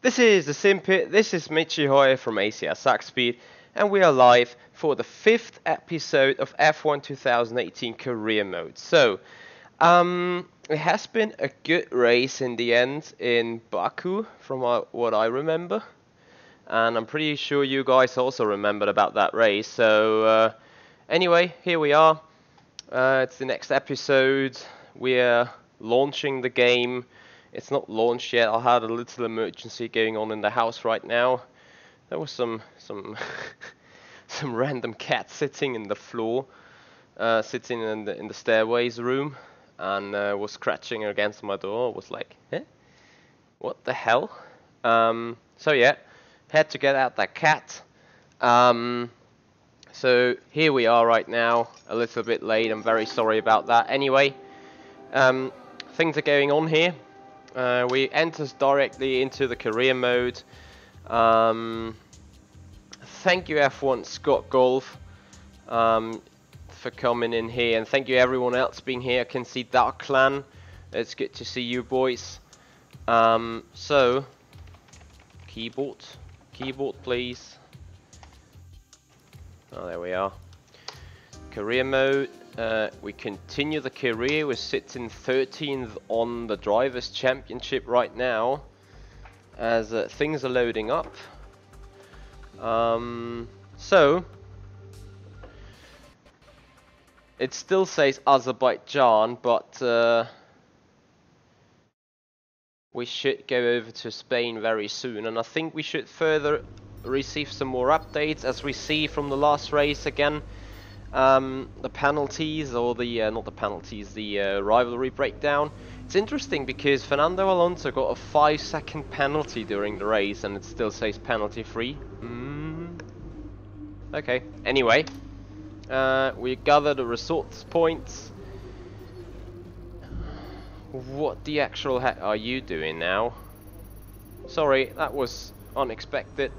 This is the Simpit. This is Michi Hoyer from ACR Sack Speed, and we are live for the 5th episode of F1 2018 Career Mode. So, it has been a good race in the end in Baku, from what I remember, and I'm pretty sure you guys also remembered about that race. So, anyway, here we are. It's the next episode. We're launching the game. It's not launched yet. I had a little emergency going on in the house right now. There was some some random cat sitting in the floor, sitting in the stairways room, and was scratching against my door. I was like, eh? What the hell? So yeah, had to get out that cat. So here we are right now, a little bit late. I'm very sorry about that. Anyway, things are going on here. We enter directly into the career mode. Thank you F1 Scott Golf for coming in here, and thank you everyone else being here. I can see Dark Clan. It's good to see you boys. So keyboard please. Oh, there we are. Career mode. We continue the career. We're sitting 13th on the Drivers' Championship right now, as things are loading up. So it still says Azerbaijan, but we should go over to Spain very soon, and I think we should further receive some more updates, as we see from the last race again. The penalties, or the not the penalties, the rivalry breakdown. It's interesting because Fernando Alonso got a 5-second penalty during the race, and it still says penalty free. Okay. Anyway, we gather the results points. What the actual heck are you doing now? Sorry, that was unexpected.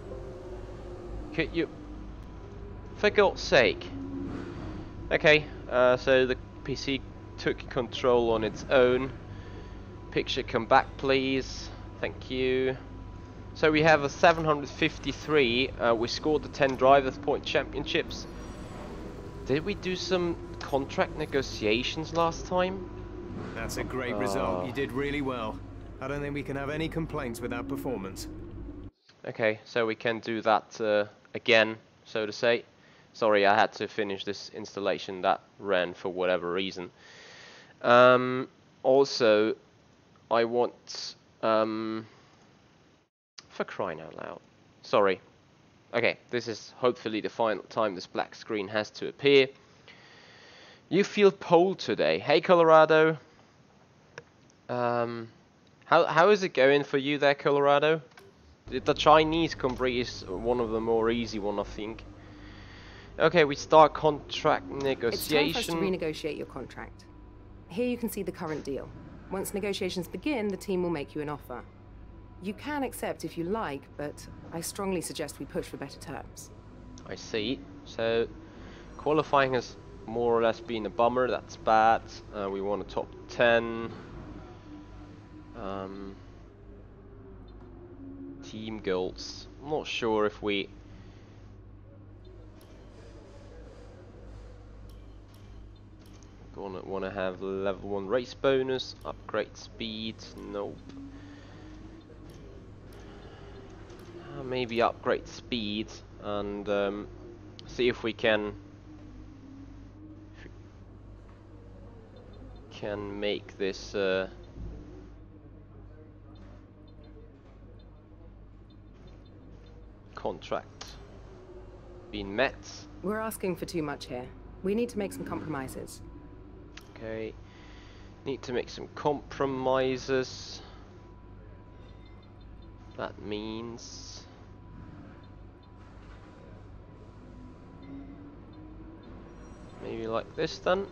Could you, for God's sake? Okay, so the PC took control on its own. Picture come back please. Thank you. So we have a 753. We scored the 10 Drivers' Point Championships. Did we do some contract negotiations last time? That's a great result. You did really well. I don't think we can have any complaints with that performance. Okay, so we can do that again, so to say. Sorry, I had to finish this installation that ran for whatever reason. Also, I want, for crying out loud. Sorry. Okay, this is hopefully the final time this black screen has to appear. You feel pole today. Hey, Colorado. How is it going for you there, Colorado? The Chinese Grand Prix is one of the more easy one, I think. Okay, we start contract negotiation. It's time for us to renegotiate your contract. Here you can see the current deal. Once negotiations begin, the team will make you an offer. You can accept if you like, but I strongly suggest we push for better terms. I see. So, qualifying has more or less been a bummer. That's bad. We want a top 10. Team goals. I'm not sure if we... want to have level 1 race bonus, upgrade speed, nope. Maybe upgrade speed and see if we can make this contract being met. We're asking for too much here. We need to make some compromises. Okay, need to make some compromises. That means maybe like this then.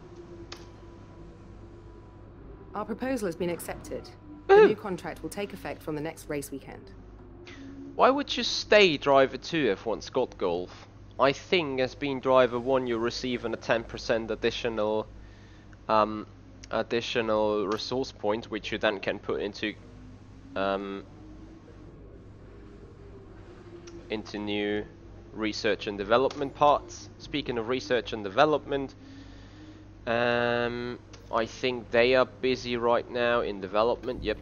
Our proposal has been accepted. The new contract will take effect from the next race weekend. Why would you stay driver 2 if one Scott Golf? I think as being driver 1 you're receiving a 10% additional resource point, which you then can put into into new research and development parts. Speaking of research and development, I think they are busy right now in development. Yep.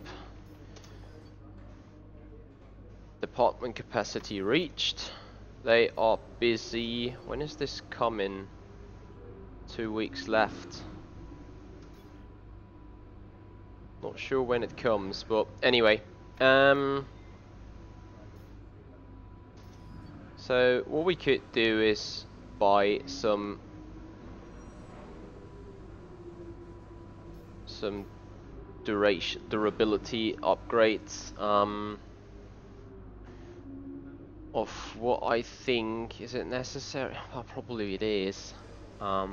Department capacity reached. They are busy. When is this coming? 2 weeks left. Not sure when it comes, but anyway. So what we could do is buy some durability upgrades of what I think. Is it necessary? Well, probably it is. But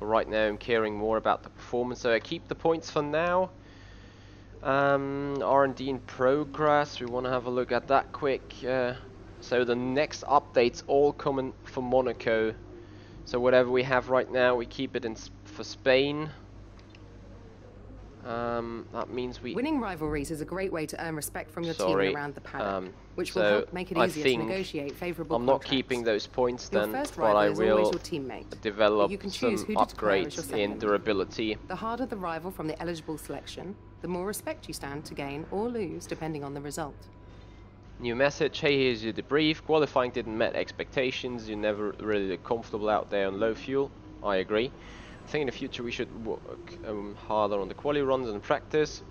right now I'm caring more about the performance, so I keep the points for now. R&D in progress, we want to have a look at that quick. So the next updates all coming for Monaco. So whatever we have right now, we keep it in for Spain. That means we... Winning rivalries is a great way to earn respect from your team and around the paddock, which will so help make it easier to negotiate favourable I'm contracts. not keeping those points Your then, first but I rival is always will your teammate, develop you can some choose who to declare as your upgrades in second. durability. The harder the rival from the eligible selection, the more respect you stand to gain or lose depending on the result. New message, hey, here's your debrief. Qualifying didn't met expectations. You're never really comfortable out there on low fuel. I agree. I think in the future we should work harder on the quali runs and practice.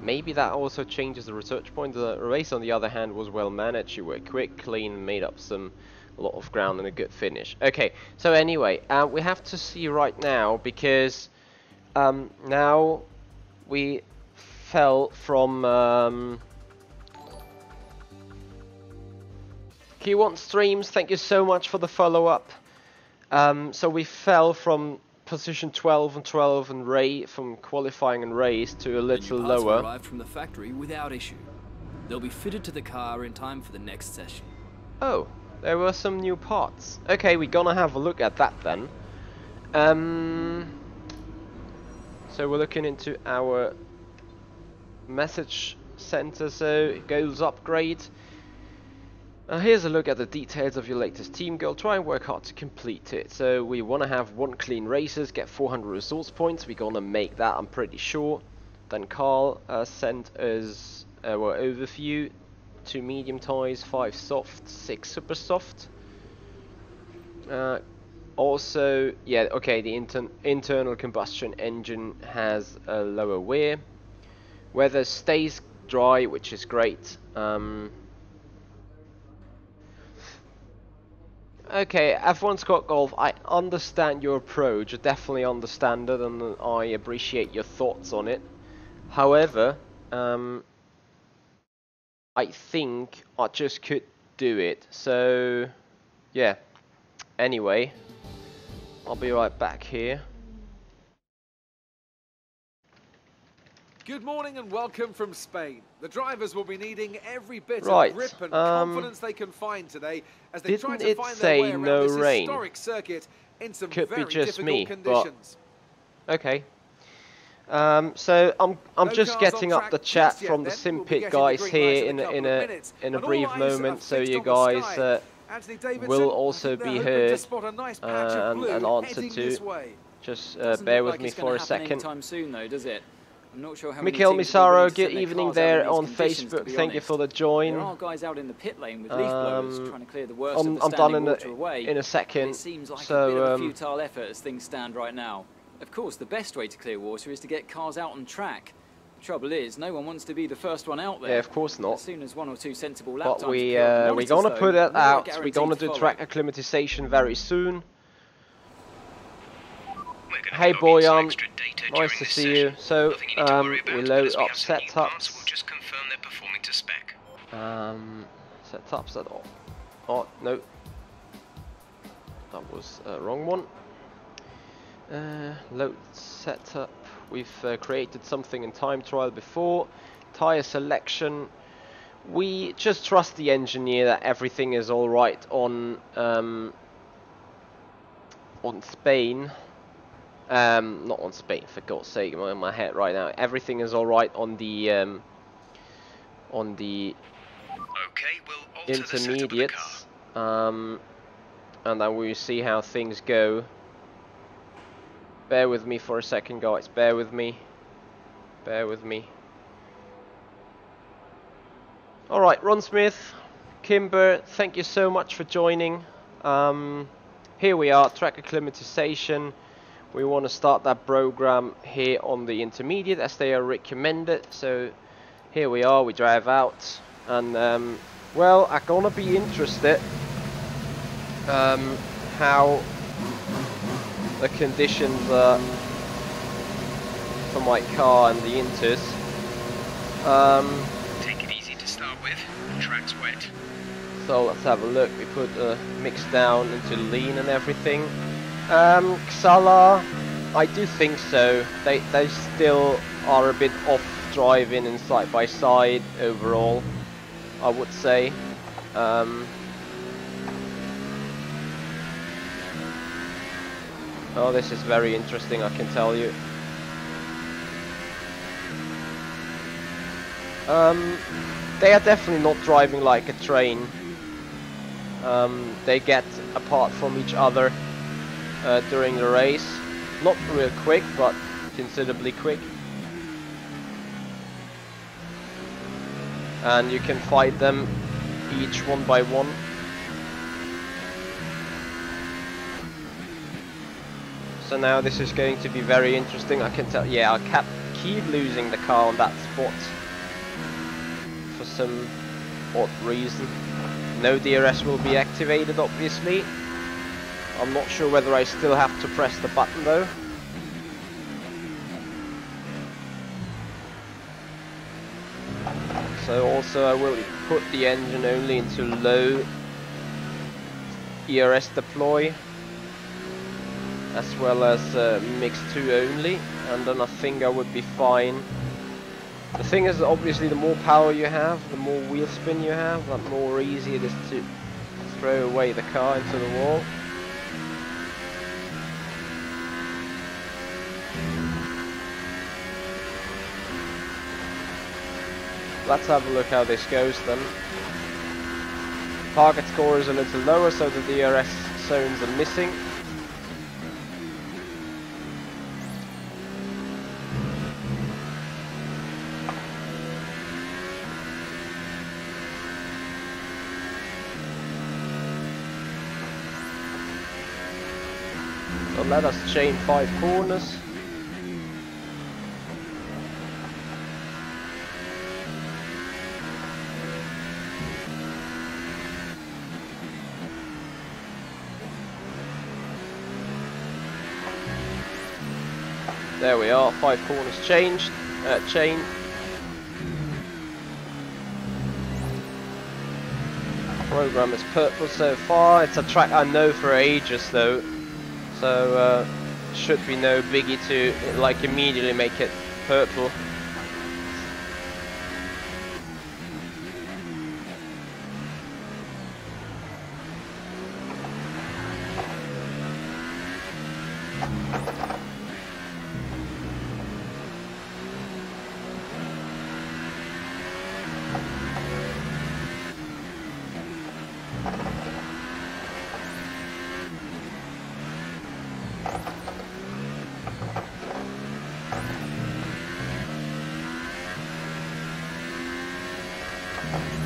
Maybe that also changes the research point. The race, on the other hand, was well managed. You were quick, clean, made up a lot of ground and a good finish. Okay, so anyway, we have to see right now, because now we fell from Q1 Streams, thank you so much for the follow-up. So we fell from position 12 and from qualifying and race to a little lower. Arrived from the factory without issue. They'll be fitted to the car in time for the next session. Oh, there were some new parts. Okay, we're gonna have a look at that then. So we're looking into our message center. So goals upgrade. Here's a look at the details of your latest team goal. Try and work hard to complete it. So we want to have 1 clean races, get 400 resource points. We're gonna make that, I'm pretty sure. Then Carl sent us our overview: 2 medium tyres, 5 soft, 6 super soft. Also, yeah, okay, the internal combustion engine has a lower wear. Weather stays dry, which is great. Okay, F1 Scott Golf, I understand your approach, I definitely understand it, and I appreciate your thoughts on it. However, I think I just could do it, so yeah. Anyway, I'll be right back here. Good morning and welcome from Spain. The drivers will be needing every bit Right, of grip and confidence they can find today as they try to find their way around this historic circuit in some very difficult conditions. Okay. So I'm just getting up the chat from the Simpit guys here in a brief moment, so you guys will also be heard and answered to. Just bear with me for a second. Anytime soon, though, does it? I'm not sure how Mikhail Misaro, good evening there on Facebook. Thank you for the join. There are guys out in the pit lane with leaf blowers trying to clear the worst of the I'm standing done water away. in a second. It seems like so, a bit of a futile effort as things stand right now. Of course, the best way to clear water is to get cars out on track. The trouble is, no one wants to be the first one out there. Yeah, of course not. As soon as 1 or 2 sensible lap but we're gonna put it out. We're gonna do track acclimatization very soon. Hey Boyan, nice to see you. So we load up setups. We'll just confirm they're performing to spec. Setups at all. Oh no, that was a wrong one. Load setup. We've created something in time trial before. Tire selection. We just trust the engineer that everything is all right on Spain. Not on Spain, for God's sake, I'm in my head right now. Everything is all right on the Okay, we'll intermediates, and then we'll see how things go. Bear with me for a second, guys. Bear with me. Bear with me. Alright, Ron Smith, Kimber, thank you so much for joining. Here we are, track acclimatization. We want to start that program here on the intermediate as they are recommended. So here we are, we drive out, and well, I'm gonna be interested how the conditions are for my car and the Inters. Take it easy to start with. The track's wet. So let's have a look. We put the mix down into lean and everything. Xala, I do think so. They still are a bit off driving and side by side overall, I would say. Oh, this is very interesting, I can tell you. They are definitely not driving like a train. They get apart from each other during the race. Not real quick, but considerably quick. And you can fight them each one by one. So now this is going to be very interesting. I can tell. Yeah, I keep losing the car on that spot for some odd reason. No DRS will be activated, obviously. I'm not sure whether I still have to press the button though. So also I will put the engine only into low ERS deploy, as well as mix 2 only, and then I think I would be fine. The thing is, obviously the more power you have, the more wheel spin you have, the more easy it is to throw away the car into the wall. Let's have a look how this goes then. Target score is a little lower, so the DRS zones are missing. So let us chain 5 corners. There we are, 5 corners changed, chain. Program is purple so far. It's a track I know for ages though, so should be no biggie to like immediately make it purple.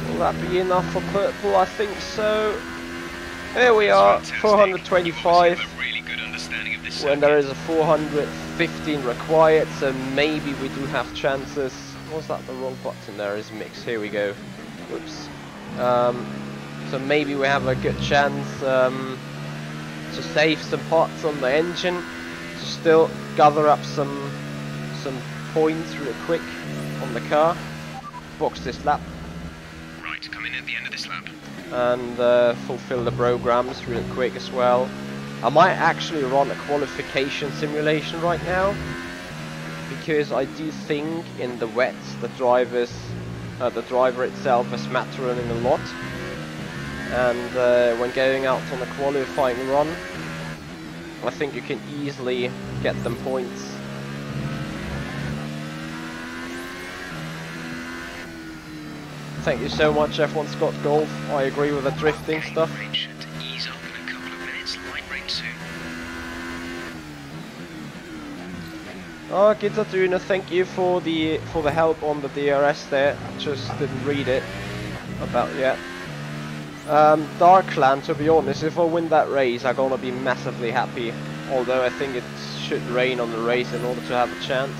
Will that be enough for purple? I think so. There we are, 425. When there is a 415 required, so maybe we do have chances. Was that the wrong button? There is mix. Here we go. Oops. So maybe we have a good chance to save some parts on the engine, to still gather up some points real quick on the car. Box this lap. Right, come in at the end of this lap. And fulfill the programs real quick as well. I might actually run a qualification simulation right now, because I do think in the wets the driver itself is matter running a lot, and when going out on a qualifying run, I think you can easily get them points. Thank you so much, F1 Scott Golf. I agree with the drifting stuff. Rain should ease up in a couple of minutes. Light rain soon. Oh, Gitta Duna, thank you for the help on the DRS there. Just didn't read it about yet. Darkland, to be honest, if I win that race, I'm gonna be massively happy. Although I think it should rain on the race in order to have a chance.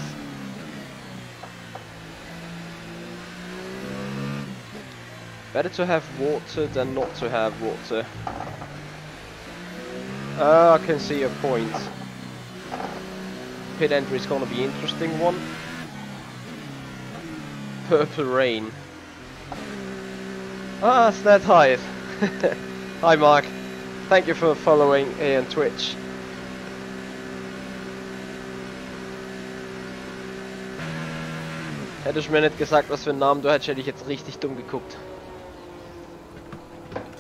Better to have water than not to have water. I can see your point. Pit entry is gonna be an interesting one. Purple rain. Ah, Sned Hive. Hi Mark. Thank you for following here on Twitch. Hättest du mir nicht gesagt, was für einen Namen du hättest, hätte ich jetzt richtig dumm geguckt.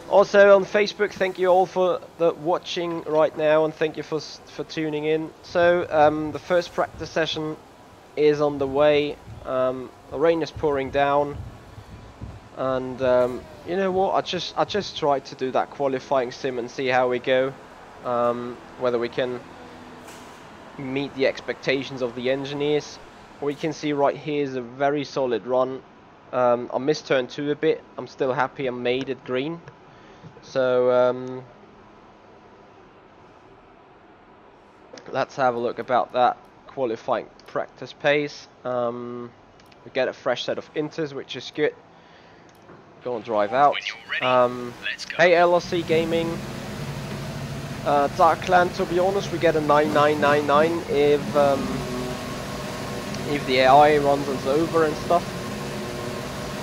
Also on Facebook, thank you all for watching right now, and thank you for tuning in. So the first practice session is on the way. The rain is pouring down, and you know what? I just tried to do that qualifying sim and see how we go, whether we can meet the expectations of the engineers. We can see right here is a very solid run. I missed turn 2 a bit. I'm still happy I made it green. So let's have a look about that qualifying practice pace. We get a fresh set of inters, which is good. Go and drive out. Hey LRC Gaming, Darkland, to be honest, we get a 9999 if the AI runs us over and stuff.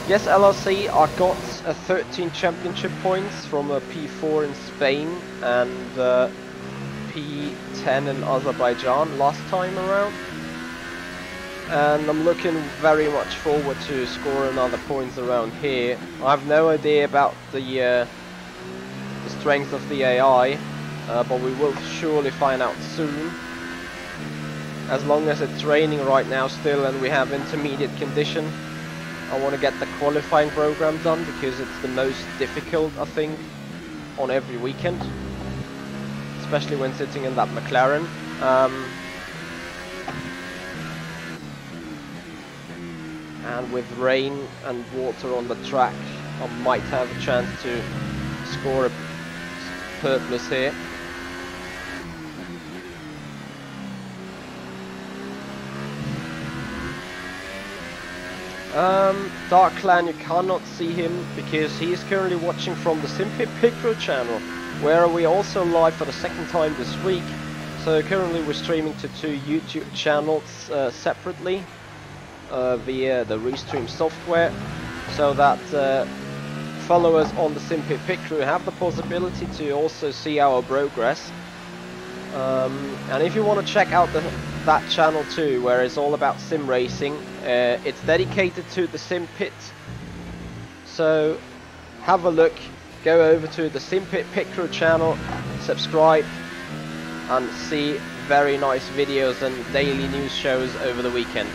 Yes, LRC, I got 13 championship points from a P4 in Spain and P10 in Azerbaijan last time around. And I'm looking very much forward to scoring other points around here. I have no idea about the strength of the AI, but we will surely find out soon. As long as it's raining right now still and we have intermediate condition, I want to get the qualifying program done because it's the most difficult, I think, on every weekend, especially when sitting in that McLaren. And with rain and water on the track, I might have a chance to score a purpose here. Darkland, you cannot see him because he is currently watching from the Simply Picro channel, where we also live for the second time this week. So currently we're streaming to 2 YouTube channels separately via the Restream software, so that followers on the Simply Picro have the possibility to also see our progress. And if you want to check out that channel too, where it's all about sim racing, it's dedicated to the Sim Pit. So have a look, go over to the Sim Pit Picro channel, subscribe, and see very nice videos and daily news shows over the weekend,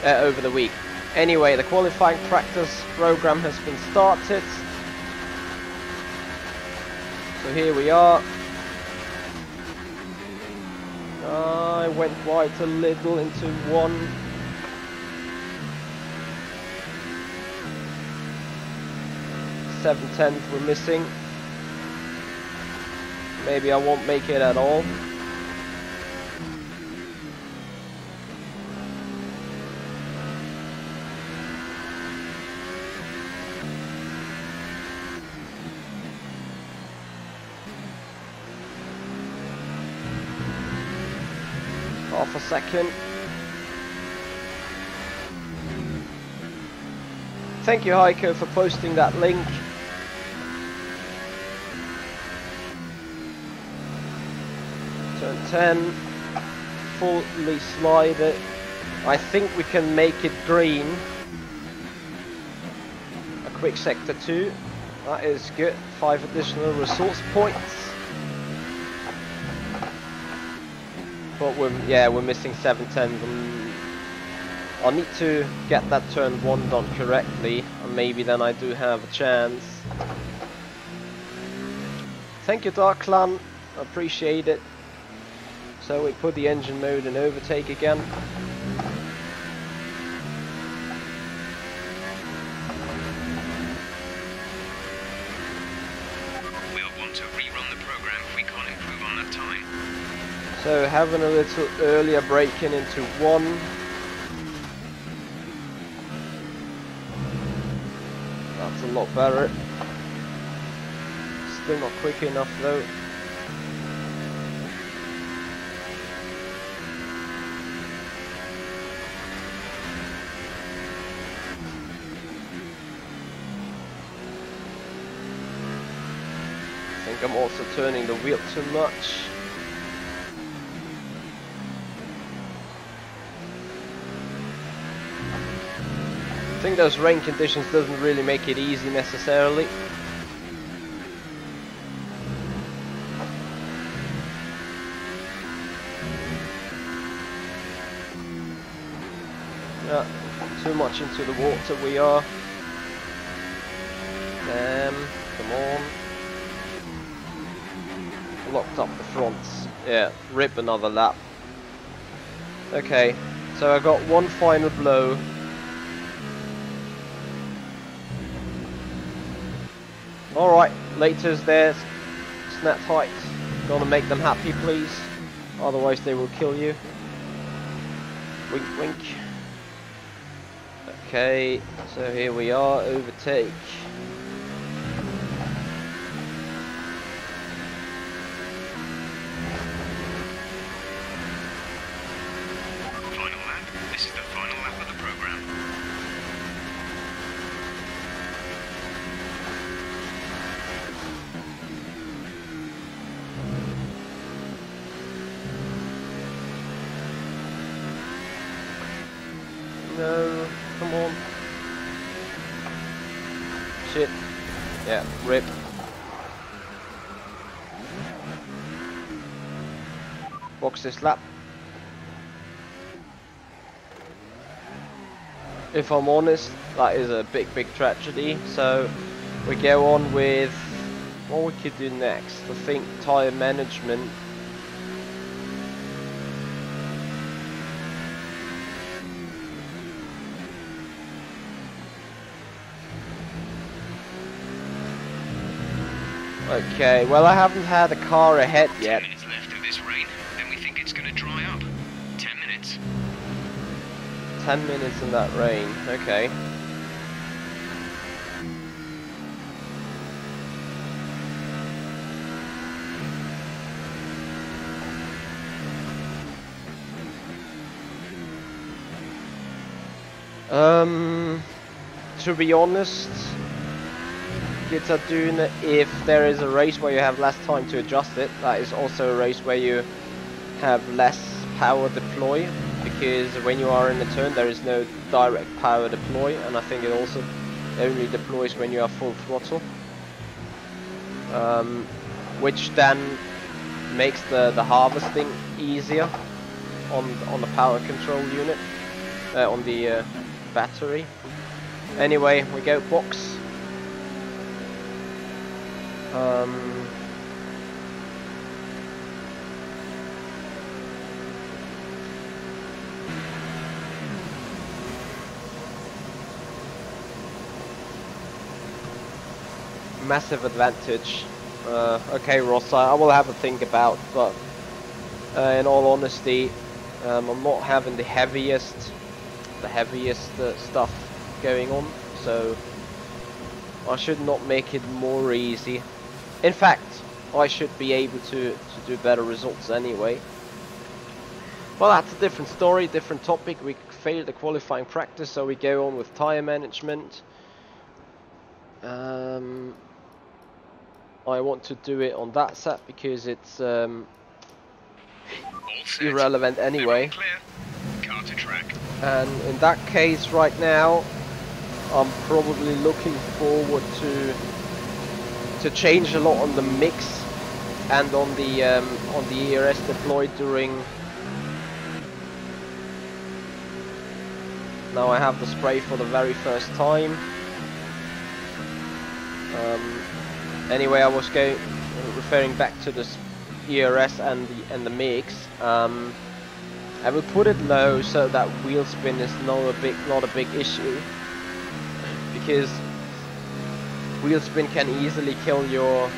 over the week. Anyway, the qualifying practice program has been started. So here we are. I went quite a little into one. Seven-tenth we're missing. Maybe I won't make it at all. Half a second. Thank you, Heiko, for posting that link. Turn 10, fully slide it. I think we can make it green. A quick sector 2, that is good. 5 additional resource points. But we're missing 7/10. I need to get that turn 1 done correctly, and maybe then I do have a chance. Thank you, Dark Clan, I appreciate it. So we put the engine mode in overtake again. We'll want to rerun the program if we can't improve on that time. So having a little earlier braking into 1. That's a lot better. Still not quick enough though. I think I'm also turning the wheel too much. I think those rain conditions doesn't really make it easy necessarily. Yeah, too much into the water we are. Damn, come on. Locked up the fronts. Yeah, rip another lap. Okay, so I got one final blow. Alright, later's there. Snap tight. Gonna make them happy, please. Otherwise they will kill you. Wink, wink. Okay, so here we are, overtake. Final lap. This is the final lap of the program. No, come on. Shit. Yeah, rip. Box this lap. If I'm honest, that is a big tragedy. So we go on with what we could do next. I think tyre management. Okay, well I haven't had a car ahead yet. 10 minutes left of this rain, then we think it's going to dry up. 10 minutes. 10 minutes in that rain, okay. To be honest, kids are doing it if there is a race where you have less time to adjust it. That is also a race where you have less power deploy, because when you are in a turn there is no direct power deploy, and I think it also only deploys when you are full throttle, which then makes the harvesting easier on the power control unit, on the battery. Anyway, we go box. Massive advantage. Okay, Ross, I will have a think about, but in all honesty, I'm not having the heaviest stuff going on, so I should not make it more easy. In fact, I should be able to do better results anyway. Well, that's a different story, different topic. We failed the qualifying practice, so we go on with tyre management. I want to do it on that set because it's irrelevant anyway. Car to track. And in that case, right now, I'm probably looking forward to change a lot on the mix and on the ERS deployed during Now I have the spray for the very first time. Anyway, I was referring back to this ERS and the mix. I will put it low so that wheel spin is not a big issue, because wheel spin can easily kill your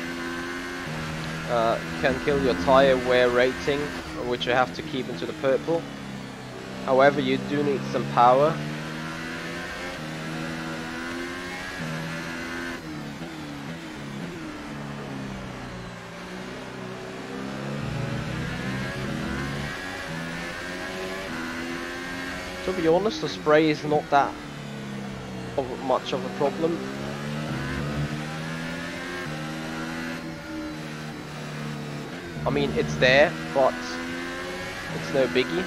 tire wear rating, which you have to keep into the purple. However, you do need some power. To be honest, the spray is not that much of a problem. I mean, it's there, but it's no biggie.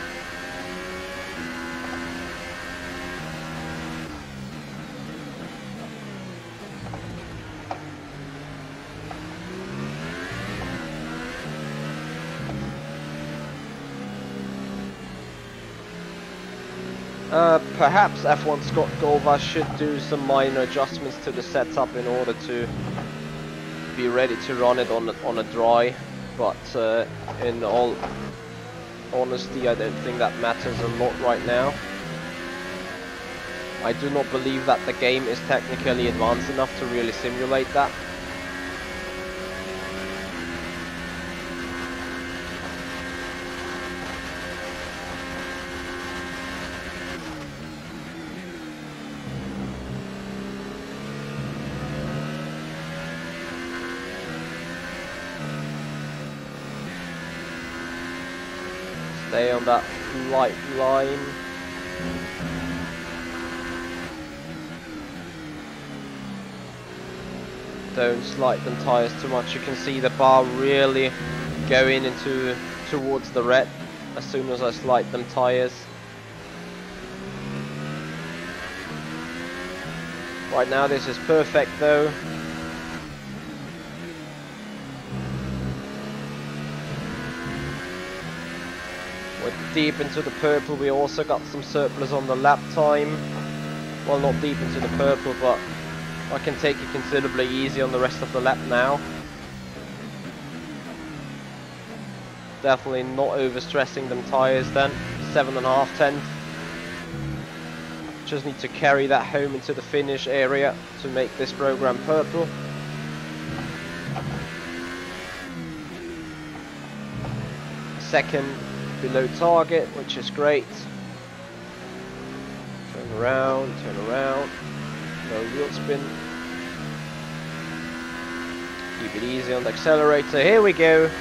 Perhaps F1 Scott Golva should do some minor adjustments to the setup in order to be ready to run it on a dry, but in all honesty, I don't think that matters a lot right now. I do not believe that the game is technically advanced enough to really simulate that. Stay on that light line. Don't slide them tires too much. You can see the bar really going towards the red as soon as I slide them tires. Right now this is perfect though. We're deep into the purple. We also got some surplus on the lap time. Well, not deep into the purple, but I can take it considerably easy on the rest of the lap now. Definitely not overstressing them tires then. 7.5 tenths. Just need to carry that home into the finish area to make this program purple. Second below target, which is great. Turn around, no wheel spin. Keep it easy on the accelerator. Here we go.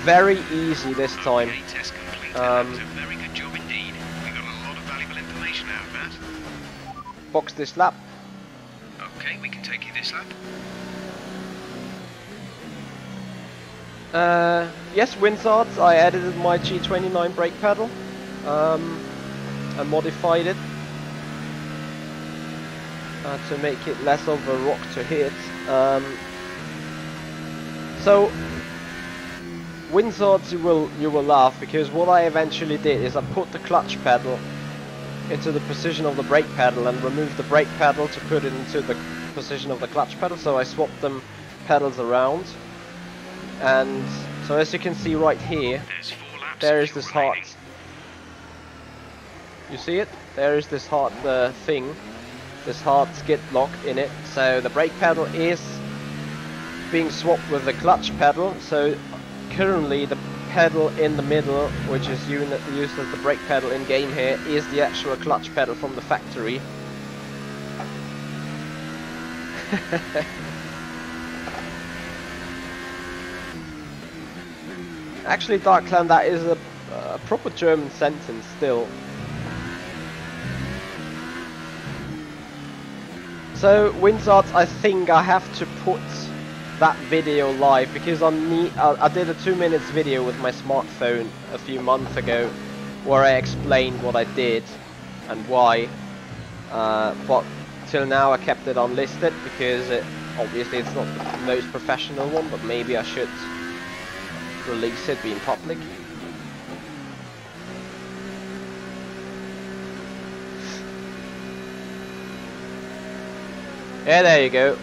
Very easy this time. Okay, test complete. That was a very good job indeed. We got a lot of valuable information out of that. Box this lap. Okay, we can take you this lap. Yes, Windsards, I added my G29 brake pedal. I modified it to make it less of a rock to hit. So Windsards, you will laugh, because what I eventually did is I put the clutch pedal into the position of the brake pedal and removed the brake pedal to put it into the position of the clutch pedal. So I swapped them pedals around. And so as you can see right here, there is this heart. You see it? There is this heart thing, this hard skid lock in it. So the brake pedal is being swapped with the clutch pedal. So currently the pedal in the middle, which is used as the brake pedal in game here, is the actual clutch pedal from the factory. Actually, Darkland, that is a proper German sentence still. So, Windsards, I think I have to put that video live, because I did a 2 minutes video with my smartphone a few months ago where I explained what I did and why. But till now I kept it unlisted because obviously it's not the most professional one, but maybe I should release it, be in public. Yeah, there you go.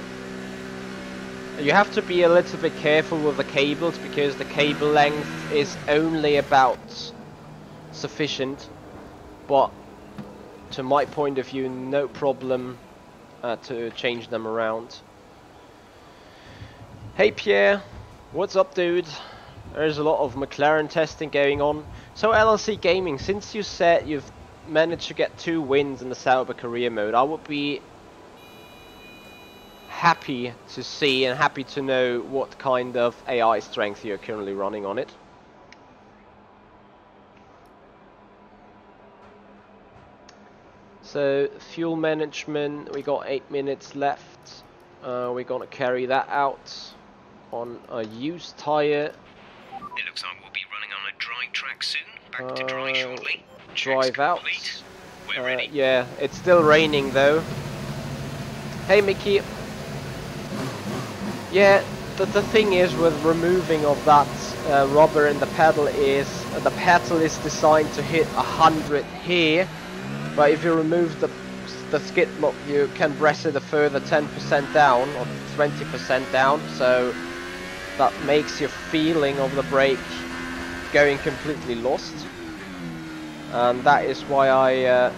You have to be a little bit careful with the cables because the cable length is only about sufficient, but to my point of view, no problem to change them around. Hey Pierre, what's up dude? There's a lot of McLaren testing going on. So LLC Gaming, since you said you've managed to get 2 wins in the Sauber career mode, I would be happy to see and happy to know what kind of AI strength you're currently running on it. So fuel management, we got 8 minutes left. We're gonna carry that out on a used tire. It looks like we'll be running on a dry track soon. Back to dry shortly. Drive out. We're ready. Yeah, it's still raining though. Hey Michi. Yeah, the thing is with removing of that rubber in the pedal is designed to hit 100 here, but if you remove the skid block, you can press it a further 10% down or 20% down, so that makes your feeling of the brake going completely lost. And that is why I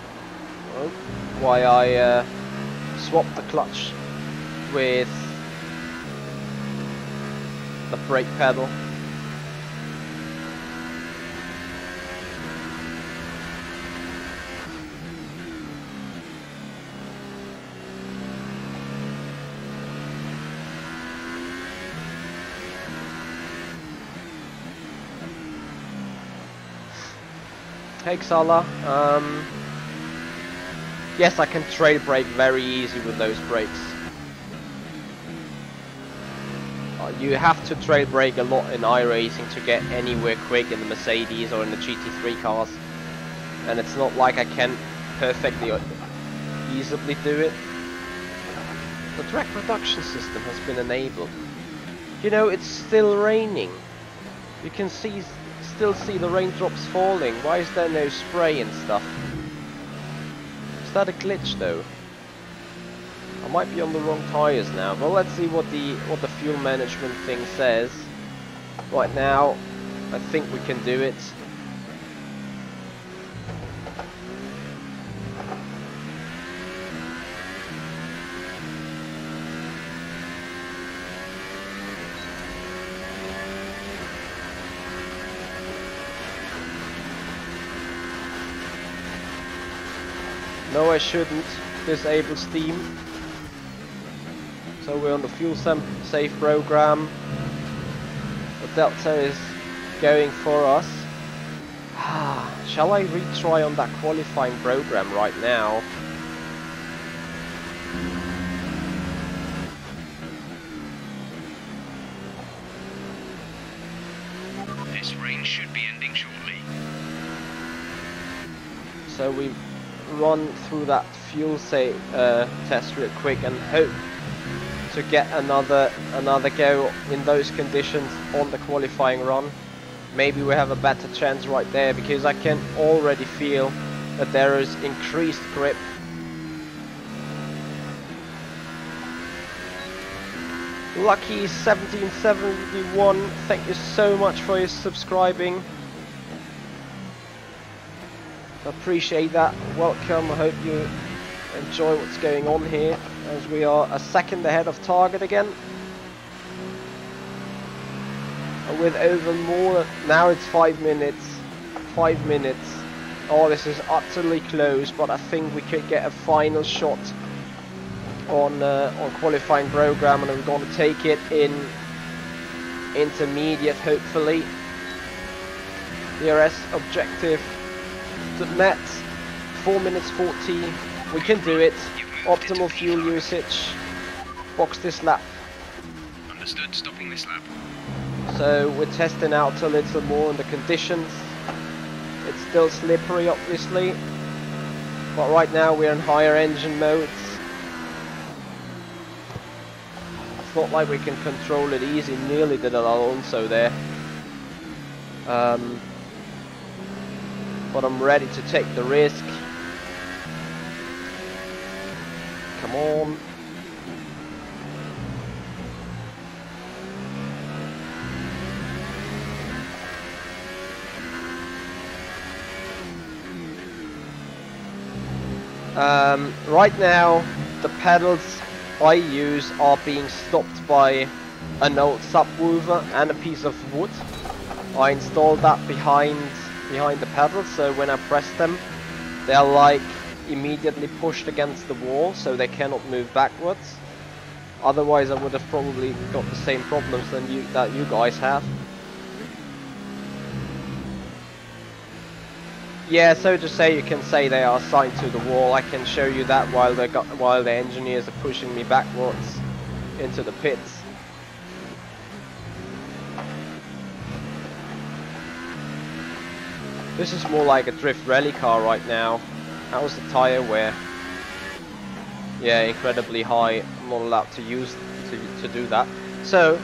swapped the clutch with the brake pedal. Hey Xala, yes, I can trail brake very easy with those brakes. You have to trail brake a lot in iRacing to get anywhere quick in the Mercedes or in the GT3 cars, and it's not like I can perfectly easily do it. The track reduction system has been enabled. You know, it's still raining. You can still see the raindrops falling. Why is there no spray and stuff? Is that a glitch though? I might be on the wrong tires now, but let's see what the fuel management thing says. Right now, I think we can do it. No, I shouldn't disable Steam. So we're on the fuel safe program. The Delta is going for us. Shall I retry on that qualifying program right now? This rain should be ending shortly. So we run through that fuel safe test real quick and hope to get another go in those conditions on the qualifying run. Maybe we have a better chance right there, because I can already feel that there is increased grip. Lucky 1771, thank you so much for your subscribing. Appreciate that. Welcome. I hope you enjoy what's going on here, as we are a second ahead of target again. And with over more, now it's 5 minutes. 5 minutes. Oh, this is utterly close, but I think we could get a final shot on qualifying program, and we're going to take it in intermediate, hopefully. DRS objective to net 4 minutes 40. We can do it. Optimal fuel usage. Box this lap. Understood. Stopping this lap. So we're testing out a little more on the conditions. It's still slippery, obviously, but right now we're in higher engine modes. It's not like we can control it easy. Nearly did Alonso there. But I'm ready to take the risk. Come on. Right now, the pedals I use are being stopped by an old subwoofer and a piece of wood. I installed that behind the pedals, so when I press them, they are like immediately pushed against the wall, so they cannot move backwards. Otherwise, I would have probably got the same problems that you guys have. Yeah, so to say, you can say they are assigned to the wall. I can show you that while the engineers are pushing me backwards into the pits. This is more like a drift rally car right now. How's the tire wear? Yeah, incredibly high. I'm not allowed to use to do that. So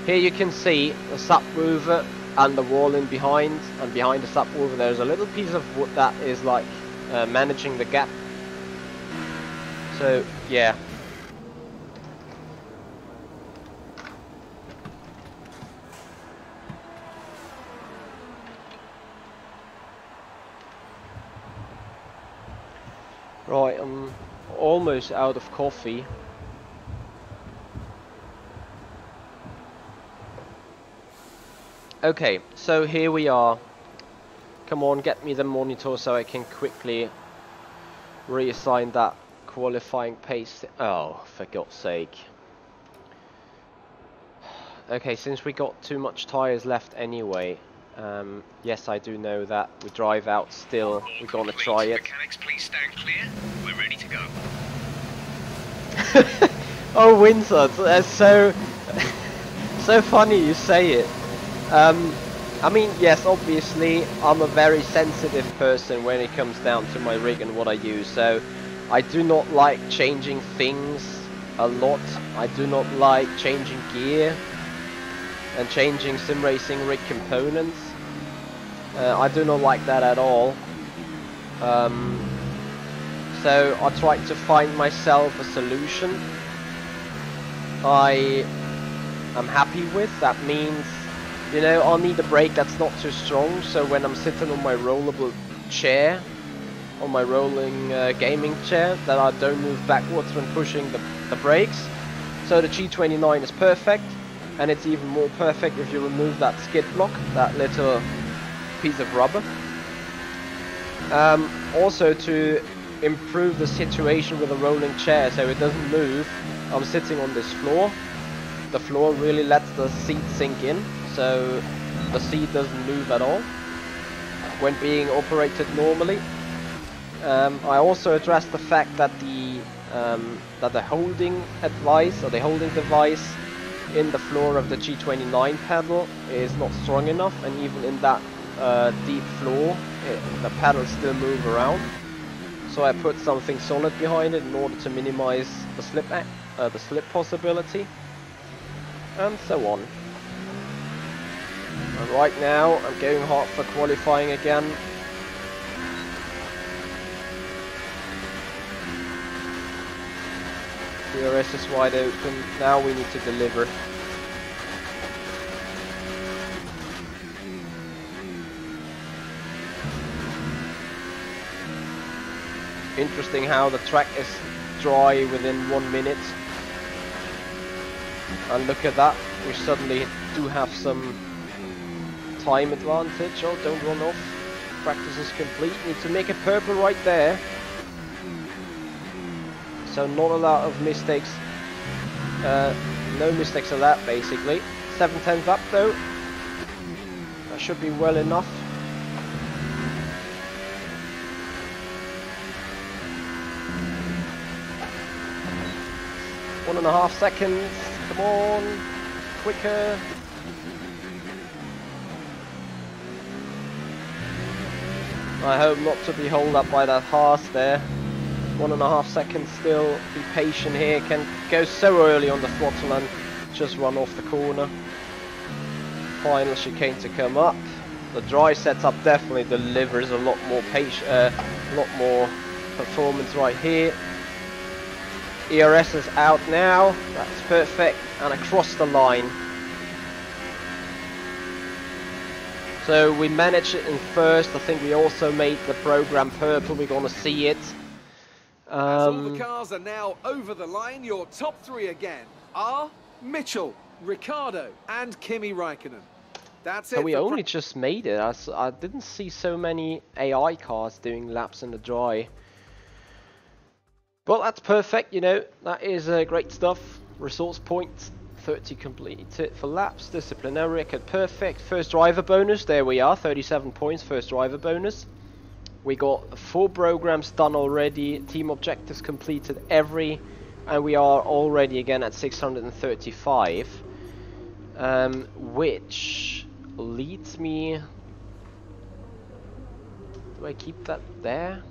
here you can see the subwoofer and the wall in behind, and behind the subwoofer there's a little piece of wood that is like managing the gap. So yeah. Right, I'm almost out of coffee. Okay, so here we are. Come on, get me the monitor so I can quickly reassign that qualifying pace. Oh, for God's sake. Okay, since we got too much tires left anyway, yes, I do know that. We drive out still. We're gonna try it. Mechanics, please stand clear. We're ready to go. Oh, Windsor, that's so so funny you say it. I mean, yes, obviously, I'm a very sensitive person when it comes down to my rig and what I use, so I do not like changing things a lot. I do not like changing gear and changing sim racing rig components. I do not like that at all. So I tried to find myself a solution I am happy with. That means, you know, I'll need a brake that's not too strong, so when I'm sitting on my rollable chair, on my rolling gaming chair, that I don't move backwards when pushing the brakes. So the G29 is perfect, and it's even more perfect if you remove that skid block, that little piece of rubber. Also, to improve the situation with a rolling chair so it doesn't move, I'm sitting on this floor. The floor really lets the seat sink in, so the seat doesn't move at all when being operated normally. I also addressed the fact that the holding advice, or the holding device in the floor of the G29 pedal is not strong enough, and even in that deep floor the pedals still move around. So I put something solid behind it in order to minimize the slip possibility, and so on. And right now I'm going hard for qualifying again. DRS is wide open. Now we need to deliver. Interesting how the track is dry within 1 minute. And look at that, we suddenly do have some time advantage. Oh, don't run off. Practice is complete. Need to make it purple right there. So not a lot of mistakes. No mistakes of that, basically. 7/10 up though. That should be well enough. One and a half seconds. Come on, quicker. I hope not to be held up by that Haas there. 1.5 seconds still. Be patient here. Can go so early on the throttle and just run off the corner. Final chicane to come up. The dry setup definitely delivers a lot more performance right here. ERS is out now. That's perfect, and across the line. So we managed it in first. I think we also made the program purple. We're gonna see it. As all the cars are now over the line, your top three again are Mitchell, Ricciardo and Kimi Räikkönen. That's it. So we only just made it. I didn't see so many AI cars doing laps in the dry. Well, that's perfect, you know. That is great stuff. Resource points, 30 completed for laps. Disciplinary record, perfect. First driver bonus, there we are. 37 points, first driver bonus. We got 4 programs done already. Team objectives completed and we are already again at 635. Which leads me... Do I keep that there?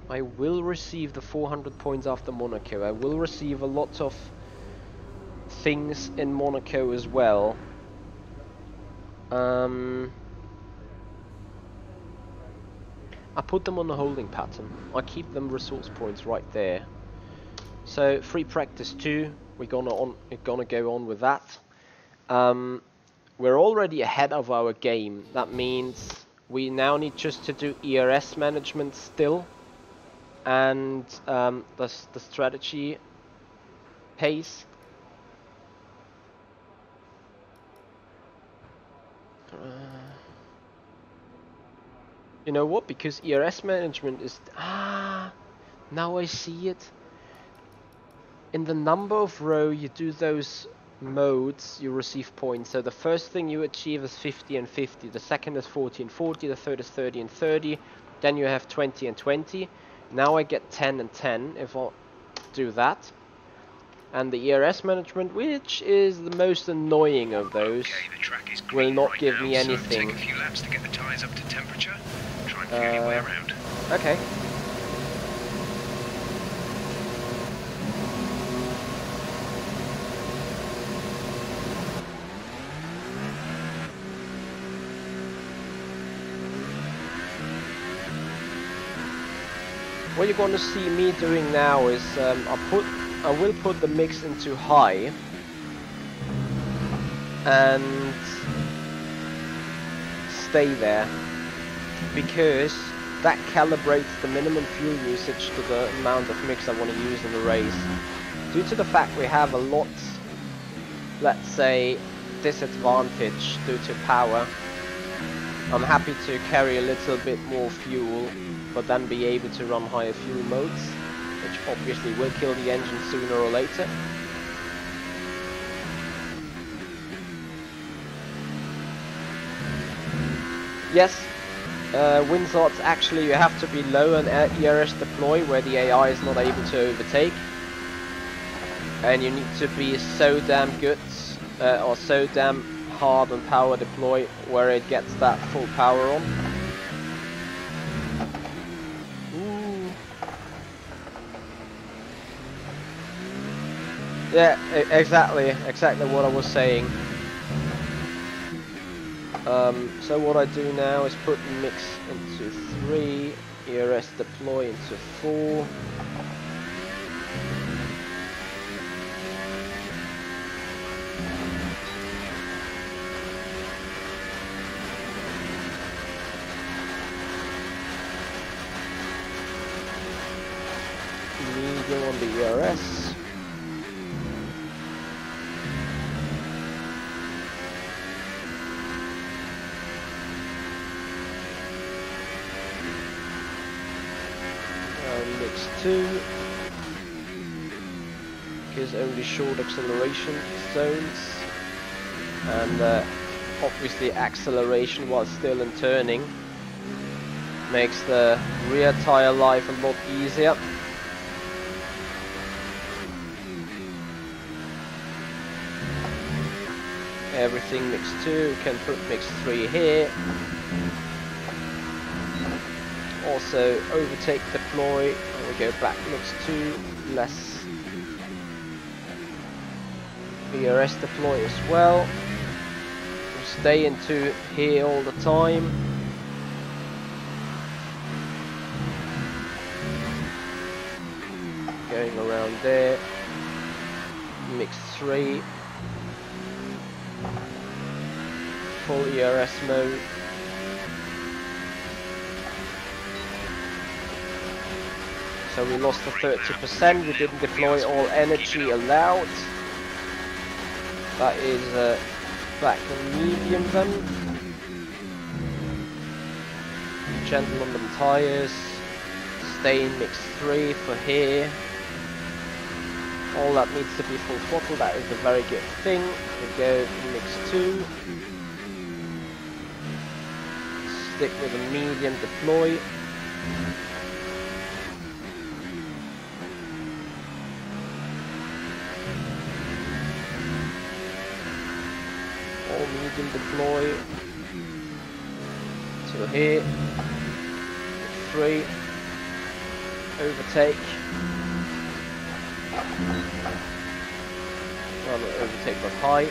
I will receive the 400 points after Monaco. I will receive a lot of things in Monaco as well. I put them on the holding pattern. I keep them resource points right there. So free practice 2, we're gonna go on with that. We're already ahead of our game. That means we now need just to do ERS management still, and the strategy pace. You know what? Because ERS management is... now I see it. In the number of row you do those modes, you receive points. So the first thing you achieve is 50 and 50. The second is 40 and 40. The third is 30 and 30. Then you have 20 and 20. Now I get 10 and 10 if I do that. And the ERS management, which is the most annoying of those, will not give me anything. So take a few laps to get the tyres up to temperature. Try and feel your way around. Okay. What you're going to see me doing now is I will put the mix into high and stay there, because that calibrates the minimum fuel usage to the amount of mix I want to use in the race. Due to the fact we have a lot, let's say, disadvantage due to power, I'm happy to carry a little bit more fuel, but then be able to run higher fuel modes, which obviously will kill the engine sooner or later. Yes, wind slots, actually you have to be low on ERS deploy where the AI is not able to overtake, and you need to be so damn good or so damn hard on power deploy where it gets that full power on. Yeah, exactly what I was saying. So what I do now is put mix into 3, ERS deploy into 4. Medium on the ERS. Mix 2, because only short acceleration zones, and obviously acceleration while still in turning makes the rear tire life a lot easier. Everything mix 2, can put mix 3 here. Also overtake deploy, and we go back mix 2, less ERS deploy as well. We'll stay into here all the time. Going around there, mix 3, full ERS mode. So we lost the 30%, we didn't deploy all energy allowed. That is back on medium then. Gentle on the tyres. Stay in mix 3 for here. All that needs to be full throttle, that is a very good thing. We go in mix 2. Stick with a medium deploy. All medium deploy. To here. 3. Overtake. Well, overtake but high.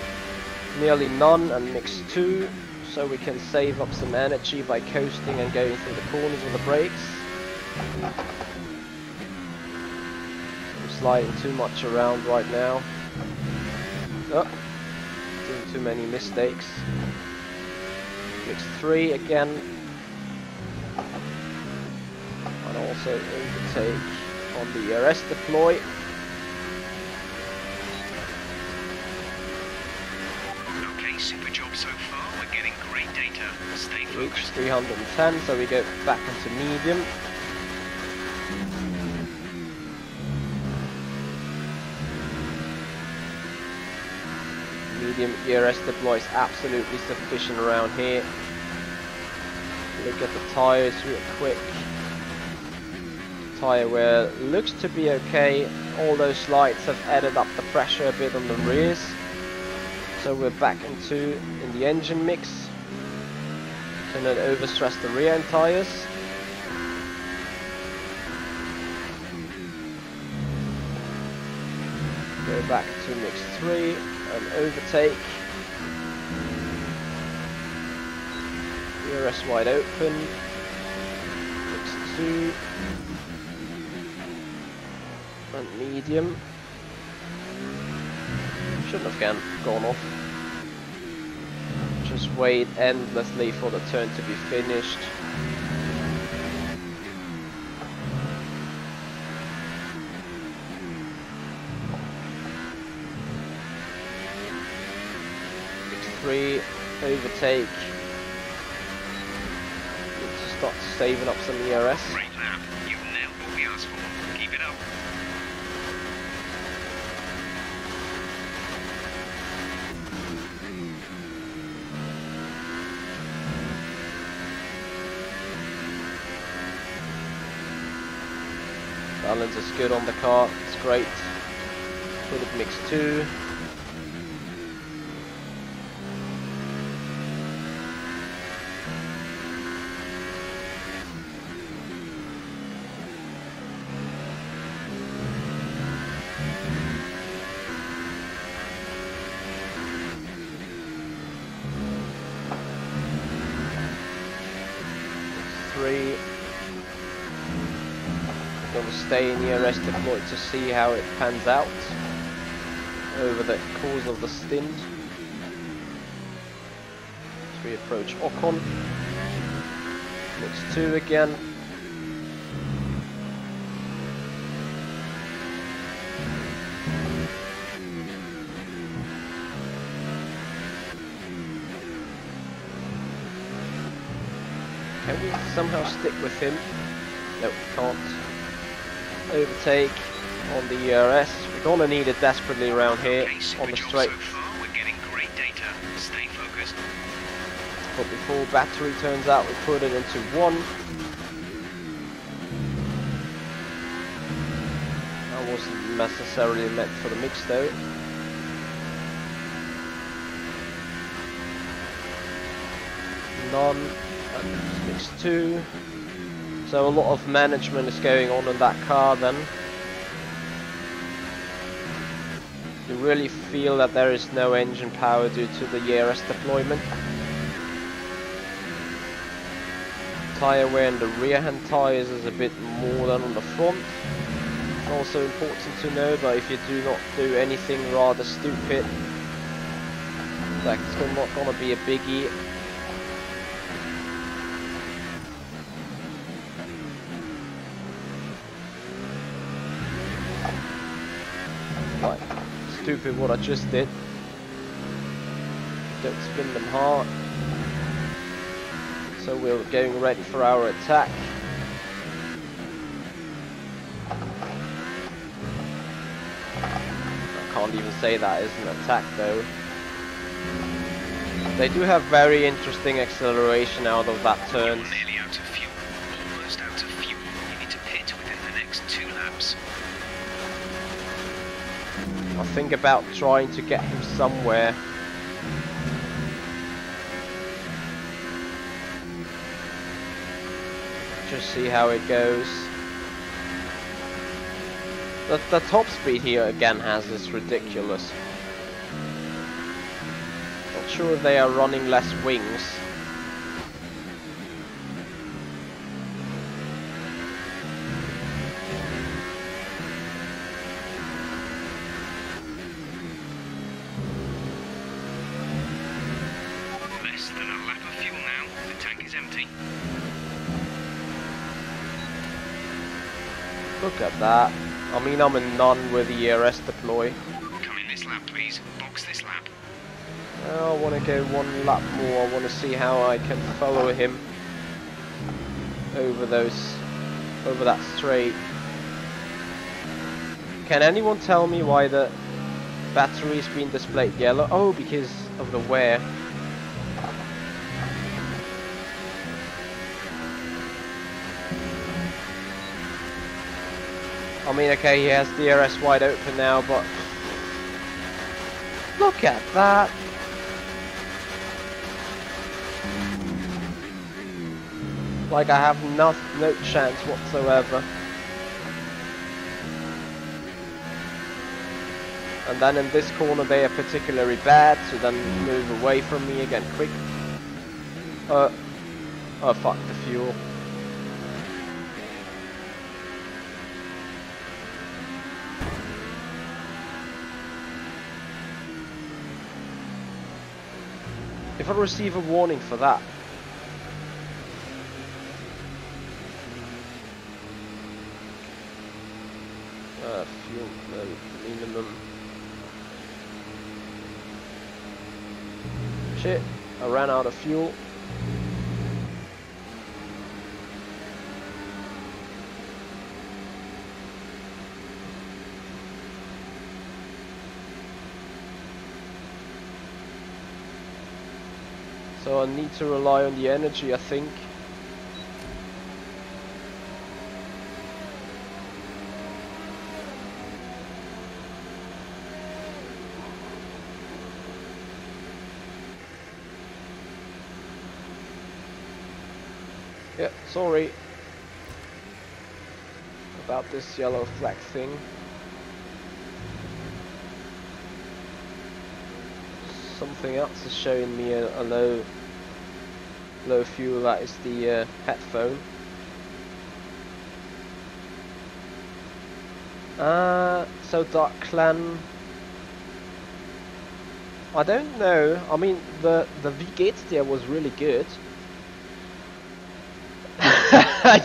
Nearly none and mix 2. So we can save up some energy by coasting and going through the corners with the brakes. I'm sliding too much around right now. Oh, doing too many mistakes. Mix 3 again. And also overtake on the ERS deploy. Okay, super job so far. We're getting great data. Stay Reach focused. 310, so we go back into medium. Medium ERS deploy is absolutely sufficient around here. Look at the tyres real quick. Tyre wear looks to be okay. All those slides have added up the pressure a bit on the rears. So we're back in the engine mix. So not overstress the rear end tyres. Go back to mix 3 and overtake. ERS wide open. Mix 2. And medium. Shouldn't have gone off. Just wait endlessly for the turn to be finished. Mix 3, overtake. Need to start saving up some ERS. Great lap. You've nailed what we asked for. Keep it up. Balance is good on the car, it's great. Put it mix 2. Three. Gonna stay in ERS deployed to see how it pans out over the course of the stint. As we approach Ocon. Mix 2 again. Can we somehow stick with him? No, we can't. Overtake on the ERS. We're gonna need it desperately around here on the straight. So far, we're getting great data. Stay focused. But before battery turns out, we put it into 1. That wasn't necessarily meant for the mix though. None. And mix 2. So a lot of management is going on in that car then. You really feel that there is no engine power due to the ERS deployment. Tyre wear in the rear hand tyres is a bit more than on the front. Also important to know, but if you do not do anything rather stupid, that's not gonna be a biggie. stupid what I just did. Don't spin them hard. So we're getting ready for our attack. I can't even say that is an attack though. They do have very interesting acceleration out of that turn. You're nearly out of fuel. Almost out of fuel. You need to pit within the next 2 laps. I'll think about trying to get him somewhere. Just see how it goes. The top speed here again is ridiculous. Not sure if they are running less wings. Less than a lap of fuel now. The tank is empty. Look at that. I mean, I'm in none with the ERS deploy. Come in this lap, please. Box this lap. I want to go 1 lap more. I want to see how I can follow him over that straight. Can anyone tell me why the battery's been displayed yellow? Oh, because of the wear. I mean, okay, he has DRS wide open now, but look at that. Like I have no chance whatsoever. And then in this corner they are particularly bad, so then move away from me again quick. Oh fuck the fuel. If I receive a warning for that. Fuel minimum. Shit, I ran out of fuel. So I need to rely on the energy, I think. Yeah, sorry about this yellow flag thing. Something else is showing me a low fuel. That is the headphone. So Dark Clan, I don't know. I mean, the V-Gates there was really good.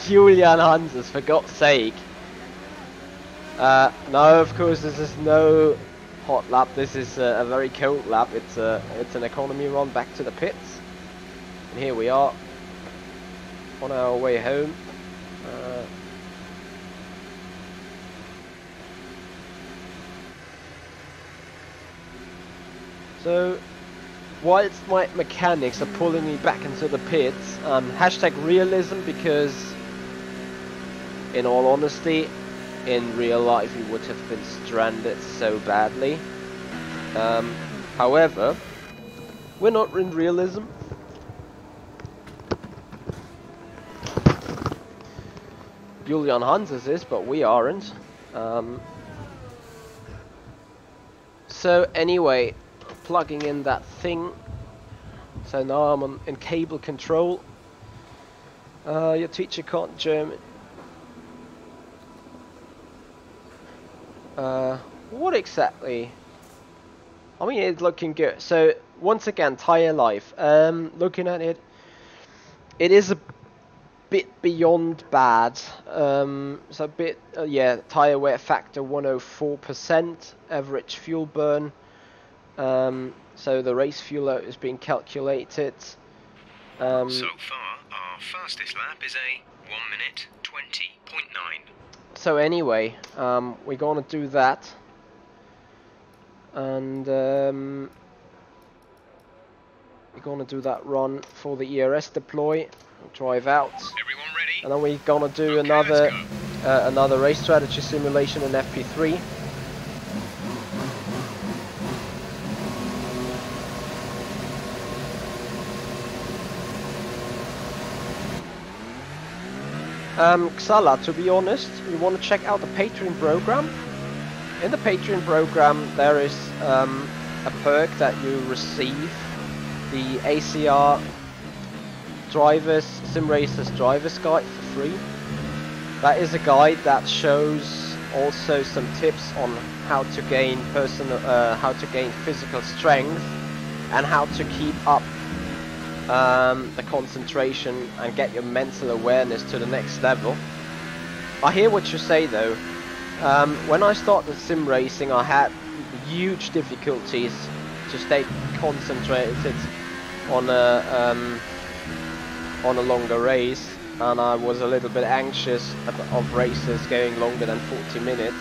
Julian Hanses, for God's sake. No, of course this is no hot lap. This is a very cold lap. It's an economy run back to the pits. And here we are on our way home. So whilst my mechanics are pulling me back into the pits, hashtag realism, because in all honesty, in real life we would have been stranded so badly. However, we're not in realism. Julian Hanses is, but we aren't. So anyway, plugging in that thing. So now I'm in cable control. Your teacher can't German. What exactly? I mean, it's looking good. So once again, tire life. Looking at it, it is bit beyond bad. So a bit, yeah, tire wear factor 104%, average fuel burn. So the race fuel load is being calculated. So far, our fastest lap is a 1 minute 20.9. So anyway, we're gonna do that, and we're gonna do that run for the ERS deploy, drive out, Everyone ready? and then we're gonna do Okay, another let's another race strategy simulation in FP3. Xala, to be honest, you want to check out the Patreon program? In the Patreon program there is a perk that you receive, the ACR Sim Racers Drivers Guide for free. That is a guide that shows also some tips on how to gain physical strength and how to keep up the concentration and get your mental awareness to the next level. I hear what you say though. When I started sim racing, I had huge difficulties to stay concentrated on a longer race, and I was a little bit anxious of races going longer than 40 minutes.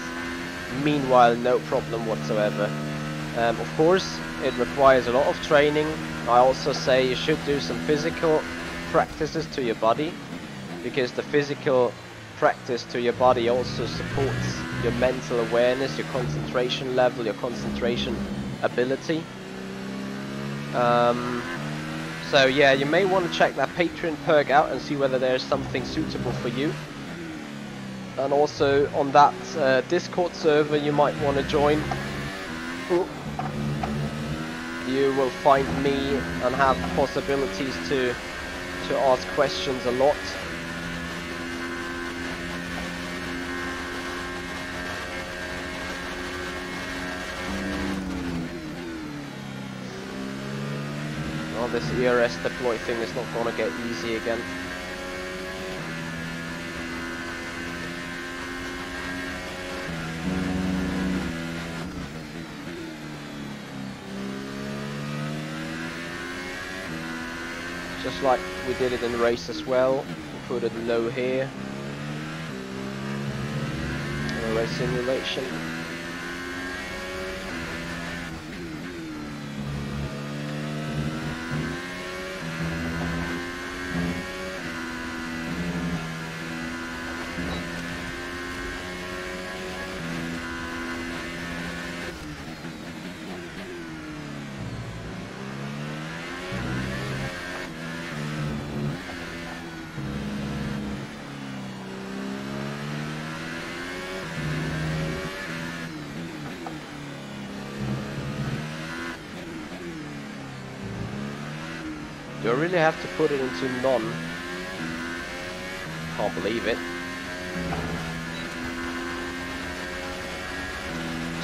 Meanwhile, no problem whatsoever. Of course, it requires a lot of training. I also say you should do some physical practices to your body, because the physical practice to your body also supports your mental awareness, your concentration level, your concentration ability. So yeah, you may want to check that Patreon perk out and see whether there's something suitable for you. And also on that Discord server you might want to join. You will find me and have possibilities to ask questions a lot. Oh, this ERS deploy thing is not gonna get easy again. Just like we did it in the race as well, we put it low here. Race simulation. Do I really have to put it into none? Can't believe it.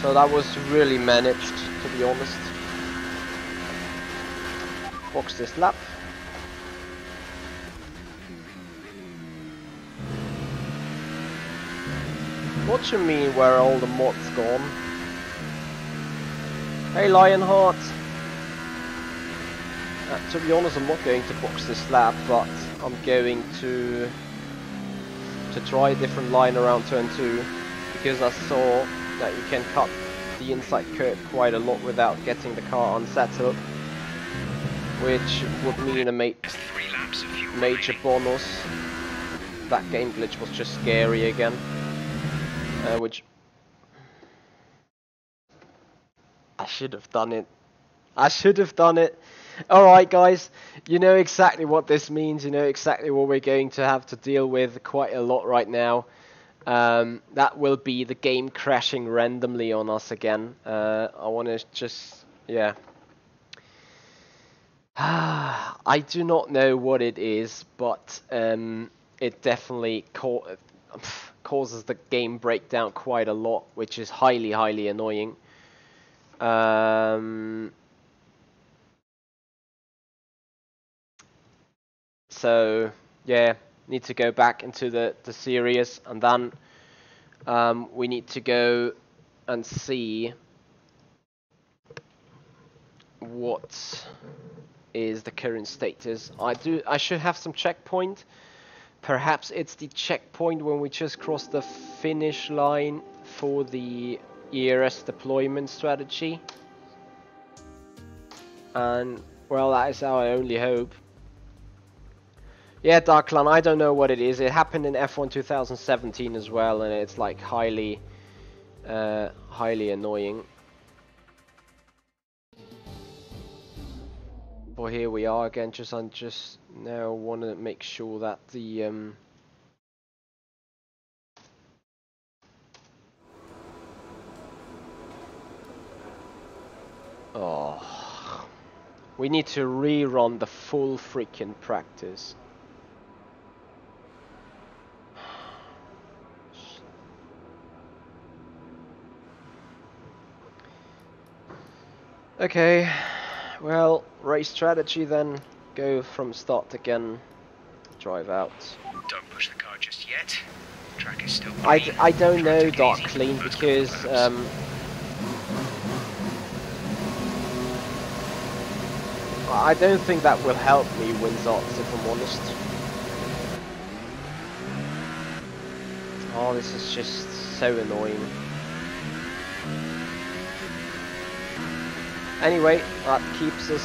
So that was really managed, to be honest. Box this lap. What you mean, where are all the mods gone? Hey Lionheart! To be honest, I'm not going to box this lap, but I'm going to try a different line around turn 2, because I saw that you can cut the inside curb quite a lot without getting the car unsettled, which would mean a major bonus. That game glitch was just scary again, which I should have done it. I should have done it. Alright guys, you know exactly what this means, you know exactly what we're going to have to deal with quite a lot right now. That will be the game crashing randomly on us again. I want to just, yeah. I do not know what it is, but it definitely causes the game breakdown quite a lot, which is highly, highly annoying. So yeah, need to go back into the series, and then we need to go and see what is the current status. I should have some checkpoint. Perhaps it's the checkpoint when we just cross the finish line for the ERS deployment strategy. And well, that is our only hope. Yeah, Darklan, I don't know what it is. It happened in F1 2017 as well, and it's like highly annoying. But here we are again. I just now want to make sure that the we need to rerun the full freaking practice. Okay, well, race strategy then. Go from start again. Drive out. Don't push the car just yet. Track is still I don't know, Dark Clean, because I don't think that will help me win Zots, if I'm honest. Oh, this is just so annoying. Anyway, that keeps us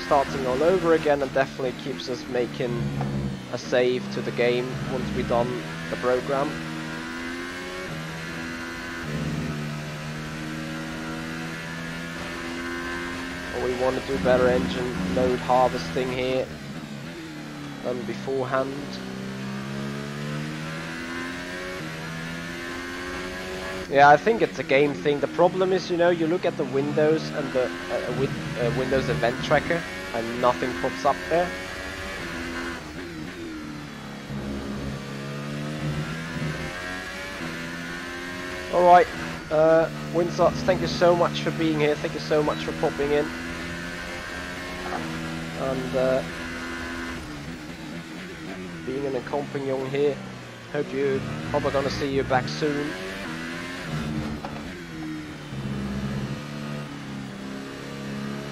starting all over again, and definitely keeps us making a save to the game once we've done the program. We want to do better engine load harvesting here than beforehand. Yeah, I think it's a game thing. The problem is, you know, you look at the Windows and the Windows event tracker and nothing pops up there. Alright, Winsots, thank you so much for being here. Thank you so much for popping in. And being an companion here. Hope I'm gonna see you back soon.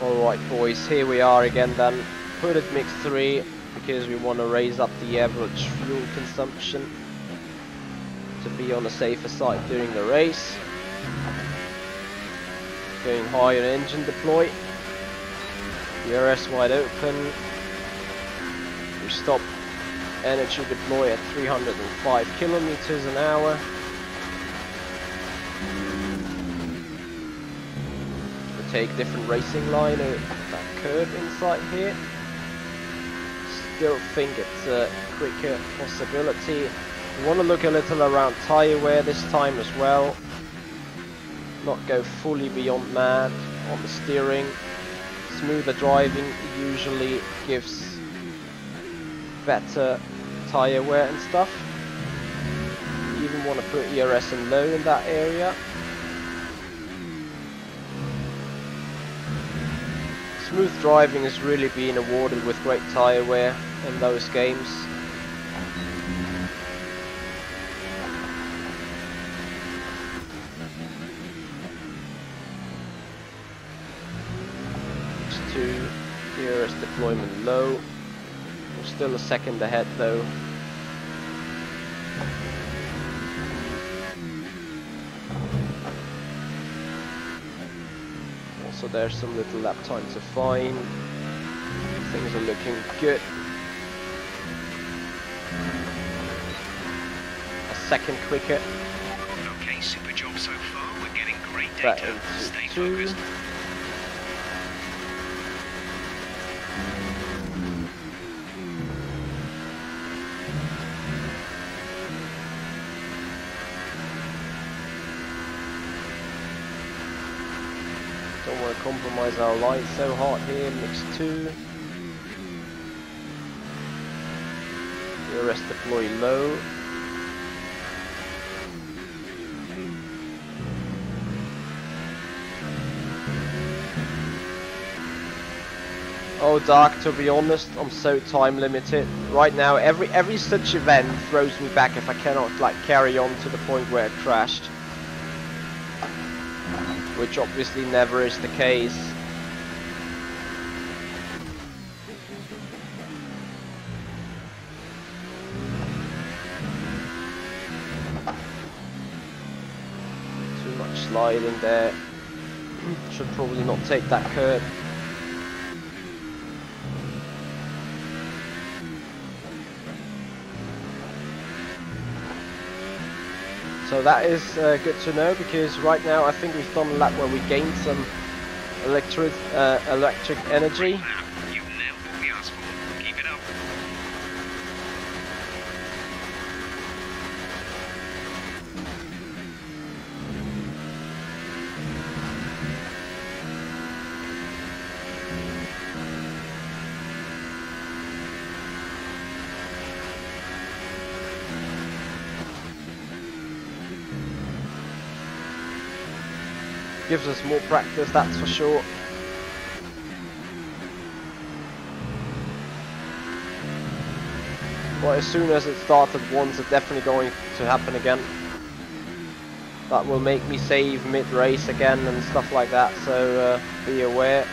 Alright boys, here we are again then. Put it mix 3 because we want to raise up the average fuel consumption to be on the safer side during the race. Going higher engine deploy. ERS wide open. We stop energy deploy at 305 kilometers an hour. We take different racing line at that curve inside here. Still think it's a quicker possibility. We want to look a little around tyre wear this time as well. Not go fully beyond mad on the steering. Smoother driving usually gives better tyre wear and stuff. You even want to put ERS in low in that area. Smooth driving is really being awarded with great tyre wear in those games. ERS deployment low. We're still a second ahead though. Also there's some little lap time to find. Things are looking good. A second quicker. Okay, super job so far. We're getting great data. Stay focused. Don't want to compromise our line so hard here. Mix 2. ERS deploy low. Oh, Dark, to be honest, I'm so time limited. Right now, every such event throws me back if I cannot like carry on to the point where it crashed. Which obviously never is the case. Too much sliding there. Should probably not take that curve. So that is good to know, because right now I think we've done a lap where we gained some electric energy. You nailed what we asked for. Keep it up. Gives us more practice, that's for sure. But as soon as it started once, it's definitely going to happen again. That will make me save mid-race again and stuff like that, so be aware.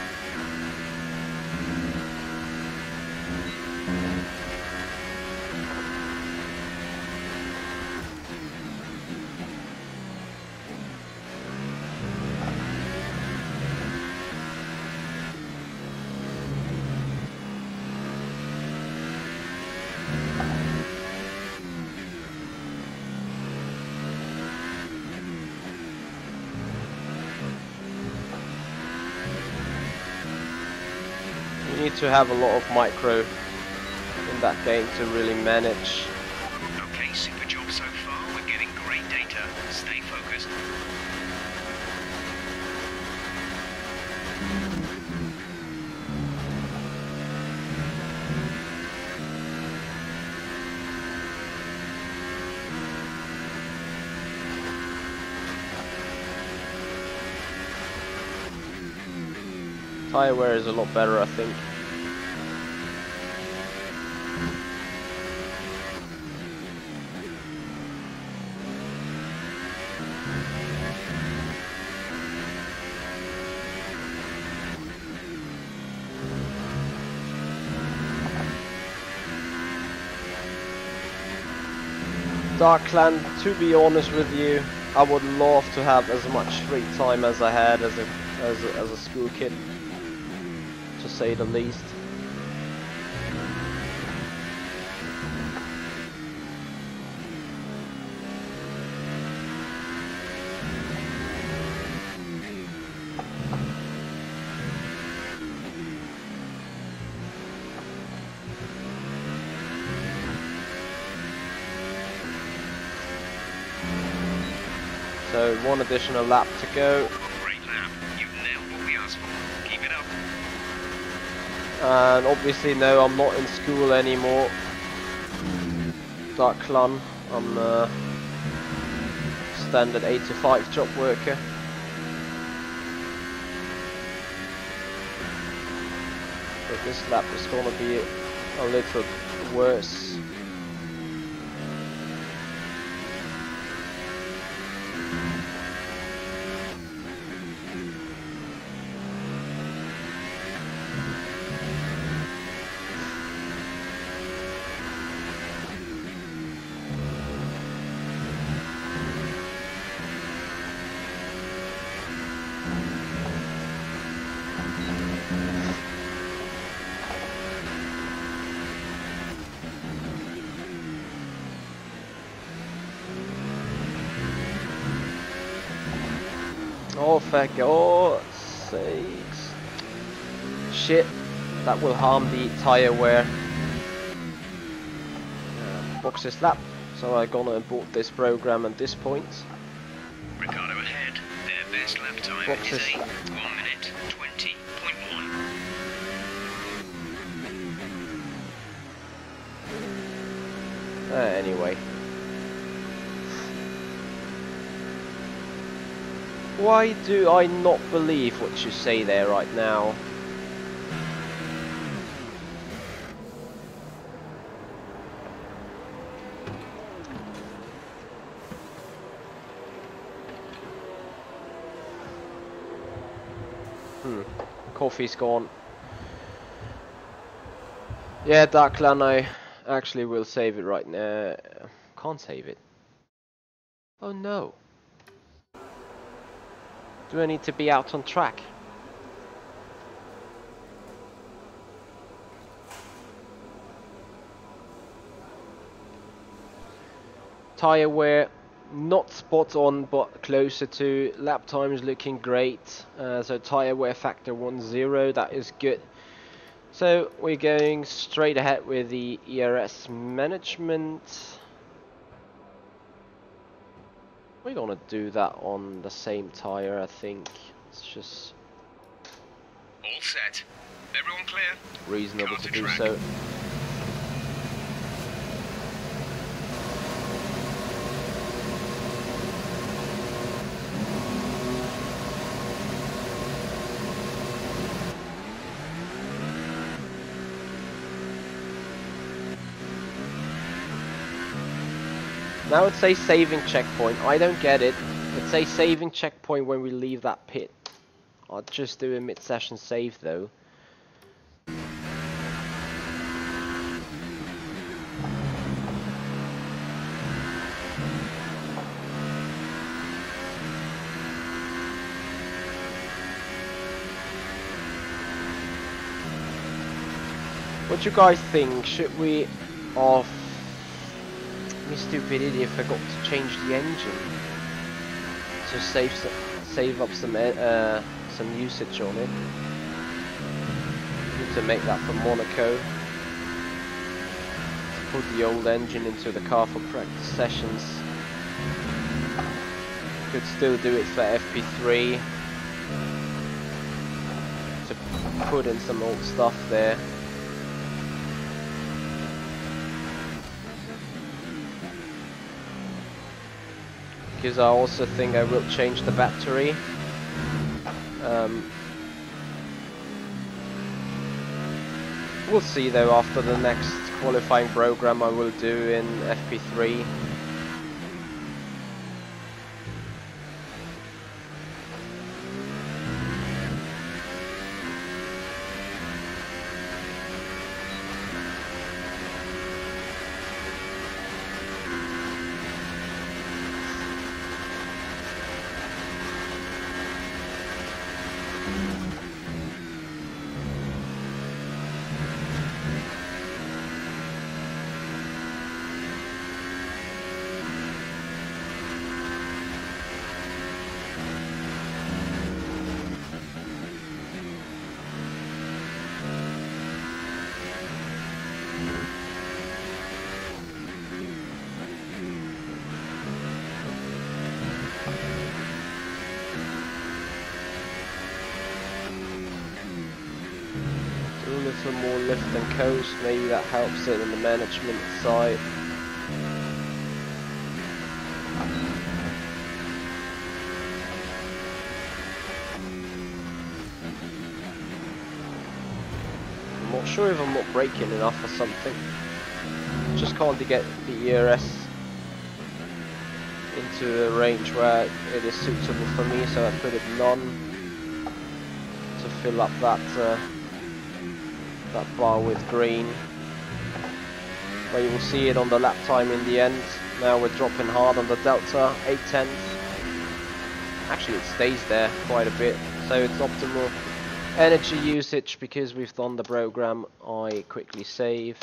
You need to have a lot of micro in that game to really manage. Okay, super job so far. We're getting great data. Stay focused. Tire wear is a lot better, I think. Darkland, to be honest with you, I would love to have as much free time as I had as a school kid, to say the least. So one additional lap to go. Great lap. You nailed what we asked for. Keep it up. And obviously no, I'm not in school anymore. Dark Clun. I'm a standard 8 to 5 job worker. But this lap is gonna be a little worse. Oh, for God's sakes. Shit, that will harm the tyre wear. Box this lap, so I'm gonna abort this program at this point. Ricardo ahead. Their best lap time Boxes. is a 1 minute 20.1. Anyway. Why do I not believe what you say there right now? Coffee's gone. Yeah, Darklan, I actually will save it right now. Can't save it. Oh no. Do I need to be out on track? Tire wear, not spot on, but closer to. Lap time is looking great. So tire wear factor 1.0, that is good. So we're going straight ahead with the ERS management. We're gonna do that on the same tire, I think. It's just All set. Everyone clear? reasonable Car to to do track. so. Now it says saving checkpoint. I don't get it. It says saving checkpoint when we leave that pit. I'll just do a mid-session save though. What you guys think? Should we off? Me stupid idiot forgot to change the engine. To save up some usage on it. Need to make that for Monaco. Put the old engine into the car for practice sessions. Could still do it for FP3. To put in some old stuff there. Because I also think I will change the battery. We'll see though after the next qualifying program I will do in FP3. A little more lift and coast, maybe that helps it in the management side. I'm not sure if I'm not braking enough or something. Just can't get the ERS into a range where it is suitable for me, so I put it none to fill up that bar with green. But you will see it on the lap time in the end. Now we're dropping hard on the delta, 8/10. Actually it stays there quite a bit, so it's optimal energy usage. Because we've done the program, I quickly save.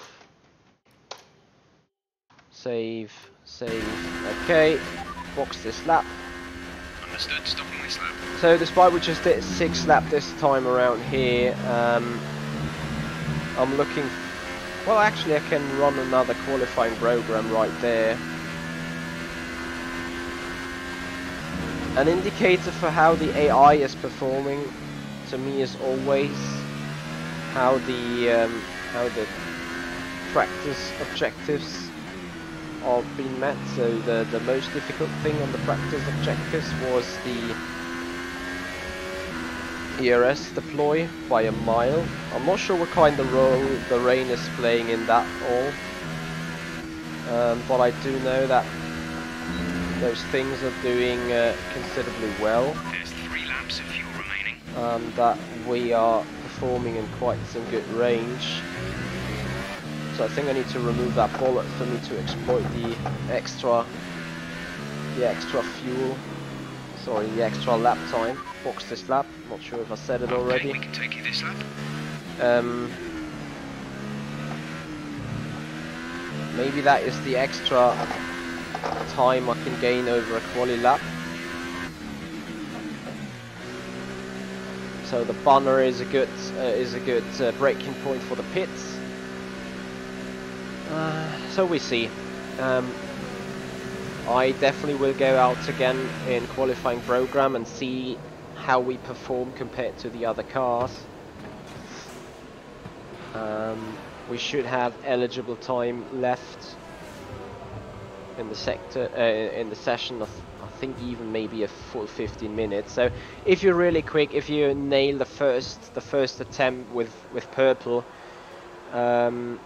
Save. Okay, box this lap. Understood, stopping this lap. So despite we just did 6 lap this time around here, I'm looking, well actually I can run another qualifying program right there. An indicator for how the AI is performing to me is always how the practice objectives are being met. So the most difficult thing on the practice objectives was the ERS deploy by a mile. I'm not sure what kind of role the rain is playing in that all, but I do know that those things are doing considerably well. There's 3 laps of fuel remaining. that we are performing in quite some good range. So I think I need to remove that bullet for me to exploit the extra fuel. Sorry, the extra lap time. Box this lap. Not sure if I said it already. Okay, we can take you this lap. Maybe that is the extra time I can gain over a quali lap. So the banner is a good breaking point for the pits. So we see. I definitely will go out again in qualifying program and see how we perform compared to the other cars. We should have eligible time left in the session. I think even maybe a full 15 minutes. So if you're really quick, if you nail the first attempt with purple, 3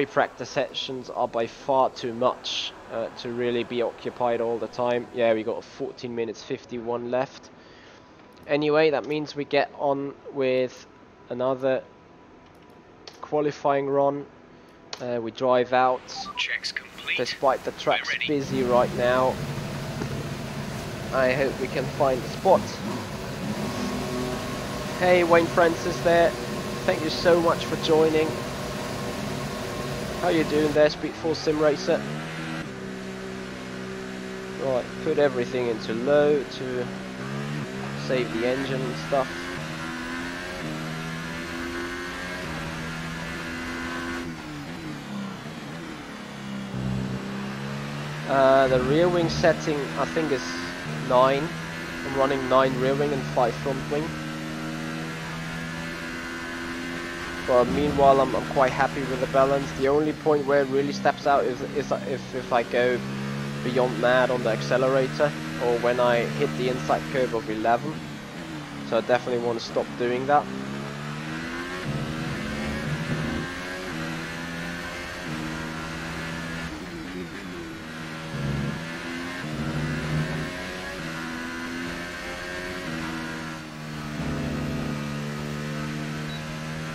practice sessions are by far too much to really be occupied all the time. Yeah, we got 14 minutes 51 left. Anyway, that means we get on with another qualifying run. We drive out. Checks complete. Despite the track's busy right now, I hope we can find a spot. Hey, Wayne Francis there. Thank you so much for joining. How you doing there, Speedforce Sim Racer? Right, put everything into low to save the engine and stuff. The rear wing setting I think is 9. I'm running 9 rear wing and 5 front wing. But meanwhile I'm quite happy with the balance. The only point where it really steps out is if I go beyond that on the accelerator, or when I hit the inside curve of 11. So I definitely want to stop doing that.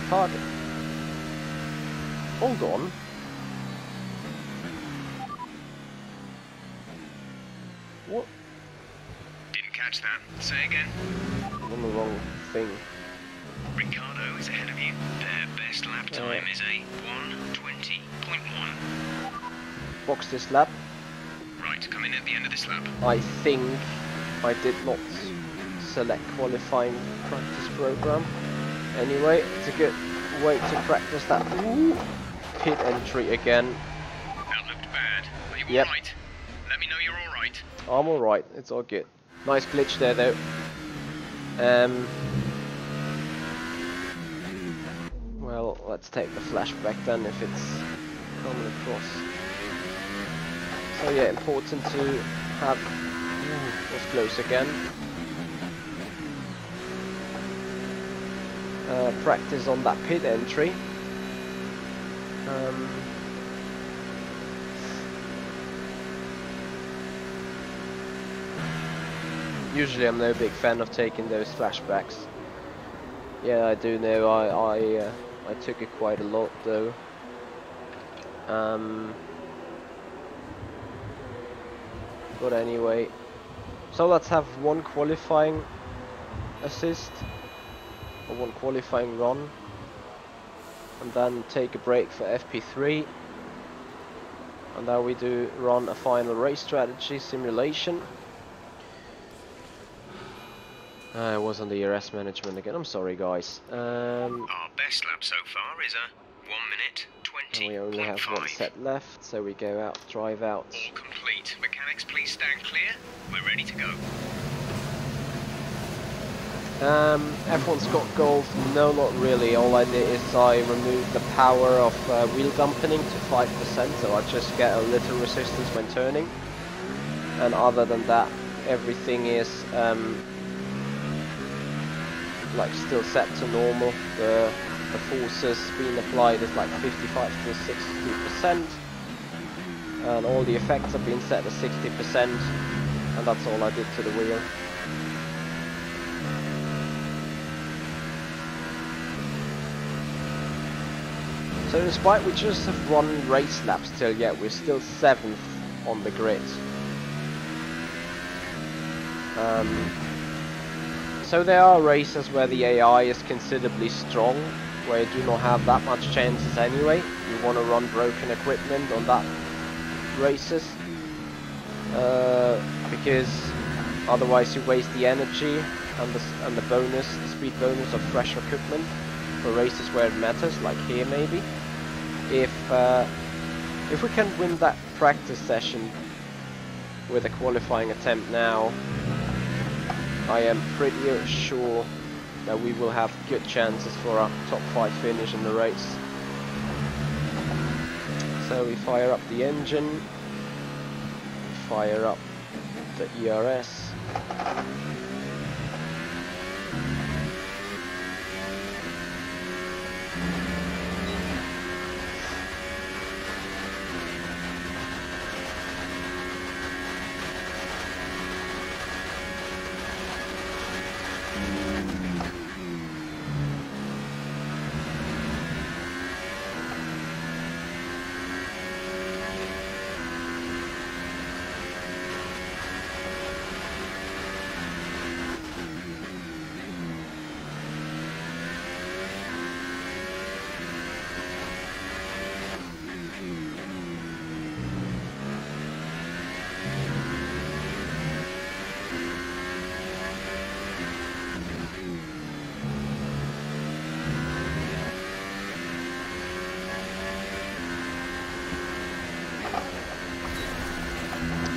Target. Hold on. What? Didn't catch that. Say again. I'm on the wrong thing. Ricardo is ahead of you. Their best lap time is a 1:20.1. Box this lap. Right, come in at the end of this lap. I think I did not select qualifying practice program. Anyway, it's a good way to practice that. Ooh, pit entry again. That looked bad. Are you Yep. alright? Let me know you're alright. I'm alright, it's all good. Nice glitch there though. Well, let's take the flashback then if it's coming across. So yeah, important to have... That's close again. Practice on that pit entry. Usually I'm no big fan of taking those flashbacks. Yeah, I do know I took it quite a lot though. But anyway, so let's have one qualifying assist. Or one qualifying run, and then take a break for FP3, and then we do run a final race strategy simulation. I was on the ERS management again, I'm sorry guys. Our best lap so far is a 1:20.5. We only have one set left, so we go out, drive out. All complete. Mechanics, please stand clear. We're ready to go. F1 Scott Gold, no, not really. All I did is I removed the power of wheel dampening to 5%, so I just get a little resistance when turning. And other than that, everything is like still set to normal. The forces being applied is like 55 to 60%, and all the effects have been set to 60%, and that's all I did to the wheel. So despite we just have one race lap still yet, we're still 7th on the grid. So there are races where the AI is considerably strong, where you do not have that much chances anyway. You want to run broken equipment on that races, because otherwise you waste the energy and the bonus, the speed bonus of fresh equipment for races where it matters, like here maybe. If we can win that practice session with a qualifying attempt now, I am pretty sure that we will have good chances for a top 5 finish in the race. So we fire up the engine, fire up the ERS.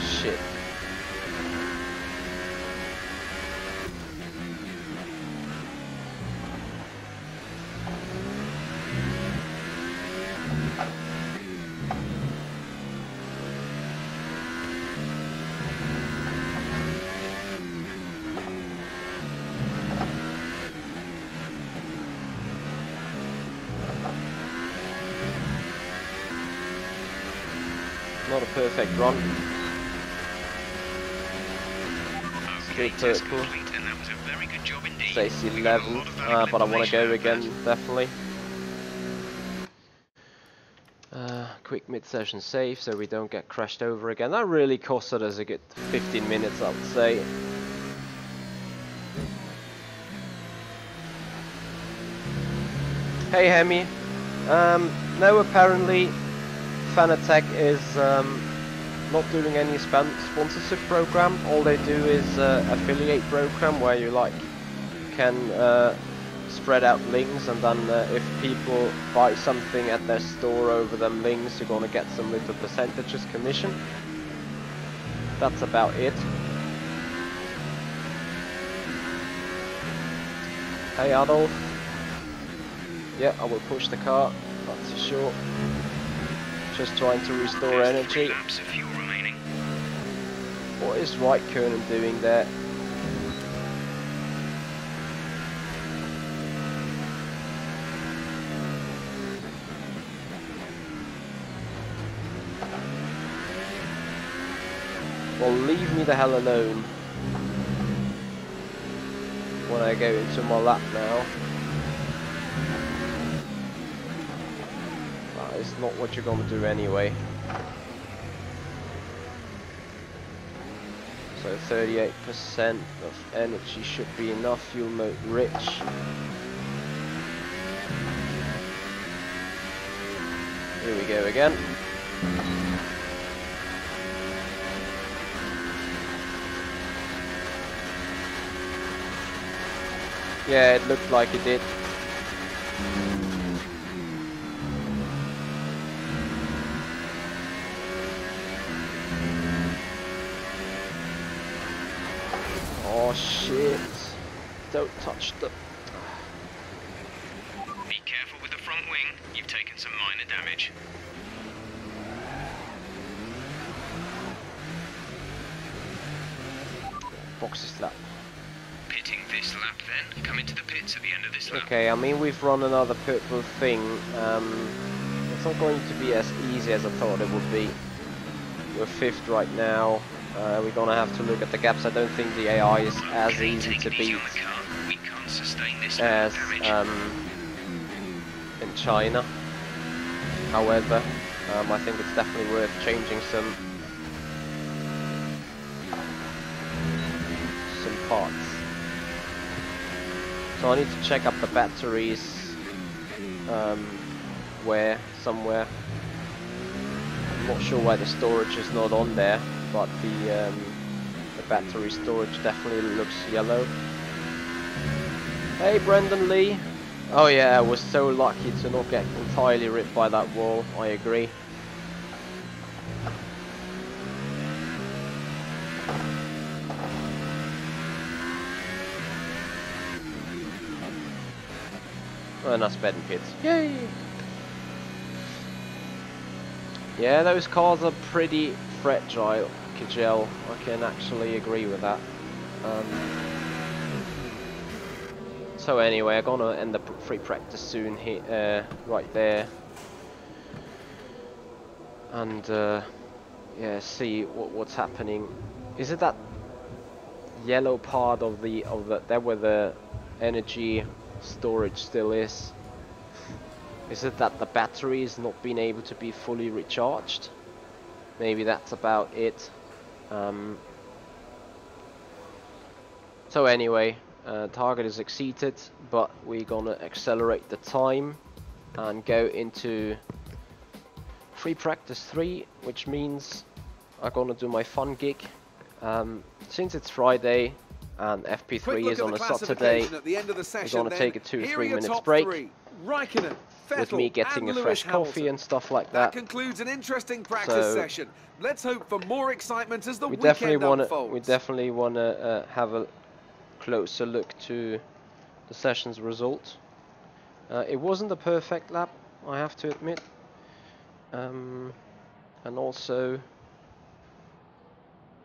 Shit. Not a perfect run. Okay, Still test purple. complete, and that was a very good job indeed. Stays We got a 11th, lot of valuable but I want to go information again, out of definitely. Quick mid-session save so we don't get crashed over again. That really costed us a good 15 minutes, I would say. Hey Hemi. No, apparently Fanatec is not doing any sponsorship program. All they do is affiliate program where you like can spread out links, and then if people buy something at their store over them links, you're gonna get some little percentages commission. That's about it. Hey Adolf. Yeah, I will push the car, that's for sure. Just trying to restore There's energy. 3 laps of fuel remaining. What is Raikkonen doing there? Well, leave me the hell alone when I go into my lap now. That is not what you're gonna do anyway. So 38% of energy should be enough, fuel mode rich. Here we go again. Yeah, it looked like it did. Oh shit. Don't touch the... Be careful with the front wing. You've taken some minor damage. Boxes lap. Pitting this lap then. Come into the pits at the end of this lap. Okay, I mean we've run another purple thing. It's not going to be as easy as I thought it would be. We're 5th right now. We're gonna have to look at the gaps. I don't think the AI is as Okay, easy take to it easy beat on the car. We can't sustain this as damage. in China. However, I think it's definitely worth changing some parts. So I need to check up the batteries somewhere. I'm not sure why the storage is not on there, but the battery storage definitely looks yellow. Hey Brendan Lee. Oh yeah, I was so lucky to not get entirely ripped by that wall, I agree. And that's bed and pits. Yay! Yeah, those cars are pretty fragile, Kajel. I can actually agree with that. So anyway, I'm gonna end the free practice soon here, right there. And yeah, see what's happening. Is it that yellow part of that where the energy storage still is? Is it that the battery is not being able to be fully recharged? Maybe that's about it. So anyway, target is exceeded, but we're gonna accelerate the time and go into free practice 3, which means I'm gonna do my fun gig. Since it's Friday and FP3 is on a Saturday, we're gonna take a 2-3 minutes break. Raikkonen, Vettel, with me getting a fresh coffee and stuff like that. That concludes an interesting practice session. Let's hope for more excitement as the we weekend unfolds. We definitely want to have a closer look to the session's result. It wasn't a perfect lap, I have to admit. And also,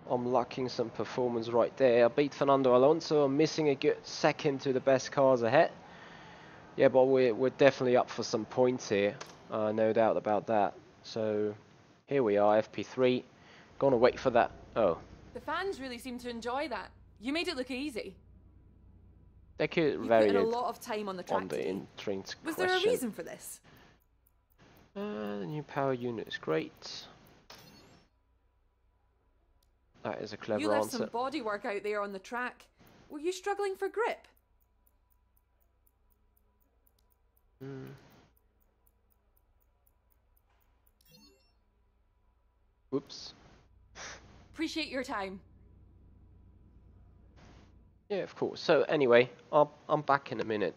I'm lacking some performance right there. I beat Fernando Alonso. I'm missing a good second to the best cars ahead. Yeah, but we're definitely up for some points here, no doubt about that. So here we are, FP3. Gonna wait for that. Oh, the fans really seem to enjoy that. You made it look easy. They could You vary put in it a lot of time on the track today. intrinsic Was question. there a reason for this? The new power unit is great. That is a clever You left answer. some body work out there on the track. Were you struggling for grip? Whoops. Appreciate your time. Yeah, of course. So anyway, I'm back in a minute.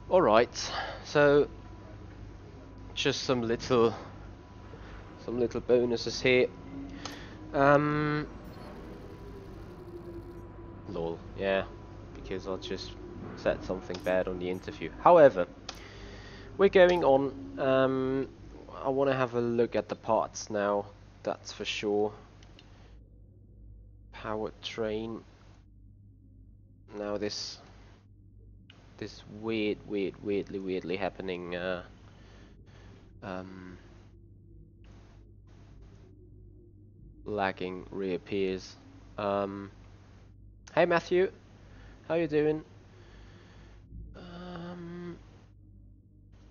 Alright, so just some little bonuses here. Lol, yeah, because I just said something bad on the interview. However, we're going on. I want to have a look at the parts now, that's for sure. Powertrain. Now this weirdly happening lagging reappears. Hey Matthew, how you doing?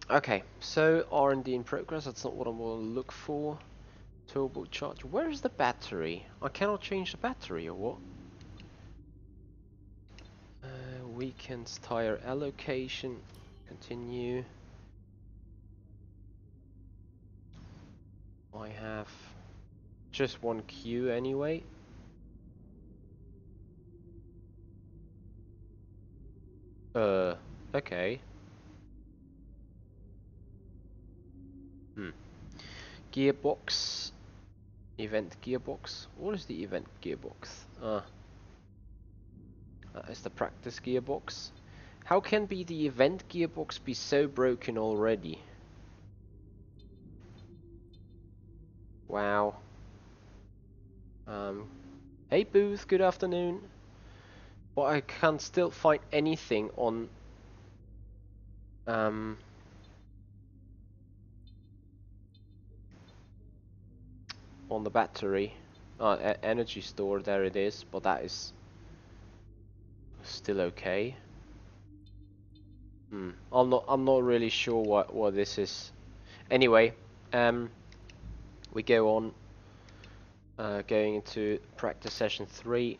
Okay, so R&D in progress. That's not what I want to look for. Turbo charge. Where is the battery? I cannot change the battery, or what? Weekends tire allocation. Continue. I have just one queue anyway. Okay. Gearbox. Event gearbox. What is the event gearbox? That is the practice gearbox. How can the event gearbox be so broken already? Wow. Hey Booth, good afternoon. But I can't still find anything on the battery. Energy store, there it is, but that is still okay. I'm not really sure what this is. Anyway, we go on going into practice session 3.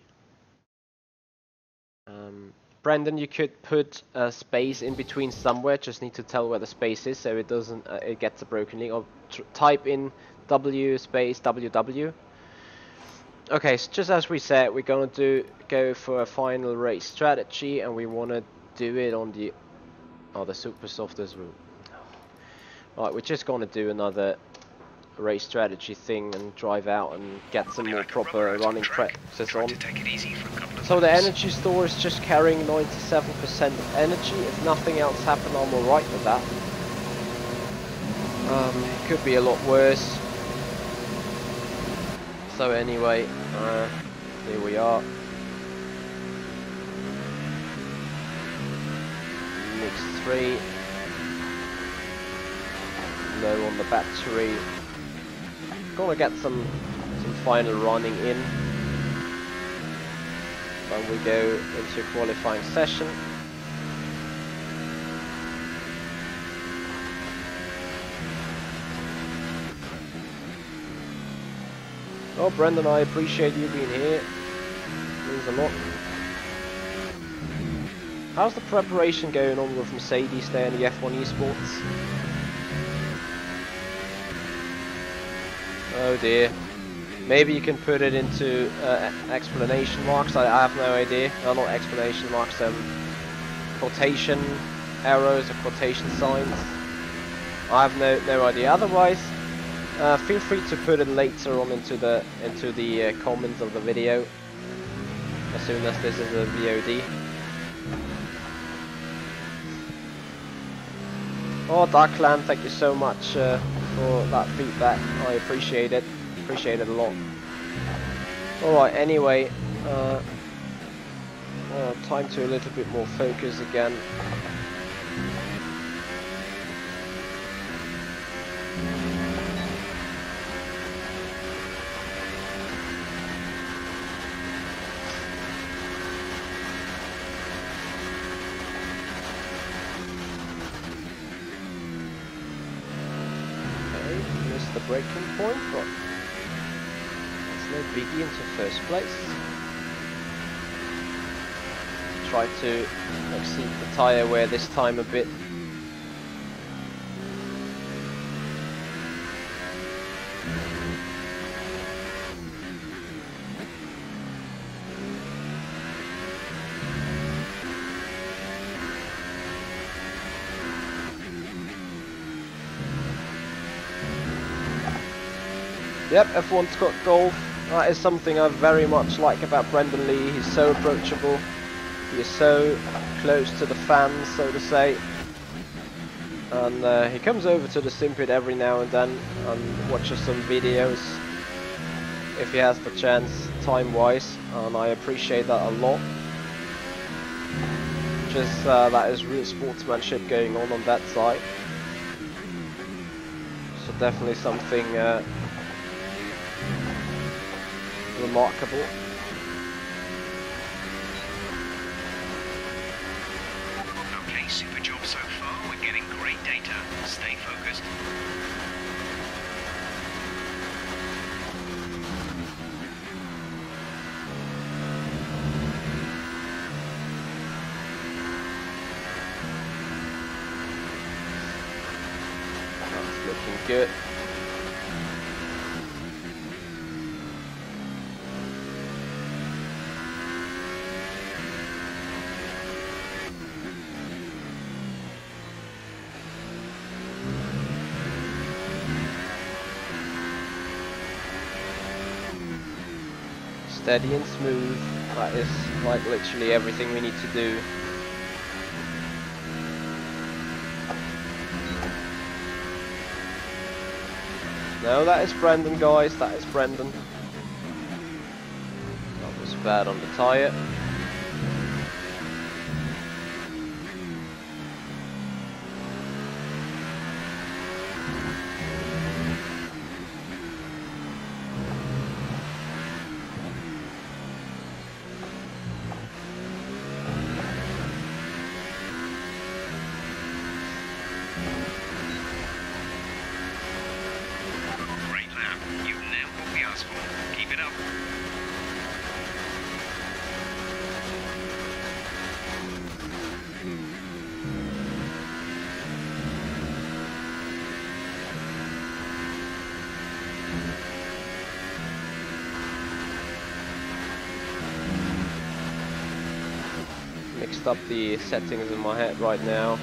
Brandon, you could put a space in between somewhere. Just need to tell where the space is so it doesn't it gets a broken link. Or type in W space WW. Okay, so just as we said, we're gonna go for a final race strategy, and we want to do it on the super soft as well. Right, we're just gonna do another race strategy thing and drive out and get some more proper running practice on. So the energy store is just carrying 97% of energy. If nothing else happened, I'm alright with that. It could be a lot worse. So anyway, here we are. Mix 3. Low on the battery. Gonna get some final running in when we go into a qualifying session. Oh, Brendan, I appreciate you being here. Means a lot. How's the preparation going on with Mercedes there in the F1 Esports? Oh dear. Maybe you can put it into explanation marks. I have no idea. No, not explanation marks. Quotation arrows or quotation signs. I have no idea. Otherwise, feel free to put it later on into the comments of the video. As soon as this is a VOD. Oh, Darkland, thank you so much for that feedback. I appreciate it. Appreciate it a lot. Alright, anyway, time to a little bit more focus again. The braking point, but it's no biggie into first place. Try to exceed the tyre wear this time a bit. Yep, F1's got golf. That is something I very much like about Brendan Lee. He's so approachable. He is so close to the fans, so to say. And he comes over to the Simpit every now and then and watches some videos if he has the chance, time-wise. And I appreciate that a lot. Just that is real sportsmanship going on that side. definitely something remarkable. Okay, super job so far. We're getting great data. Stay focused. That's looking good. Steady and smooth. That is like literally everything we need to do. No, that is Brendan, guys. That is Brendan. That was bad on the tyre. Mixed up the settings in my head right now.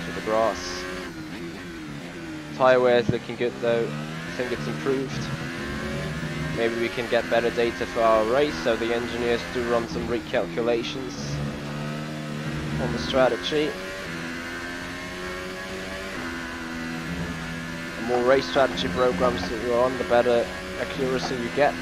To the grass. Tyre wear is looking good though. I think it's improved. Maybe we can get better data for our race, so the engineers do run some recalculations on the strategy. The more race strategy programs that you run, the better accuracy you get.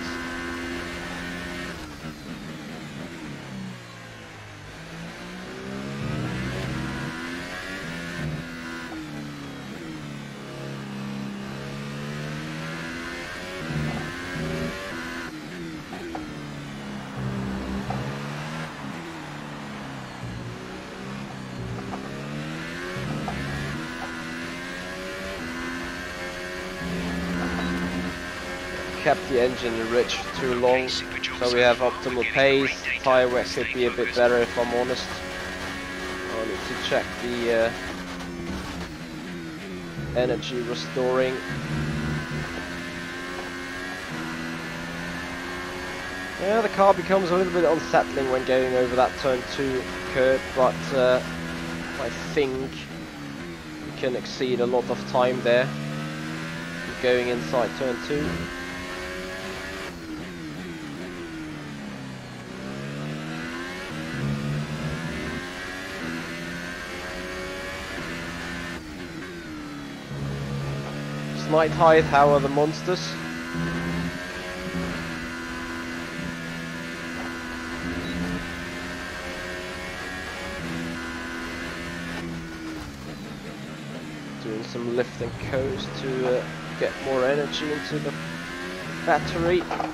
Kept the engine enriched too long, so we have optimal pace. Tyre wear could be a bit better if I'm honest. I need to check the energy restoring. Yeah, the car becomes a little bit unsettling when going over that turn 2 curve, but I think we can exceed a lot of time there going inside turn 2. Night height, how are the monsters? Doing some lift and coast to get more energy into the battery. Oh,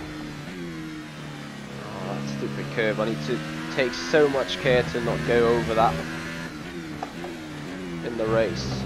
that stupid curve. I need to take so much care to not go over that in the race.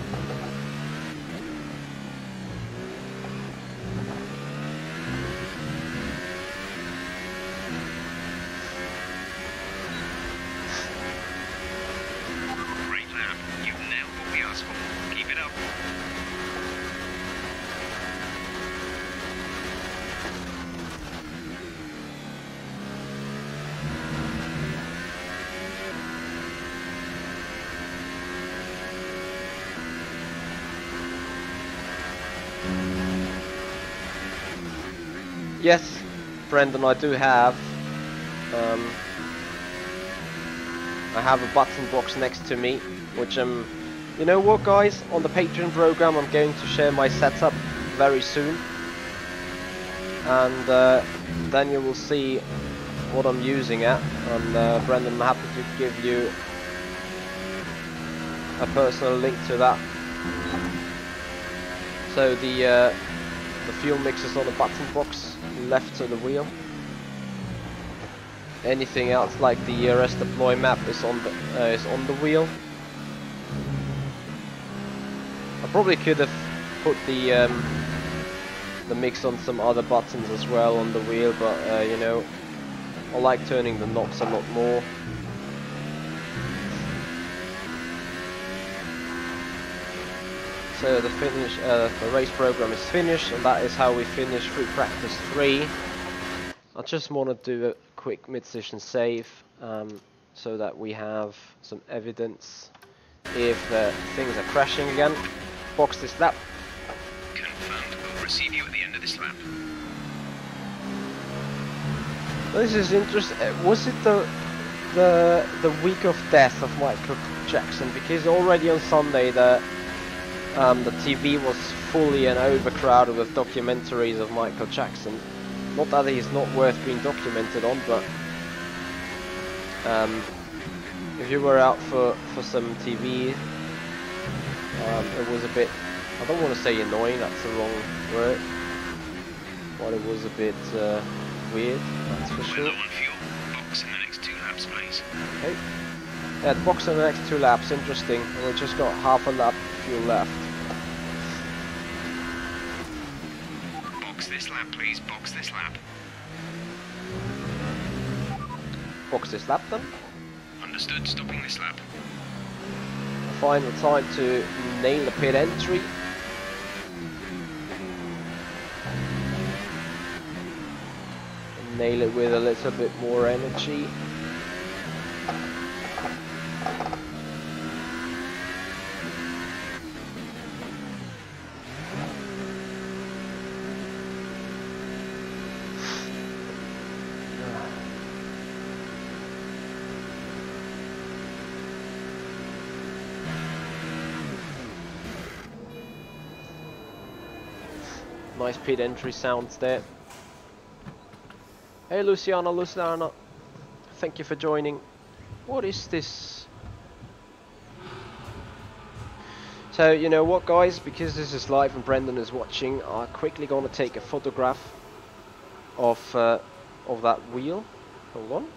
Yes, Brendan, I do have. I have a button box next to me, which you know what, guys? On the Patreon program, I'm going to share my setup very soon, and then you will see what I'm using at. And Brendan, I'm happy to give you a personal link to that. So the fuel mix is on the button box left to the wheel. Anything else like the rest deploy map is on the wheel. I probably could have put the mix on some other buttons as well on the wheel, but you know, I like turning the knobs a lot more. So the race program is finished, and that is how we finish free practice 3. I just want to do a quick mid-session save, so that we have some evidence if things are crashing again. Box this lap. Confirmed. We'll receive you at the end of this lap. This is interesting. Was it the week of death of Michael Jackson? Because already on Sunday the TV was fully and overcrowded with documentaries of Michael Jackson. Not that he's not worth being documented on, but if you were out for some TV, it was a bit, I don't want to say annoying, that's the wrong word, but it was a bit weird, that's for sure. Low on fuel. Box in the next 2 laps, please. Okay. Yeah, the box in the next 2 laps, interesting. And we just got half a lap fuel left. Box this lap, please. Box this lap. Box this lap then. Understood. Stopping this lap. Final time to nail the pit entry. And nail it with a little bit more energy. Nice pit entry sounds there. Hey Luciana, thank you for joining. What is this? So you know what guys, because this is live and Brendan is watching, I'm quickly gonna take a photograph of that wheel. Hold on.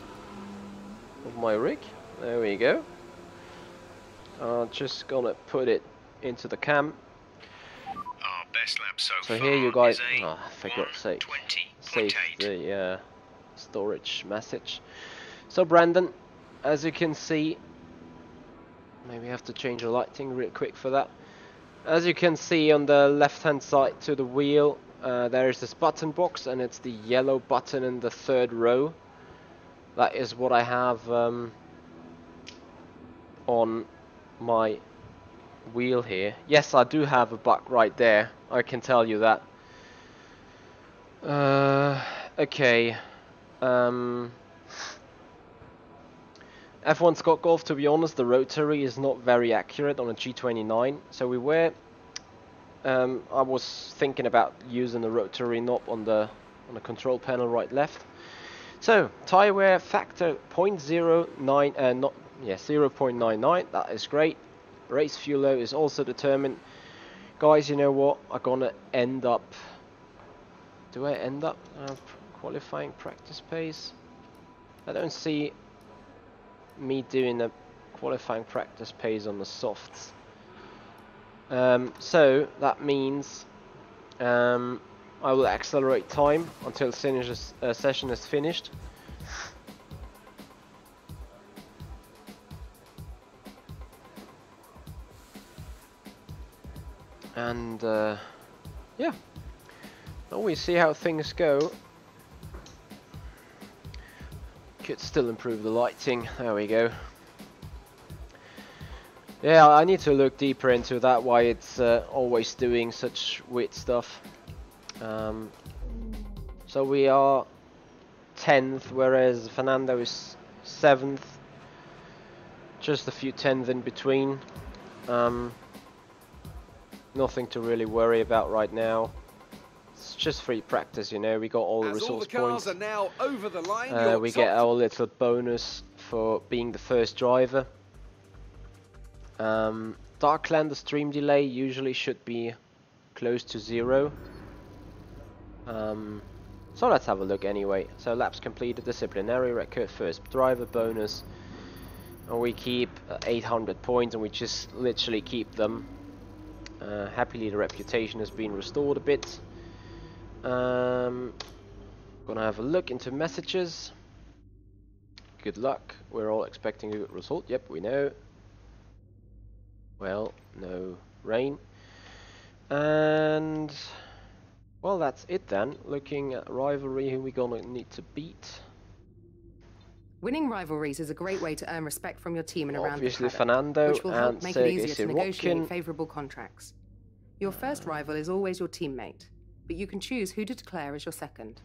Of my rig. There we go. Just gonna put it into the cam. Best lap so So far here you guys, is a for God's sake, 1:20.8. save the storage message. So Brandon, as you can see, maybe I have to change the lighting real quick for that. As you can see on the left hand side to the wheel, there is this button box, and it's the yellow button in the 3rd row. That is what I have on my wheel here. Yes, I do have a bug right there, I can tell you that. Okay. F1 Scott Golf, to be honest, the rotary is not very accurate on a G29, so we were I was thinking about using the rotary knob on the control panel right left. So tire wear factor 0.99, that is great. Race fuel load is also determined. Guys, you know what? I'm gonna end up. Do I end up qualifying practice pace? I don't see me doing a qualifying practice pace on the softs. So that means I will accelerate time until session is finished. And yeah, now we see how things go. Could still improve the lighting. There we go. Yeah, I need to look deeper into that, why it's always doing such weird stuff. So we are 10th, whereas Fernando is 7th. Just a few tenths in between. Nothing to really worry about right now. It's just free practice, you know. We got all the resource points. Are now over the line, we get our little bonus for being the first driver. Darkland, the stream delay usually should be close to 0. So let's have a look anyway. So laps completed, disciplinary record, first driver bonus, and we keep 800 points, and we just literally keep them. Happily the reputation has been restored a bit. Gonna have a look into messages. Good luck, we're all expecting a good result. Yep, we know. Well, no rain. And well, that's it then. Looking at rivalry, who we gonna need to beat. Winning rivalries is a great way to earn respect from your team and around Obviously the paddock, Fernando which will help and make it easier to Sergei negotiate Sirotkin. favourable contracts. Your first rival is always your teammate, but you can choose who to declare as your second.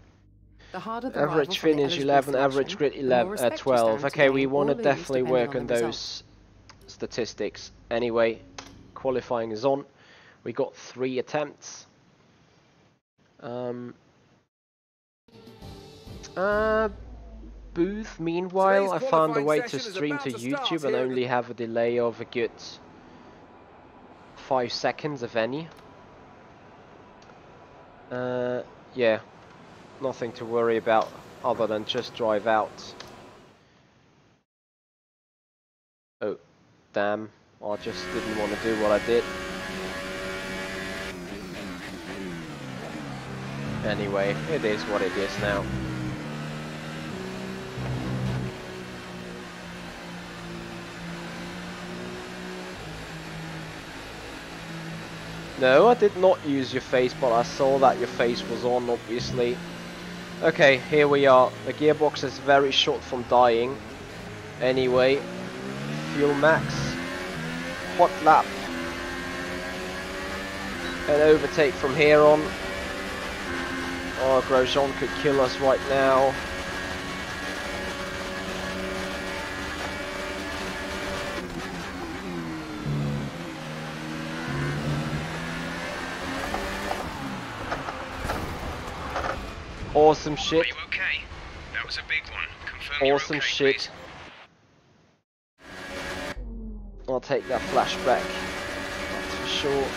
The harder the rival Average from the finish eligible 11, selection, average grid the more 11, respect you 12. stand Okay, to we gain want to or lose, definitely depending work on on the result. those statistics. Anyway, qualifying is on. We got 3 attempts. Booth, meanwhile, I Today's found a qualifying way to session is stream about to to start YouTube and here at only have a delay of a good 5 seconds, if any. Yeah, nothing to worry about other than just drive out. Oh, damn, I just didn't want to do what I did. Anyway, it is what it is now. No, I did not use your face, but I saw that your face was on, obviously. Okay, here we are. The gearbox is very short from dying. Anyway, fuel max, hot lap, and overtake from here on. Oh, Grosjean could kill us right now. Awesome shit. Are you okay? That was a big one. Confirm you're Awesome okay, shit. please. I'll take that flashback. That's for sure.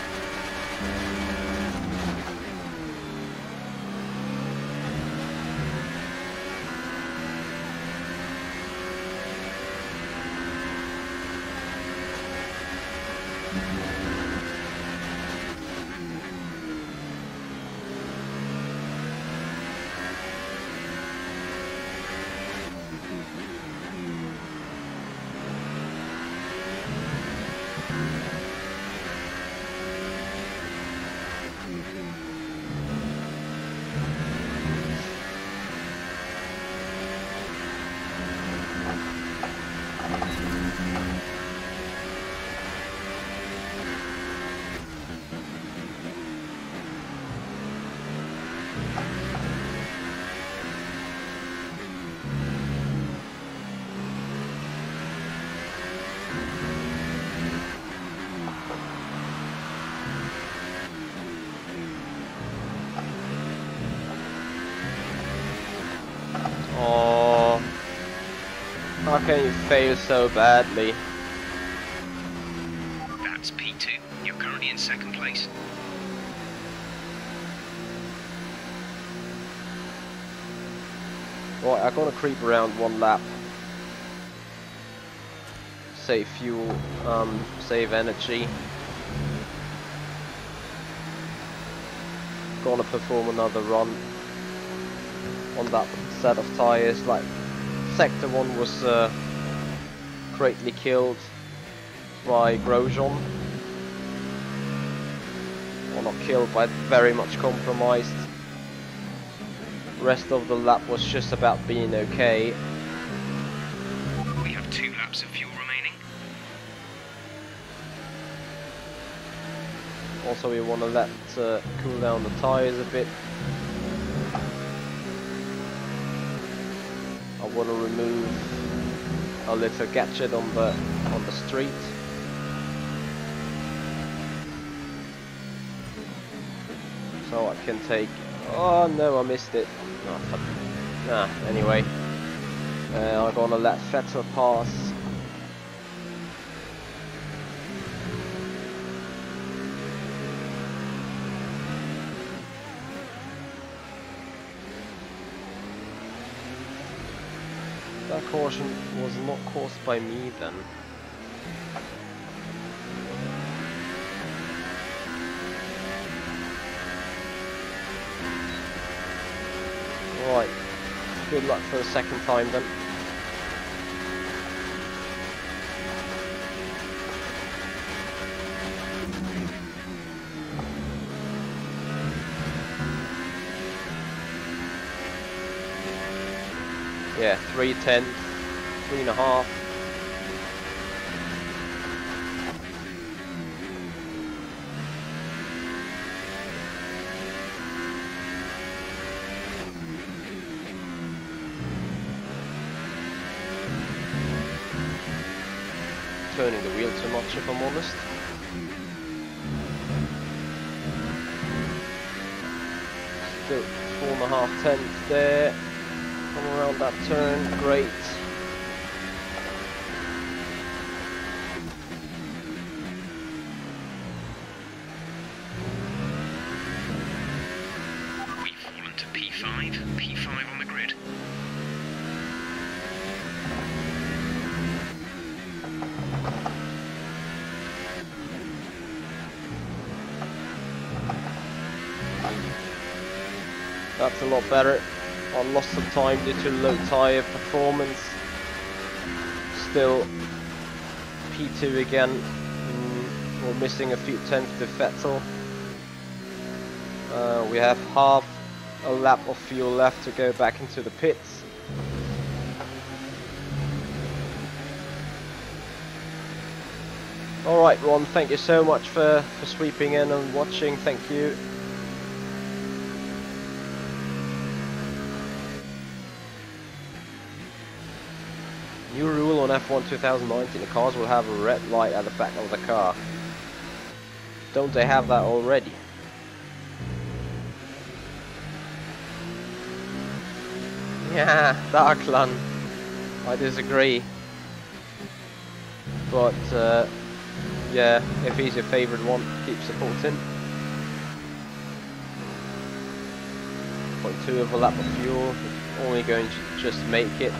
Oh, how can you fail so badly? That's P2. You're currently in second place. Right, I'm gonna creep around 1 lap. Save fuel, save energy. Gonna perform another run on that set of tires. Like sector 1 was greatly killed by Grosjean. Well, not killed, but very much compromised. Rest of the lap was just about being okay. We have 2 laps of fuel remaining. Also, we want to let cool down the tires a bit. I want to remove a little gadget on the street. So I can take. Oh no, I missed it. Oh, fuck. Nah, anyway. I'm gonna let Vettel pass. caution was not caused by me then. Right, good luck for the second time then. Yeah, 3:10, 3.5. Turning the wheel too much if I'm honest. Still 4.5 tenths there. Come around that turn, great. We've fallen to P5, P5 on the grid. That's a lot better. I lost some time due to low tyre performance. Still P2 again. We're missing a few tenths to Vettel. We have half a lap of fuel left to go back into the pits. Alright Ron, thank you so much for sweeping in and watching, thank you. New rule on F1 2019, the cars will have a red light at the back of the car. Don't they have that already? Yeah, Darklan. I disagree. But, yeah, if he's your favourite one, keep supporting. 0.2 of a lap of fuel, only going to just make it.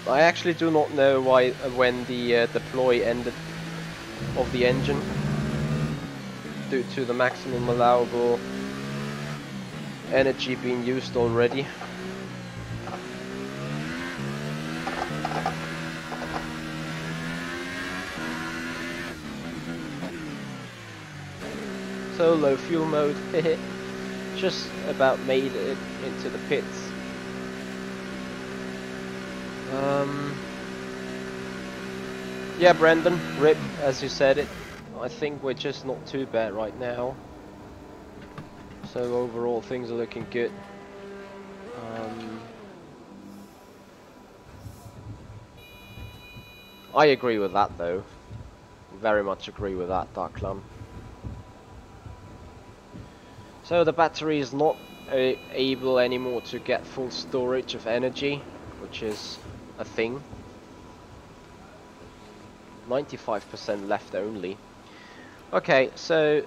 I actually do not know why when the deploy ended of the engine due to the maximum allowable energy being used already. So low fuel mode, just about made it into the pits. Yeah, Brendan, RIP, as you said it. I think we're just not too bad right now. So overall, things are looking good. I agree with that, though. Very much agree with that, Darklan. So the battery is not able anymore to get full storage of energy, which is a thing. 95% left only. Okay, so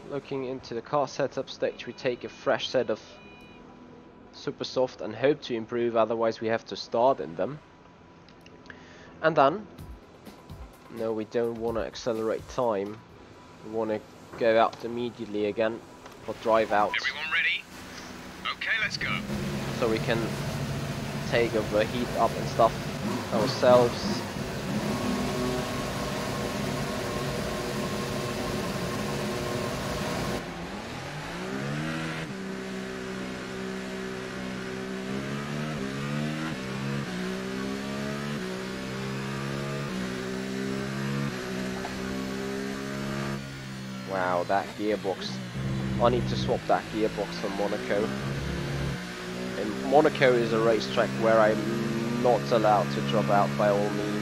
looking into the car setup stage, we take a fresh set of super soft and hope to improve, otherwise we have to start in them. And then, no, we don't want to accelerate time. We want to go out immediately again for drive out. Everyone ready? Okay, let's go. So we can take over heat up and stuff ourselves. Wow, that gearbox. I need to swap that gearbox for Monaco. And Monaco is a racetrack where I'm not allowed to drop out by all means.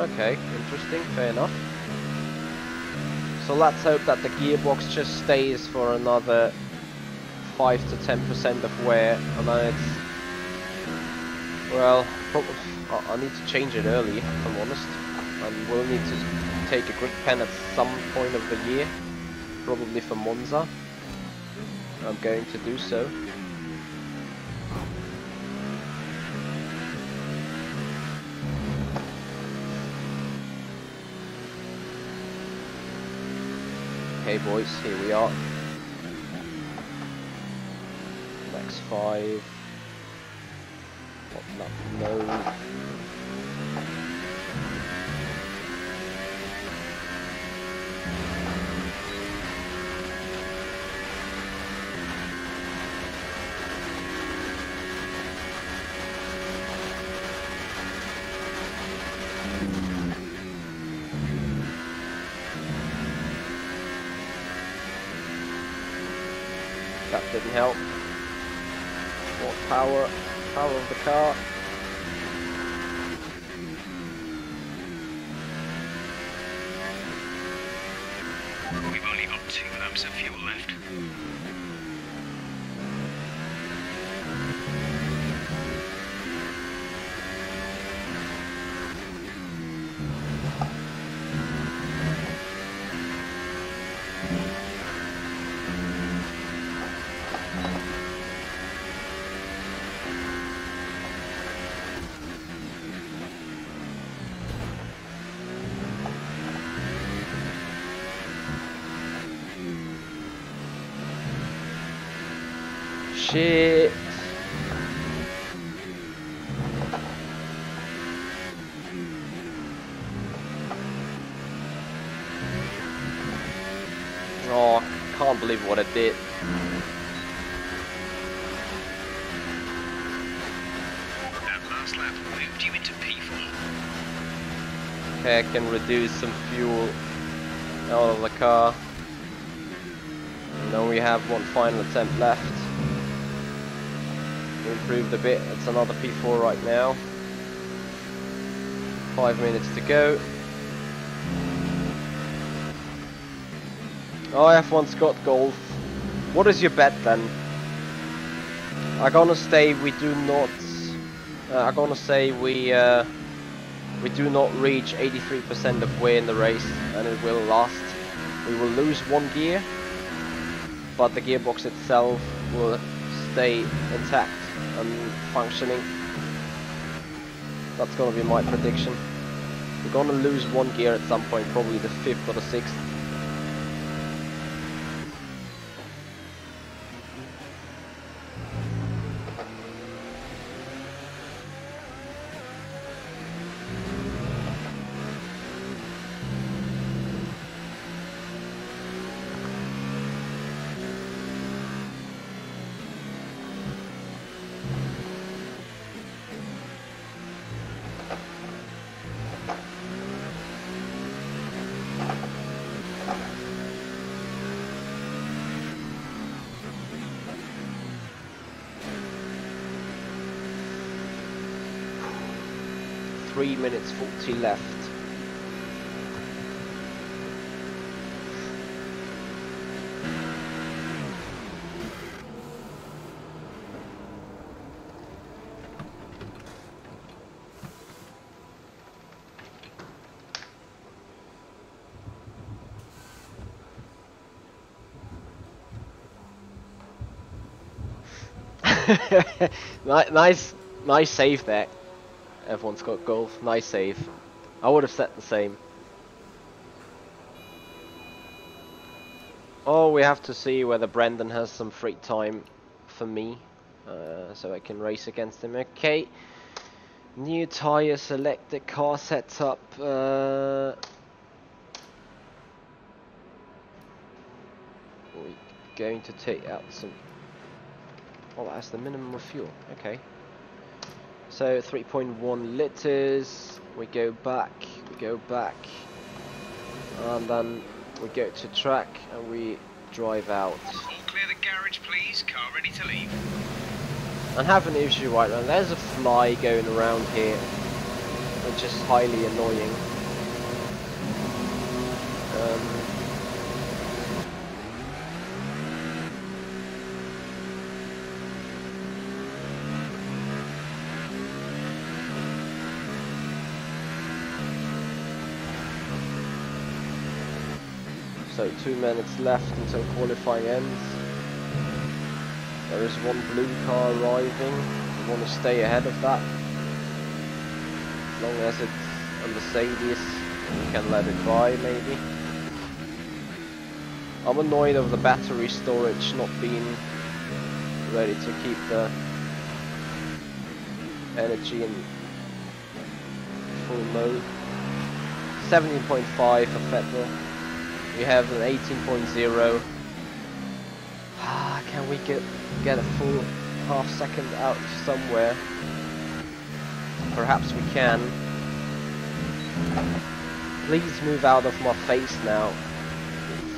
Okay, interesting, fair enough. So let's hope that the gearbox just stays for another 5 to 10% of wear, and then it's... Well, I need to change it early, if I'm honest. And we'll need to take a grip pen at some point of the year, probably for Monza. I'm going to do so. Okay boys, here we are. Next 5. No. That didn't help. More power of the car. We've only got 2 laps of fuel left. Shit. Oh, can't believe what I did. That last lap moved you into P4. Okay, I can reduce some fuel out of the car. And then we have one final attempt left. We improved a bit, it's another P4 right now. 5 minutes to go. Oh, F1's got golf. What is your bet then? I'm gonna say we do not. I'm gonna say we do not reach 83% of wear in the race, and it will last. We will lose 1 gear, but the gearbox itself will stay intact and functioning. That's gonna be my prediction. We're gonna lose 1 gear at some point, probably the 5th or the 6th. Three minutes 40 left. Nice save there. Everyone's got golf. Nice save. I would have said the same. Oh, we have to see whether Brendan has some free time for me, so I can race against him. Okay. New tire, select the car setup. We're going to take out some. Oh, that's the minimum of fuel. Okay. So 3.1 liters, we go back, and then we go to track and we drive out. All clear the garage please, car ready to leave. And have an issue right now, there's a fly going around here, which is highly annoying. So 2 minutes left until qualifying ends. There is one blue car arriving. We want to stay ahead of that. As long as it's a Mercedes, we can let it by maybe. I'm annoyed of the battery storage not being ready to keep the energy in full mode. 17.5 for Vettel. We have an 18.0. Can we get a full half second out somewhere? Perhaps we can. Please move out of my face now.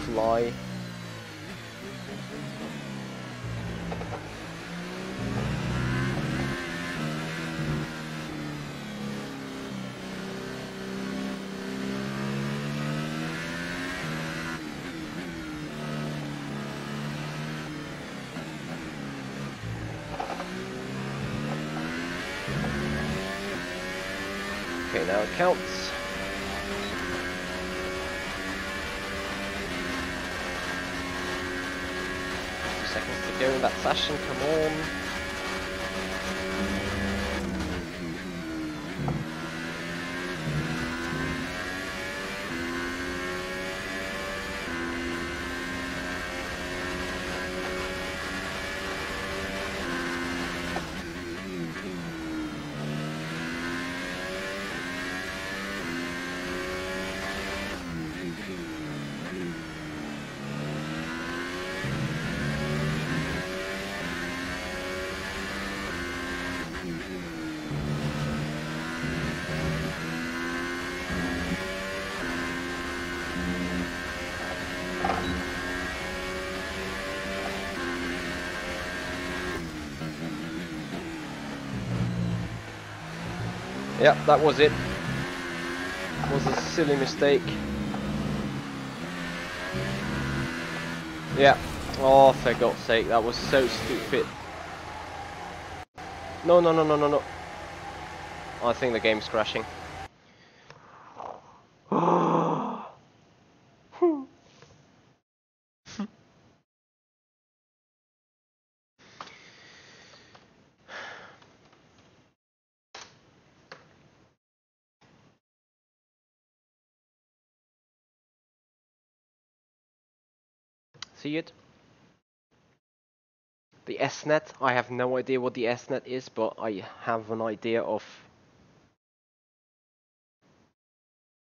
Fly. Okay, now it counts. Seconds to go in that session, come on. Yep, that was it. It was a silly mistake. Yeah. Oh, for God's sake, that was so stupid. No, no, no, no, no, no. I think the game's crashing. See it? The S-net, I have no idea what the S-net is, but I have an idea of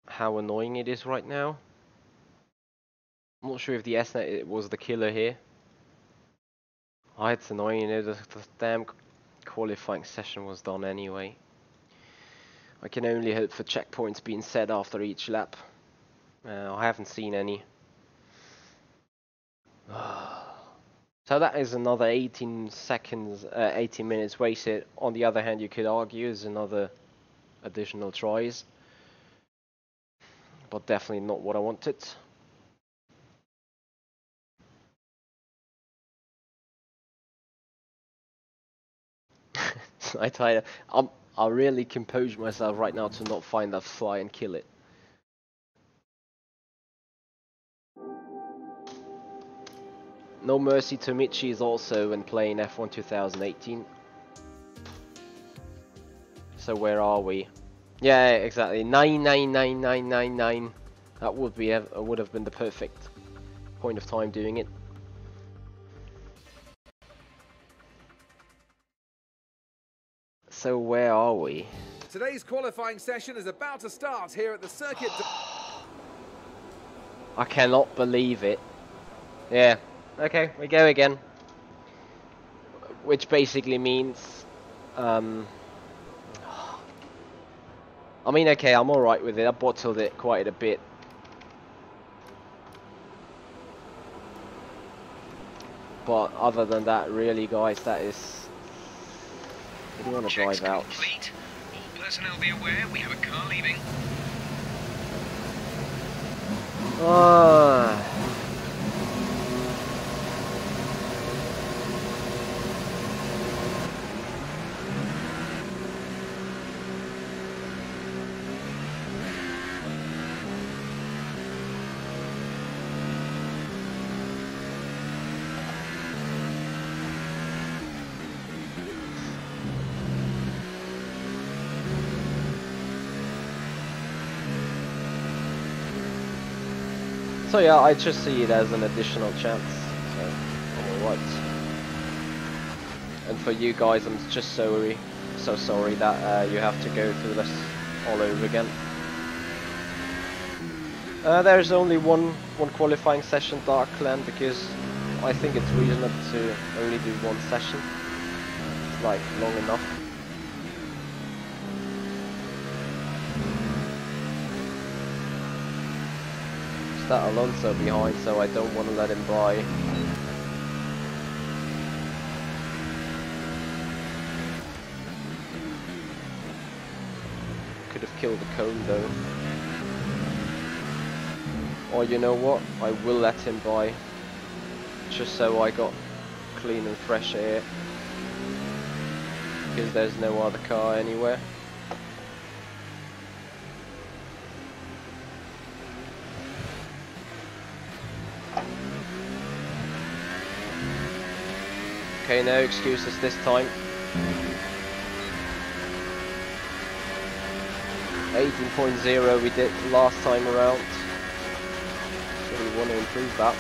how annoying it is right now. I'm not sure if the S-net was the killer here. Oh, it's annoying, you know, the damn qualifying session was done anyway. I can only hope for checkpoints being set after each lap. I haven't seen any. So that is another 18 seconds, 18 minutes wasted. On the other hand, you could argue is another additional tries, but definitely not what I wanted. I'll really compose myself right now to not find that fly and kill it. No mercy to Michi is also when playing F1 2018. So where are we? Yeah, exactly. 9999999. That would have been the perfect point of time doing it. So where are we? Today's qualifying session is about to start here at the circuit. I cannot believe it. Yeah. Okay, we go again. Which basically means, I mean, okay, I'm alright with it. I bottled it quite a bit. But other than that, really, guys, that is... I do want to drive out. Complete. All personnel be aware, we have a car leaving. So yeah, I just see it as an additional chance, so I'm alright. And for you guys, I'm just so sorry that you have to go through this all over again. There's only one qualifying session, Dark Clan, because I think it's reasonable to only do one session. It's like long enough. That Alonso behind, so I don't want to let him by. Could have killed the cone though. Or you know what? I will let him by. Just so I got clean and fresh air. Because there's no other car anywhere. Okay, no excuses this time. 18.0 we did last time around. So we want to improve that.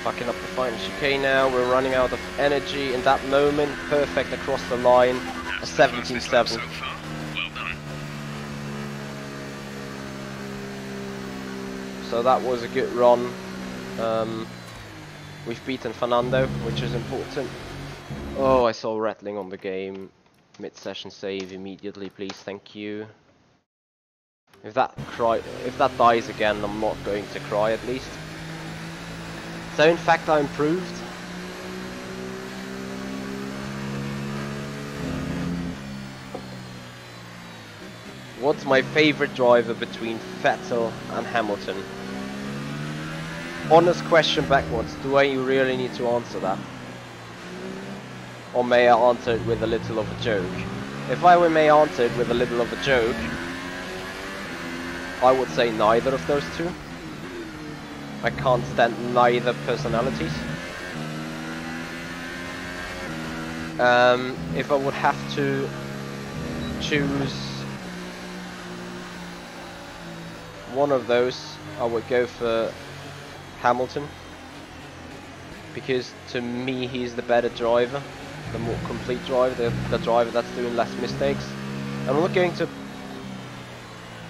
Fucking up the final chicane now, we're running out of energy in that moment, perfect across the line, a 17.7. So far. Well done. So that was a good run. We've beaten Fernando, which is important. Oh, I saw rattling on the game. Mid-session save immediately, please, thank you. If that dies again, I'm not going to cry at least. So in fact I improved. What's my favorite driver between Vettel and Hamilton? Honest question backwards, do I really need to answer that? Or may I answer it with a little of a joke? If I may answer it with a little of a joke, I would say neither of those two. I can't stand neither personalities. If I would have to choose one of those, I would go for Hamilton. Because to me he's the better driver, the more complete driver, the driver that's doing less mistakes. I'm not going to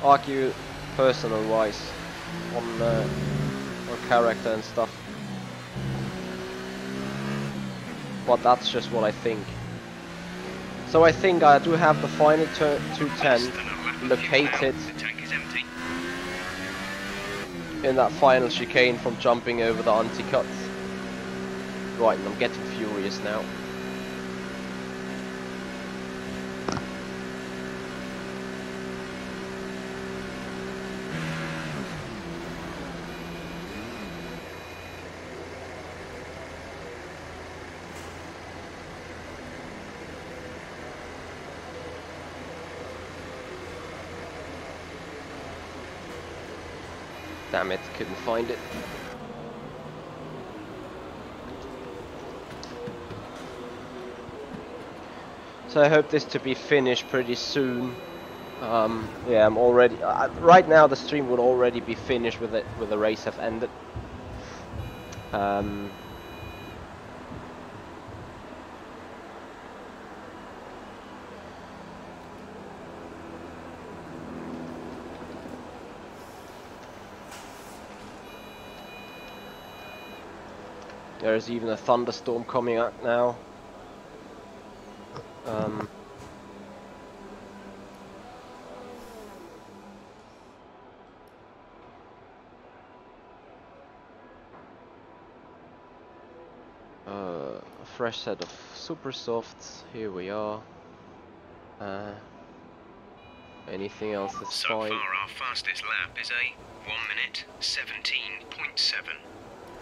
argue personal wise on character and stuff, but that's just what I think. So I think I do have the final 210 located in that final chicane from jumping over the anti-cuts. Right, and I'm getting furious now. Damn it, couldn't find it. So I hope this to be finished pretty soon. Yeah, I'm already right now. The stream would already be finished with the race have ended. There's even a thunderstorm coming up now. A fresh set of super softs. Here we are. Anything else is so fine. So far, our fastest lap is a 1 minute 17.7.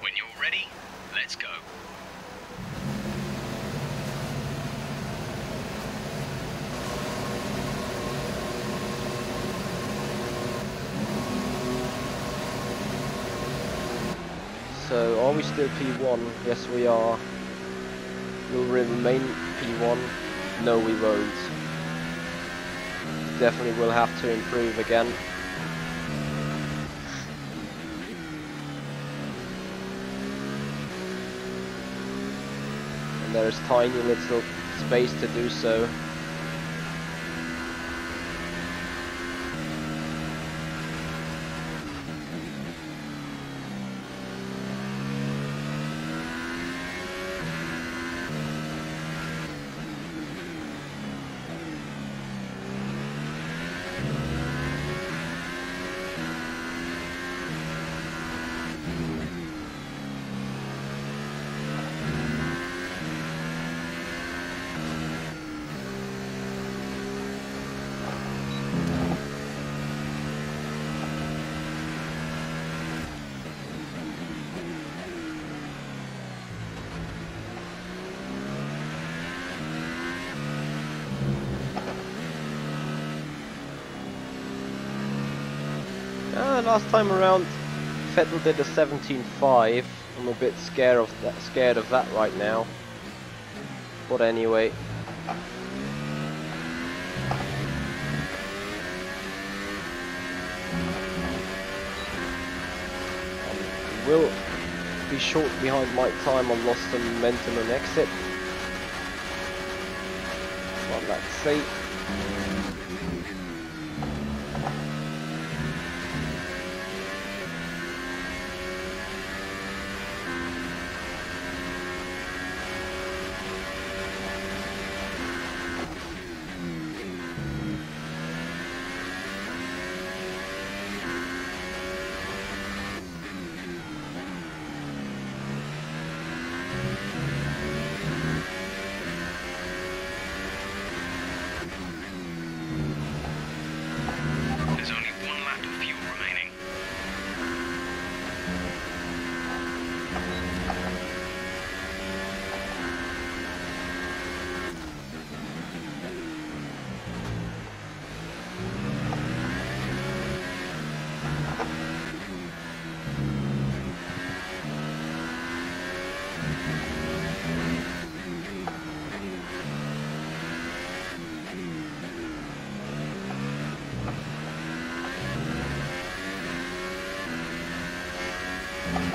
When you're ready, let's go. So, are we still P1? Yes, we are. Will we remain P1? No, we won't. Definitely will have to improve again. And there's tiny little space to do so. Last time around, Vettel did a 17.5. I'm a bit scared of that right now. But anyway. Will be short behind my time. I lost some momentum on exit. Well, let's see.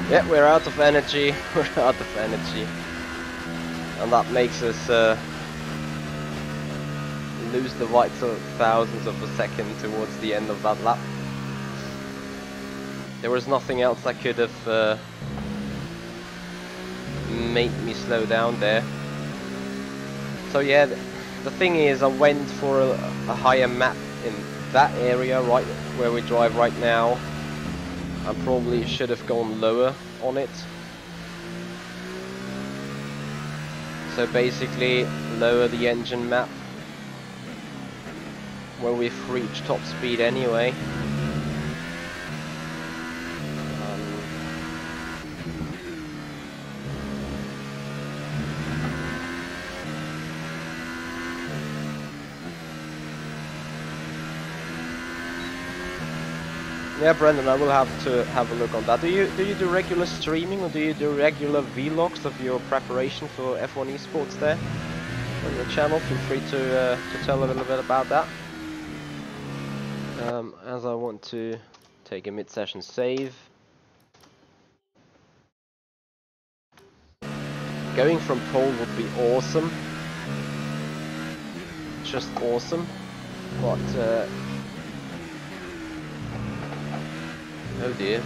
Yeah, we're out of energy. We're out of energy, and that makes us lose the vital thousandths of a second towards the end of that lap. There was nothing else that could have made me slow down there. So yeah, the thing is, I went for a higher map in that area, right where we drive right now. I probably should have gone lower on it. So basically, lower the engine map when we've reached top speed anyway. Yeah, Brendan, I will have to have a look on that. Do you do regular streaming, or do you do regular vlogs of your preparation for F1 esports there on your channel? Feel free to tell a little bit about that. As I want to take a mid-session save. Going from pole would be awesome. Just awesome. But oh dear.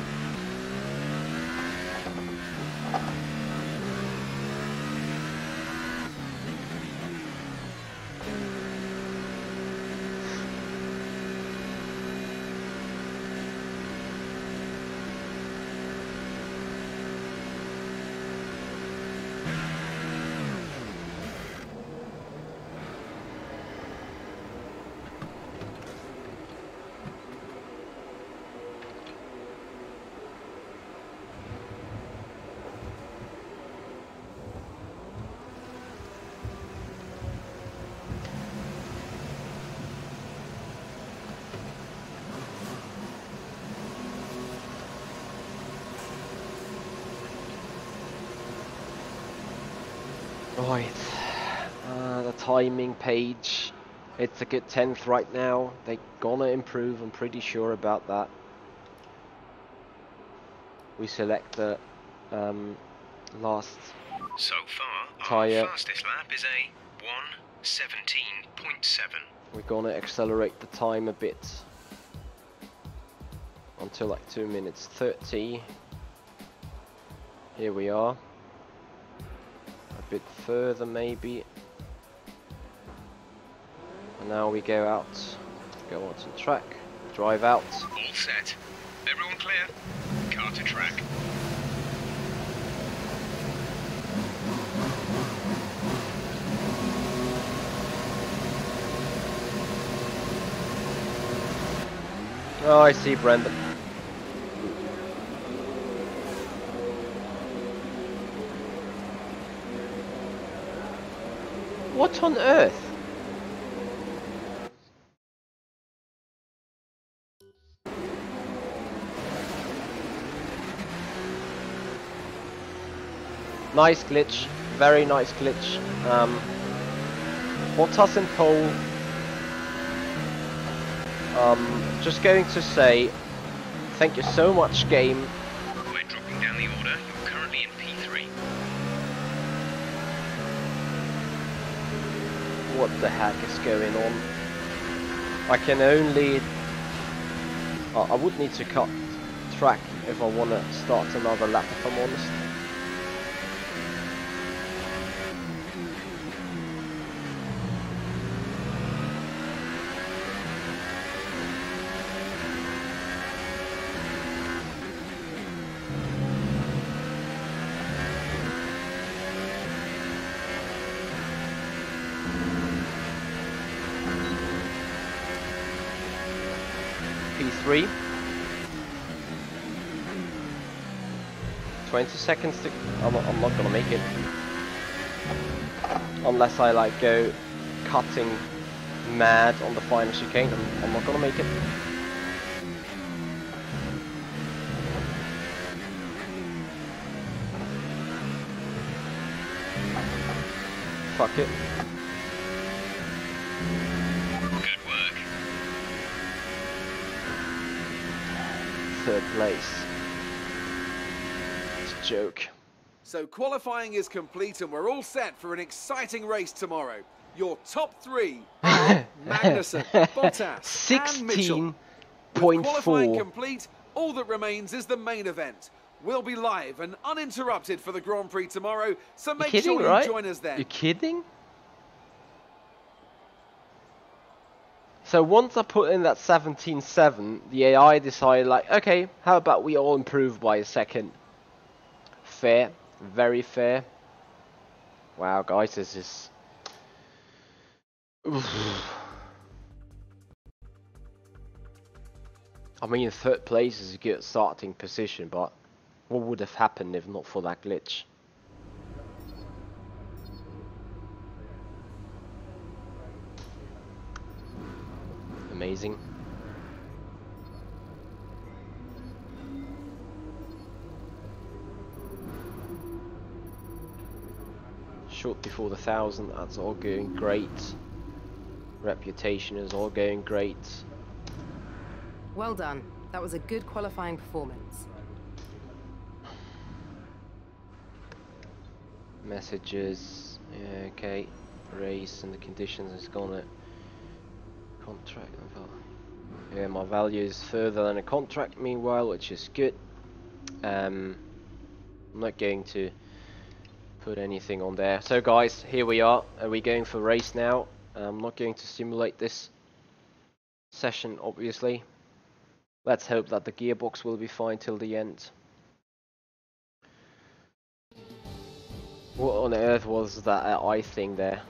Right, the timing page, it's a good 10th right now. They're gonna improve, I'm pretty sure about that. We select the last So far, tyre. our fastest lap is a 1:17.7. We're gonna accelerate the time a bit until like 2 minutes 30. Here we are. A bit further maybe. And now we go out. Go onto the track. Drive out. All set. Everyone clear? Car to track. Oh, I see Brendan. What on earth? Nice glitch, very nice glitch. Bottas in pole. Just going to say, thank you so much, game. We're dropping down the order. You're currently in P3. What the heck is going on? I can only... I would need to cut track if I want to start another lap, if I'm honest. P3. 20 seconds to... I'm not gonna make it. Unless I like go cutting mad on the final chicane, I'm not gonna make it. Fuck it. Good work. Third place. It's a joke. So qualifying is complete and we're all set for an exciting race tomorrow. Your top three are Magnussen, Bottas and Mitchell. With qualifying 16.4. complete, all that remains is the main event. We'll be live and uninterrupted for the Grand Prix tomorrow, so make sure you join us then. You kidding? So once I put in that 17.7, the AI decided like, okay, how about we all improve by a second? Fair, very fair. Wow, guys, this is... Oof. I mean, third place is a good starting position, but what would have happened if not for that glitch? Amazing. short before the 1,000. That's all going great. Reputation is all going great. Well done. That was a good qualifying performance. Messages. Yeah, okay. Race and the conditions is gonna contract. Yeah, my value is further than a contract meanwhile, which is good. I'm not going to put anything on there. So guys, here we are. Are we going for race now? I'm not going to simulate this session, obviously. Let's hope that the gearbox will be fine till the end. What on earth was that eye thing there?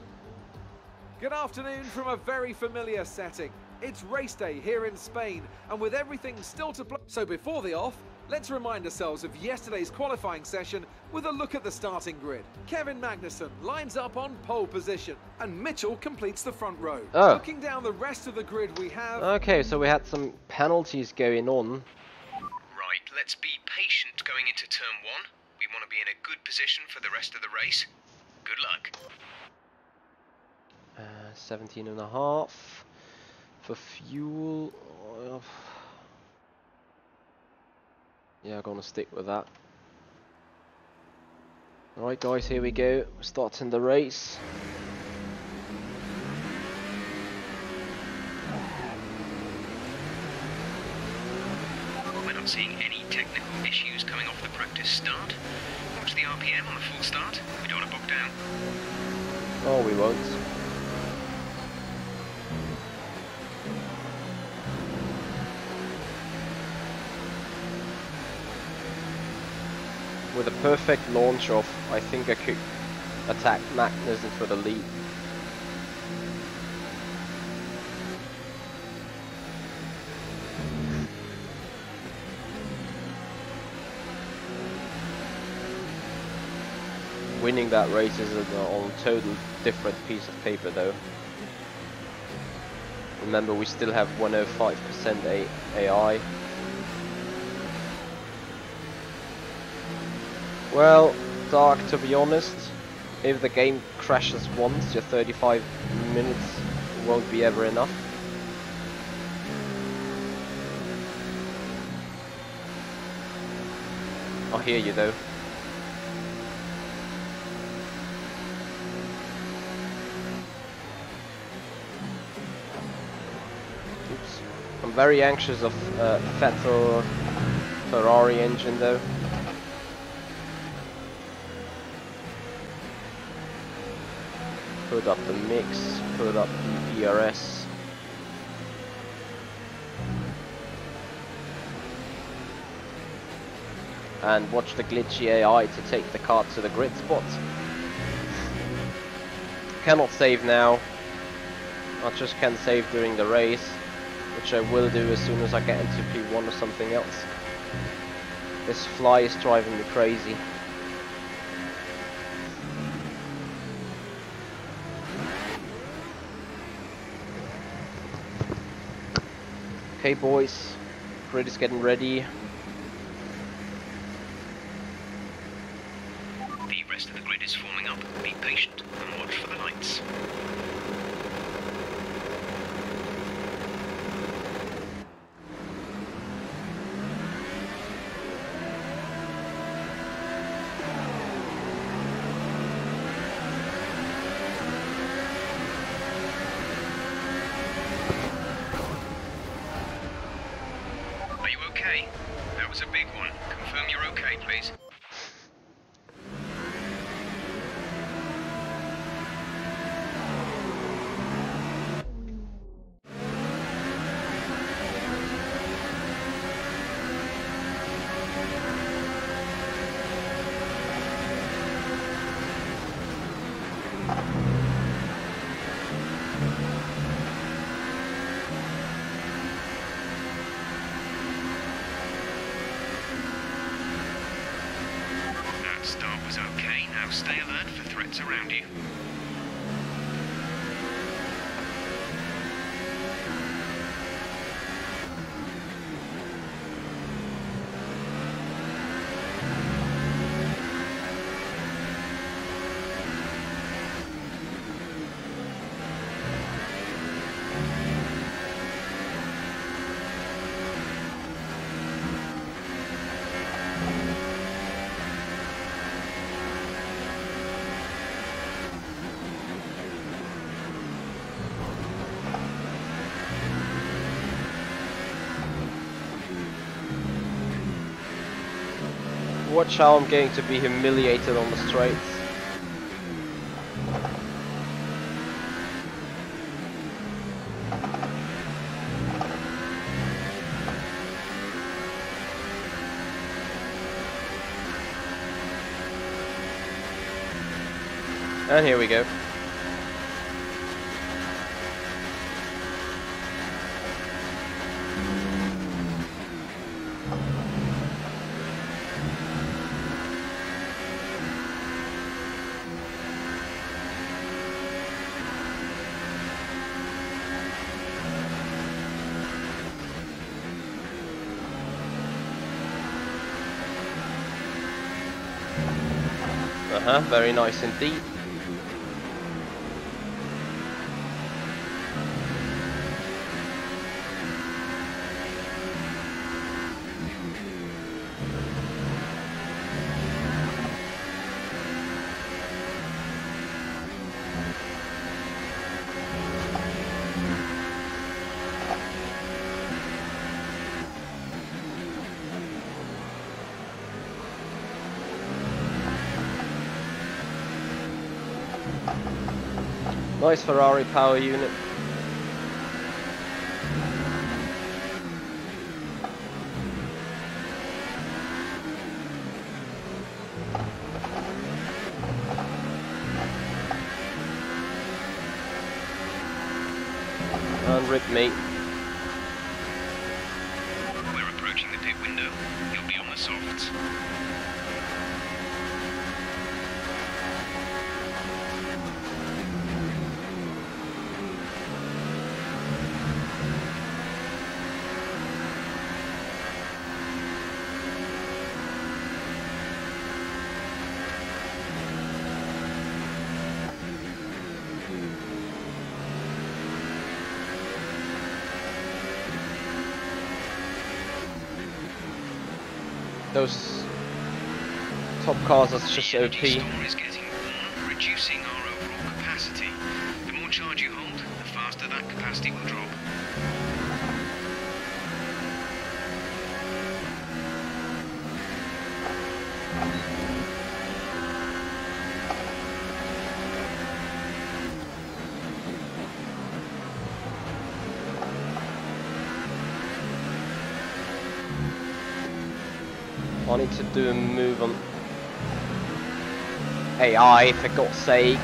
Good afternoon from a very familiar setting. It's race day here in Spain, and with everything still to play. So before the off, let's remind ourselves of yesterday's qualifying session with a look at the starting grid. Kevin Magnussen lines up on pole position, and Mitchell completes the front row. Oh. Looking down the rest of the grid, we have... Okay, so we had some penalties going on. Right, let's be patient going into turn 1. We want to be in a good position for the rest of the race. Good luck. 17.5 for fuel. Yeah, I'm gonna stick with that. Alright guys, here we go. Starting the race. We're not seeing any technical issues coming off the practice start. Watch the RPM on the full start. We don't want to bog down. Oh, we won't. With a perfect launch off, I think I could attack Magnussen for the lead. Winning that race is on a total different piece of paper though. Remember, we still have 105% AI. Well, Dark, to be honest, if the game crashes once, your 35 minutes won't be ever enough. I hear you though. Oops. I'm very anxious of Vettel Ferrari engine though. Put up the mix, put up the ERS. And watch the glitchy AI to take the car to the grid spot. Cannot save now. I just can save during the race, which I will do as soon as I get into P1 or something else. This fly is driving me crazy. Okay boys, grid is getting ready. The rest of the grid is forming up. Be patient and watch for the lights. That was a big one. Confirm you're okay, please. Start was okay, now stay alert for threats around you. Watch how I'm going to be humiliated on the straights. And here we go. Very nice indeed. Nice Ferrari power unit. And rip me. We're approaching the pit window. You'll be on the softs. Those top cars are just The energy OP. store is getting warm, reducing our overall capacity. The more charge you hold, the faster that capacity will drop. I need to do a move on AI for God's sake.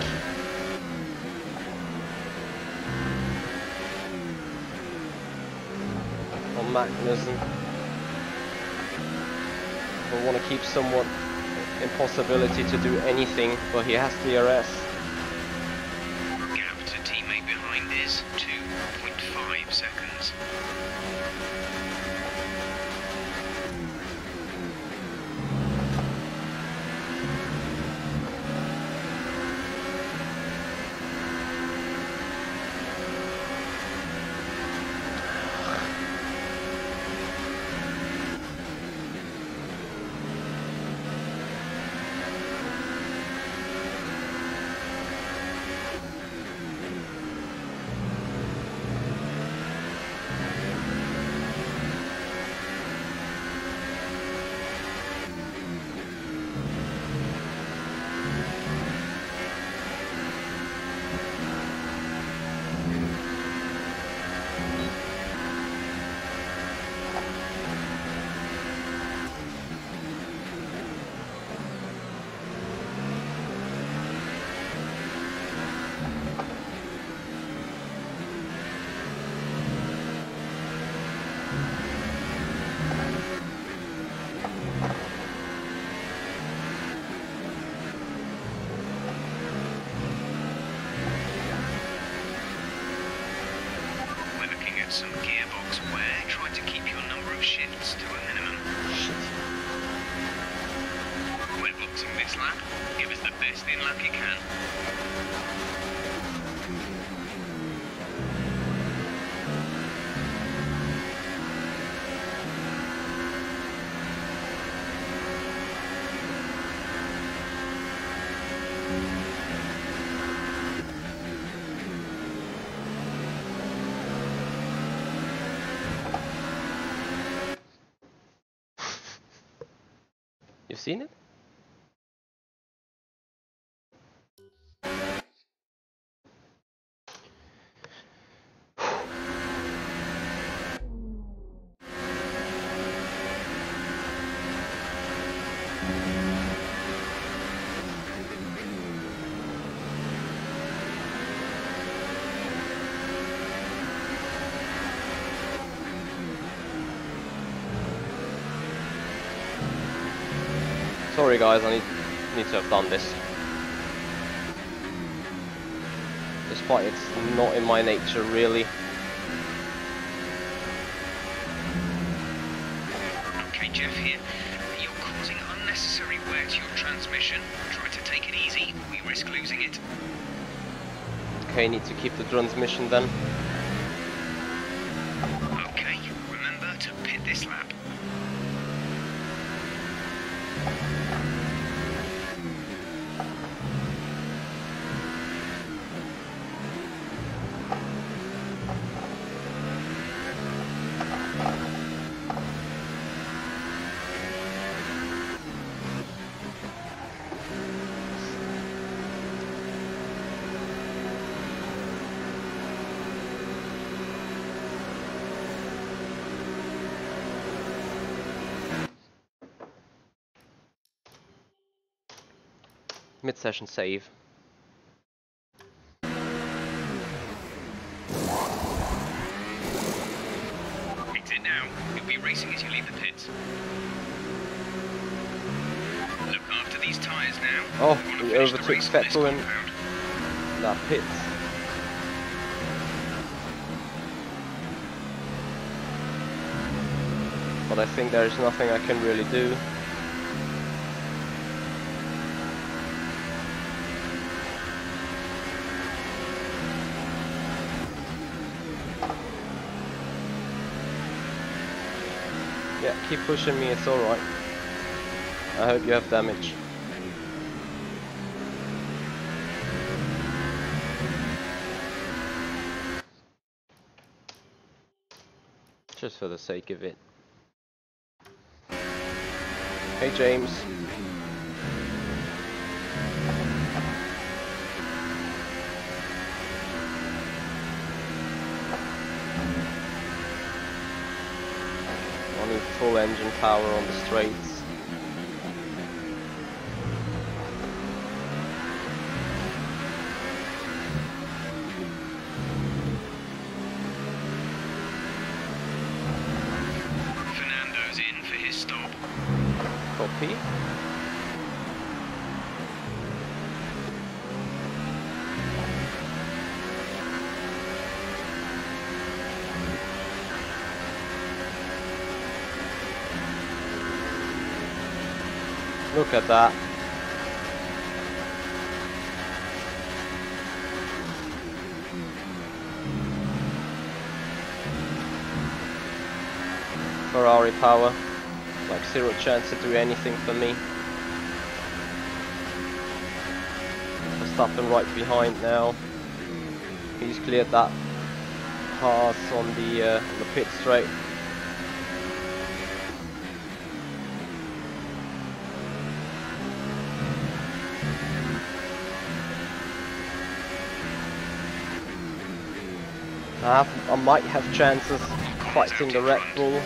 On Magnussen. I want to keep somewhat impossibility to do anything, but he has DRS. Gap to teammate behind is 2.5 seconds. Some gearbox wear, try to keep your number of shifts to a minimum. We're boxing this lap. Give us the best in lap you can. You've seen it? Sorry guys, I need to have done this. Despite it's not in my nature really. Okay, Jeff here. You're causing unnecessary wear to your transmission. Try to take it easy. We risk losing it. Okay, need to keep the transmission then. Okay, remember to pit this lap. Mid-session save. Exit now. You'll be racing as you leave the pits. Look after these tyres now. Oh, We wanna we finish the overtook race on this Vettel in compound. that pit. But I think there's nothing I can really do. Yeah, keep pushing me, it's alright. I hope you have damage. Just for the sake of it. Hey James. I need full engine power on the straights. Fernando's in for his stop. Copy. Look at that. Ferrari power. Like zero chance to do anything for me. Verstappen right behind now. He's cleared that pass on the pit straight. I might have chances fighting the Red Bull.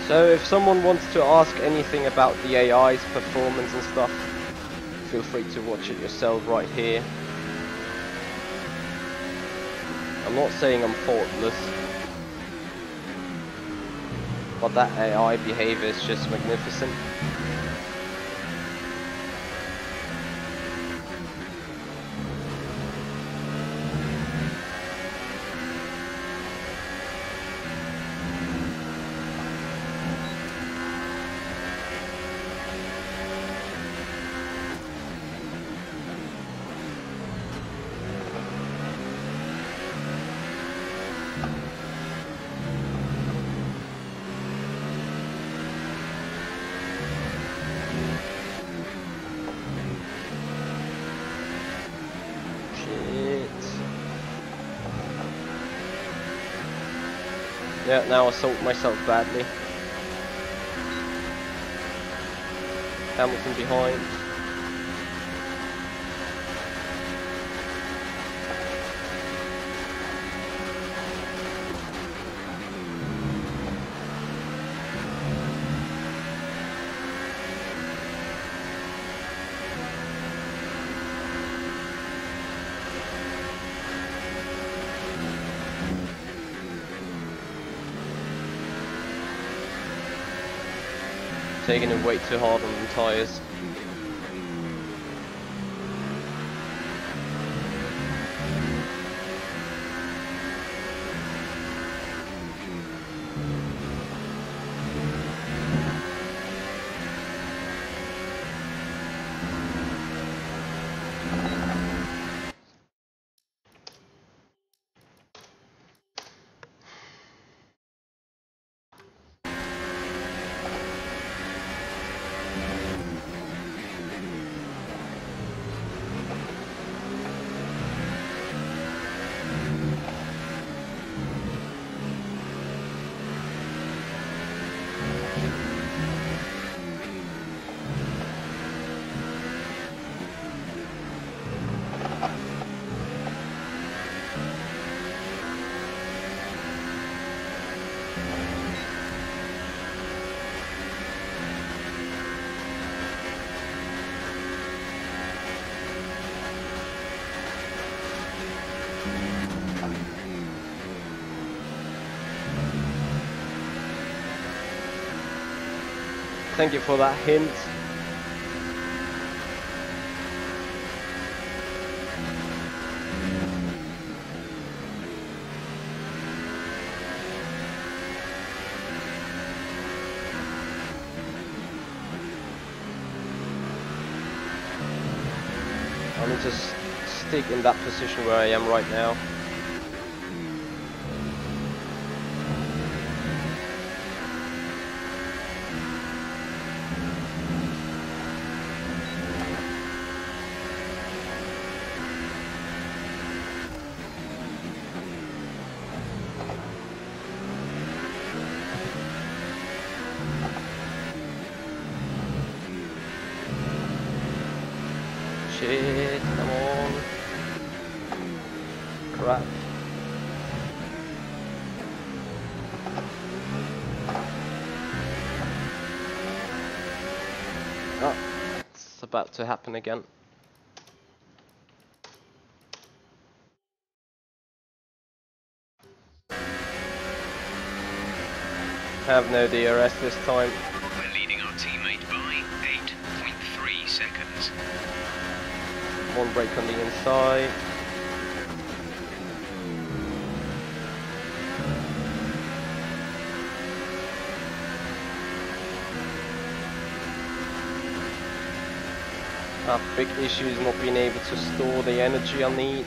So if someone wants to ask anything about the AI's performance and stuff, feel free to watch it yourself right here. I'm not saying I'm faultless, but that AI behavior is just magnificent. Yeah, now I sold myself badly. Hamilton behind. Taking it way too hard on the tyres. Thank you for that hint. I need to stick in that position where I am right now. Shit, come on. Crap. Oh, it's about to happen again. Have no DRS this time. We're leading our teammate by 8.3 seconds. One brake on the inside. Big issue is not being able to store the energy I need.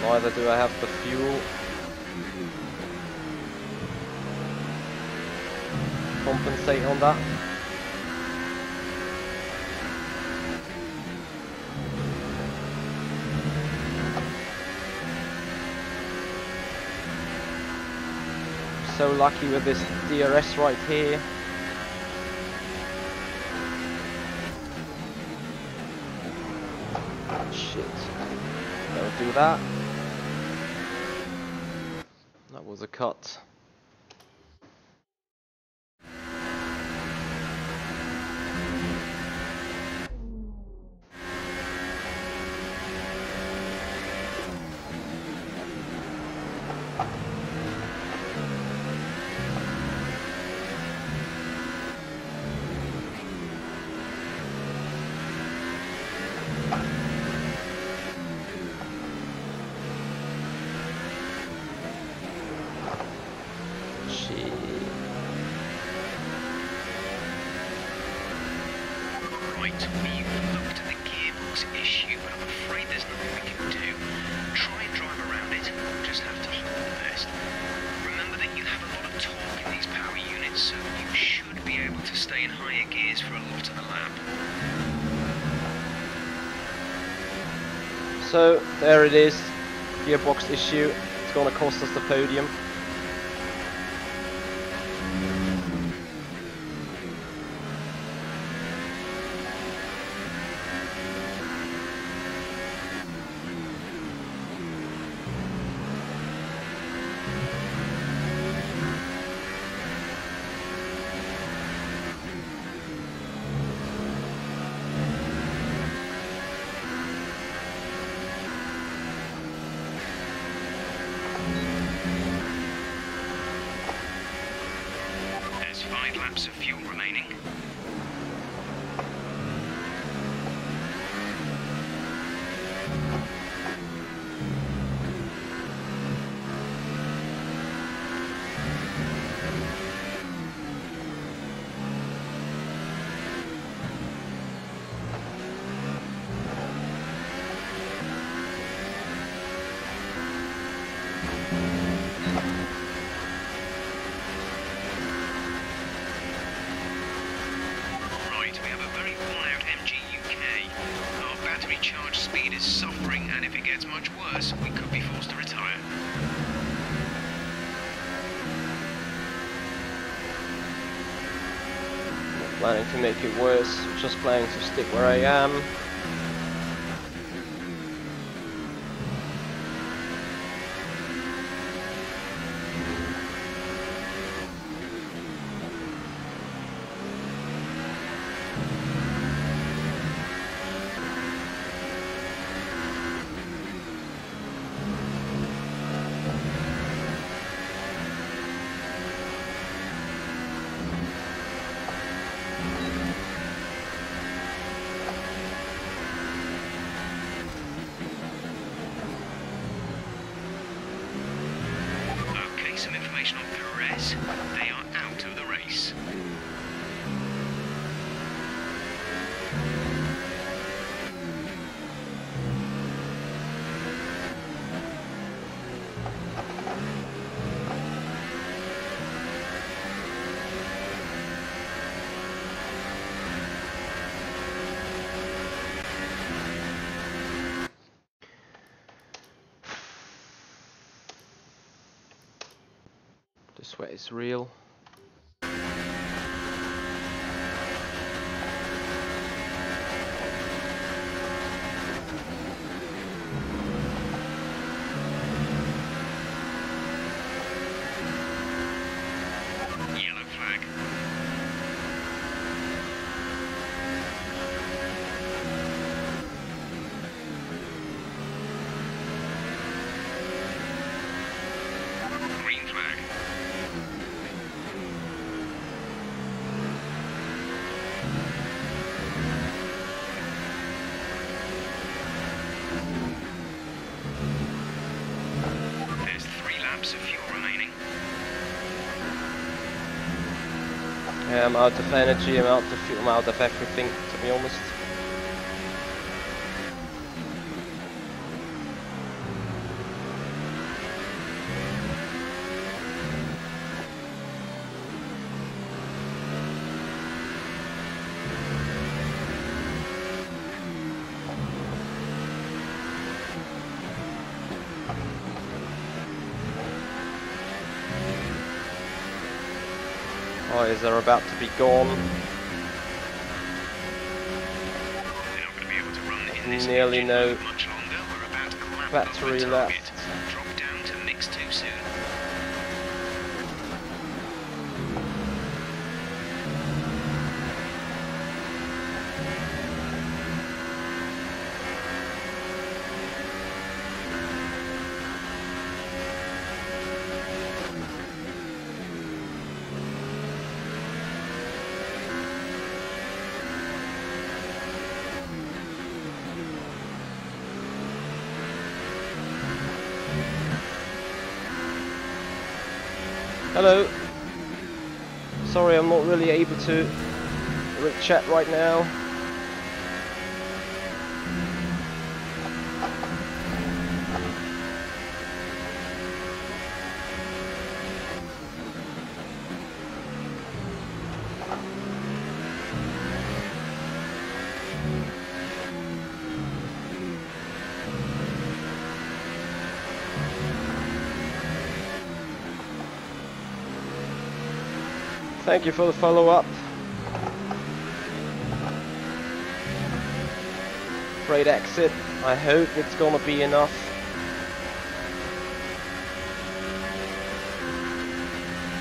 Neither do I have the fuel. Compensate on that. So lucky with this DRS right here. Shit. Don't do that. That was a cut. Michi. Right, we've looked at the gearbox issue, but I'm afraid there's nothing we can do. Try and drive around it, we'll just have to hope for the best. Remember that you have a lot of torque in these power units, so you should be able to stay in higher gears for a lot of the lap. So there it is, gearbox issue. It's gonna cost us the podium. There's 5 laps of fuel remaining. Right, we have a very worn-out MG UK. Our battery charge speed is suffering, and if it gets much worse, we could be forced to retire. Not planning to make it worse, just planning to stick where I am. Okay, some information on Perez. They are out of the race. The sweat is real. Yellow flag. Green flag. There's 3 laps of fuel remaining. Yeah, I'm out of energy, I'm out of fuel, I'm out of everything, to be honest. Oh, is they're about to be gone. They're not going to be able to run in this Nearly engine no much longer. We're about a lap battery over target. left. Drop down to mix too soon. Hello. Sorry, I'm not really able to read chat right now. Thank you for the follow-up. Great exit. I hope it's gonna be enough.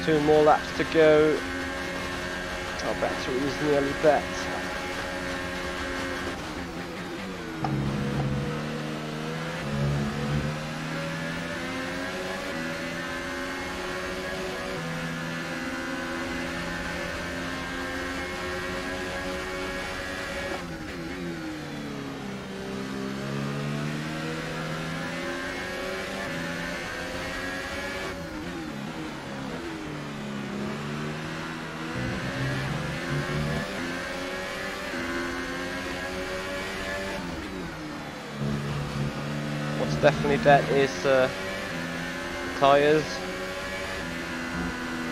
Two more laps to go. Our battery is nearly dead. Definitely that is tyres.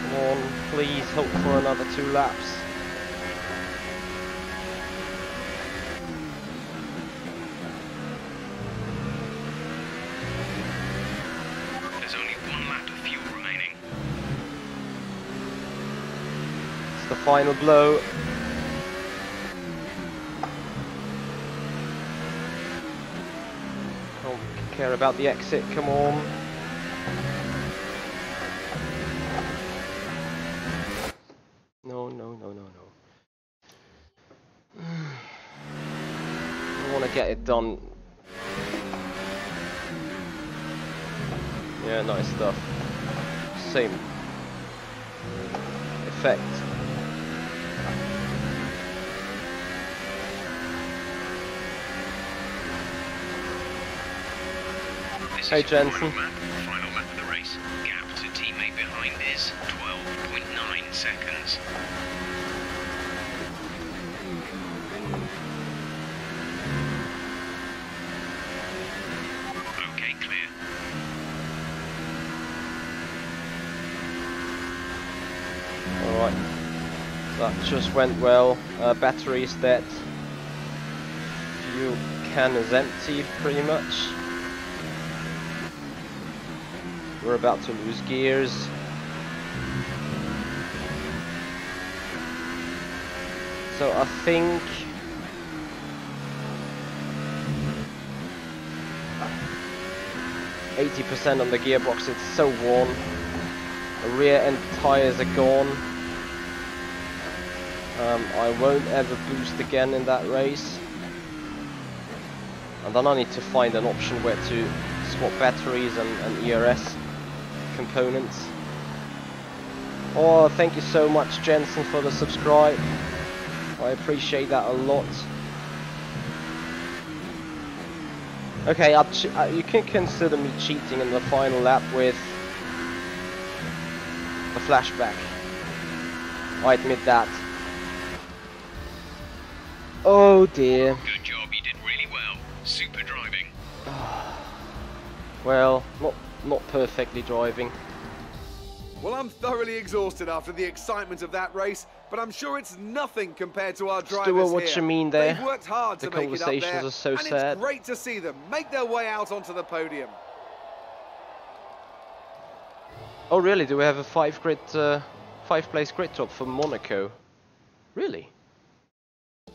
Come on, please hope for another 2 laps. There's only 1 lap of fuel remaining. It's the final blow. Care about the exit, come on. No. I want to get it done. Yeah, nice stuff. Same effect. Hey Jensen. Final lap of the race. Gap to teammate behind is 12.9 seconds. Okay, clear. Alright. That just went well. Battery is dead. Fuel can is empty pretty much. We're about to lose gears. So I think 80% on the gearbox, it's so worn. The rear end tires are gone. I won't ever boost again in that race. And then I need to find an option where to swap batteries and ERS components. Oh, thank you so much Jensen for the subscribe. I appreciate that a lot. Okay, you can consider me cheating in the final lap with the flashback. I admit that. Oh dear. Good job, you did really well. Super driving. Well, not perfectly driving. Well, I'm thoroughly exhausted after the excitement of that race, but I'm sure it's nothing compared to our drivers Stuart, what here. you mean there? They've worked hard The to make it up conversations there, are so and sad. it's great to see them make their way out onto the podium. Oh really? Do we have a 5-place grid drop for Monaco? Really?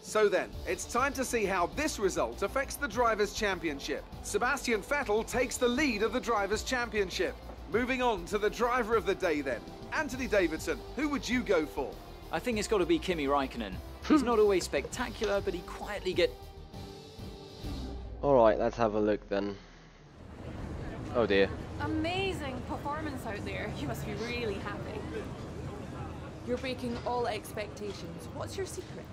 So then, it's time to see how this result affects the Drivers' Championship. Sebastian Vettel takes the lead of the Drivers' Championship. Moving on to the driver of the day then. Anthony Davidson, who would you go for? I think it's got to be Kimi Räikkönen. He's not always spectacular, but he quietly gets... Alright, let's have a look then. Oh dear. Amazing performance out there. You must be really happy. You're breaking all expectations. What's your secret?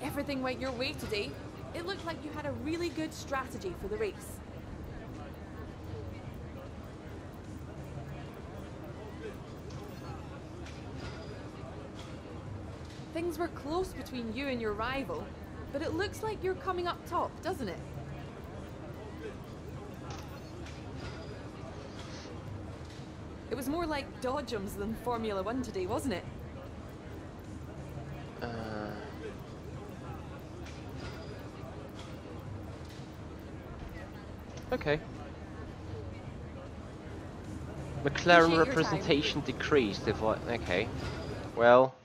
Everything went your way today. It looked like you had a really good strategy for the race. things were close between you and your rival, but it looks like you're coming up top, doesn't it? It was more like dodgems than Formula One today, wasn't it? Okay. McLaren Appreciate your representation decreased if I... Okay. Well...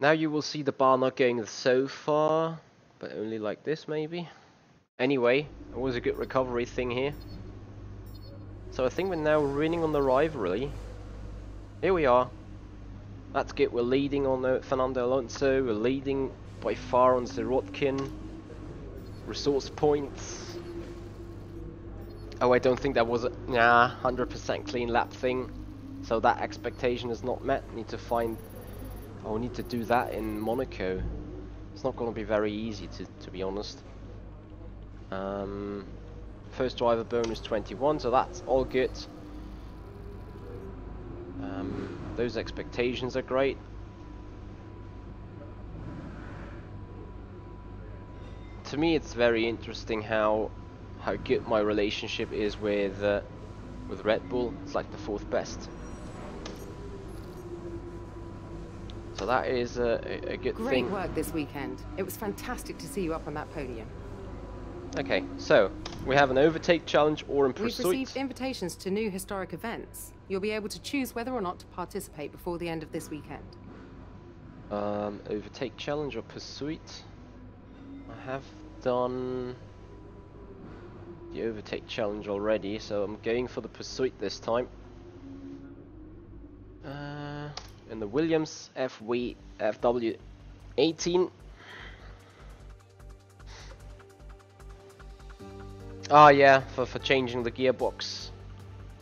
Now you will see the bar not going so far, but only like this maybe. Anyway, it was a good recovery thing here. So I think we're now winning on the rivalry. Here we are. That's good. We're leading on Fernando Alonso. We're leading by far on Sirotkin. Resource points. Oh, I don't think that was a 100% clean lap thing. So that expectation is not met. Need to find... Oh, we need to do that in Monaco. It's not going to be very easy to be honest. First driver bonus 21, so that's all good. Those expectations are great. To me, it's very interesting how good my relationship is with Red Bull. It's like the 4th best. So that is a good thing. Great work this weekend. It was fantastic to see you up on that podium. Okay, so we have an overtake challenge or in We've pursuit. received invitations to new historic events. You'll be able to choose whether or not to participate before the end of this weekend. Overtake challenge or pursuit. I have done the overtake challenge already, so I'm going for the pursuit this time. In the Williams FW18. Ah, yeah, for changing the gearbox.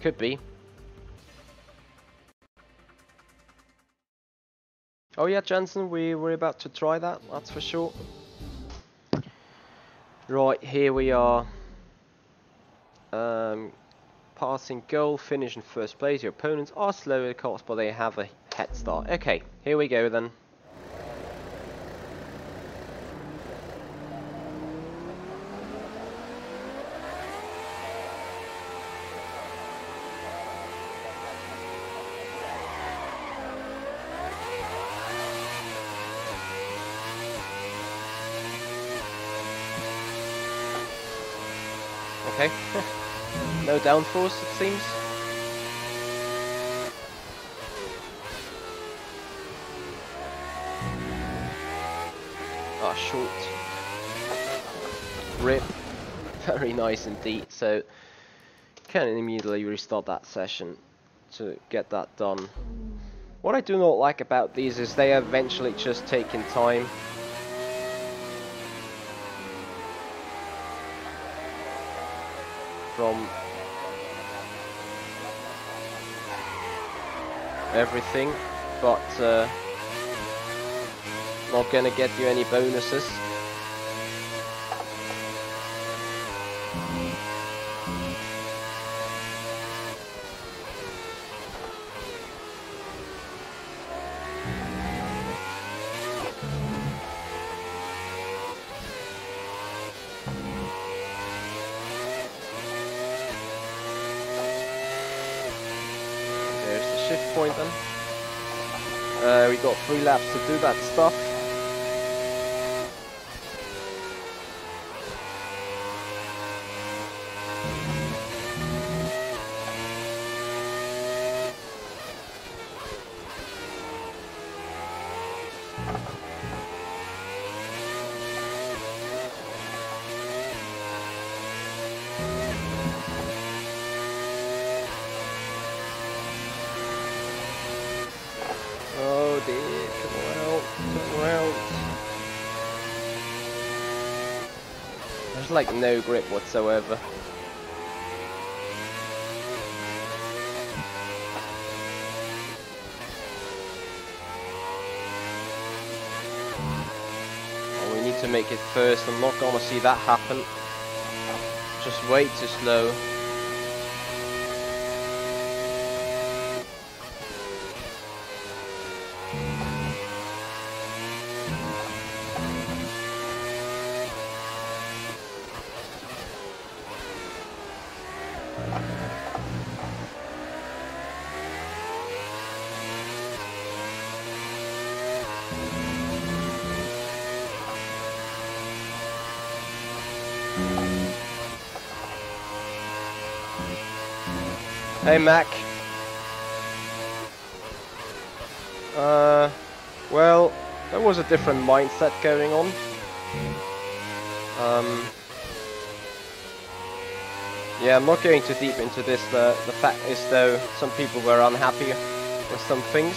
Could be. Oh yeah, Jensen, we're about to try that, that's for sure. Right, here we are. Passing goal, finish in first place. Your opponents are slower cars, but they have a head start. Okay, here we go then. Okay. No downforce, it seems. Ah, short. Rip. Very nice indeed. So, can immediately restart that session to get that done. What I do not like about these is they eventually just taking time. From everything, but not gonna get you any bonuses. Shift point then. We got 3 laps to do that stuff. Oh dear, come around. There's like no grip whatsoever. Oh, we need to make it first. I'm not gonna see that happen. Just way too slow. Hey Mac. Well, there was a different mindset going on. Yeah, I'm not going too deep into this. The fact is though, some people were unhappy with some things.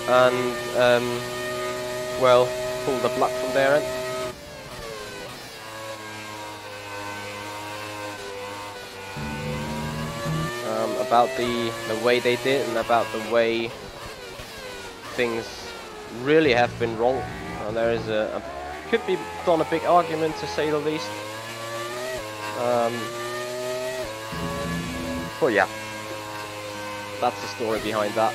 And, well, pulled the plug from their end. About the way they did and about the way things really have been wrong. And there is could be done a big argument to say the least. But yeah, that's the story behind that.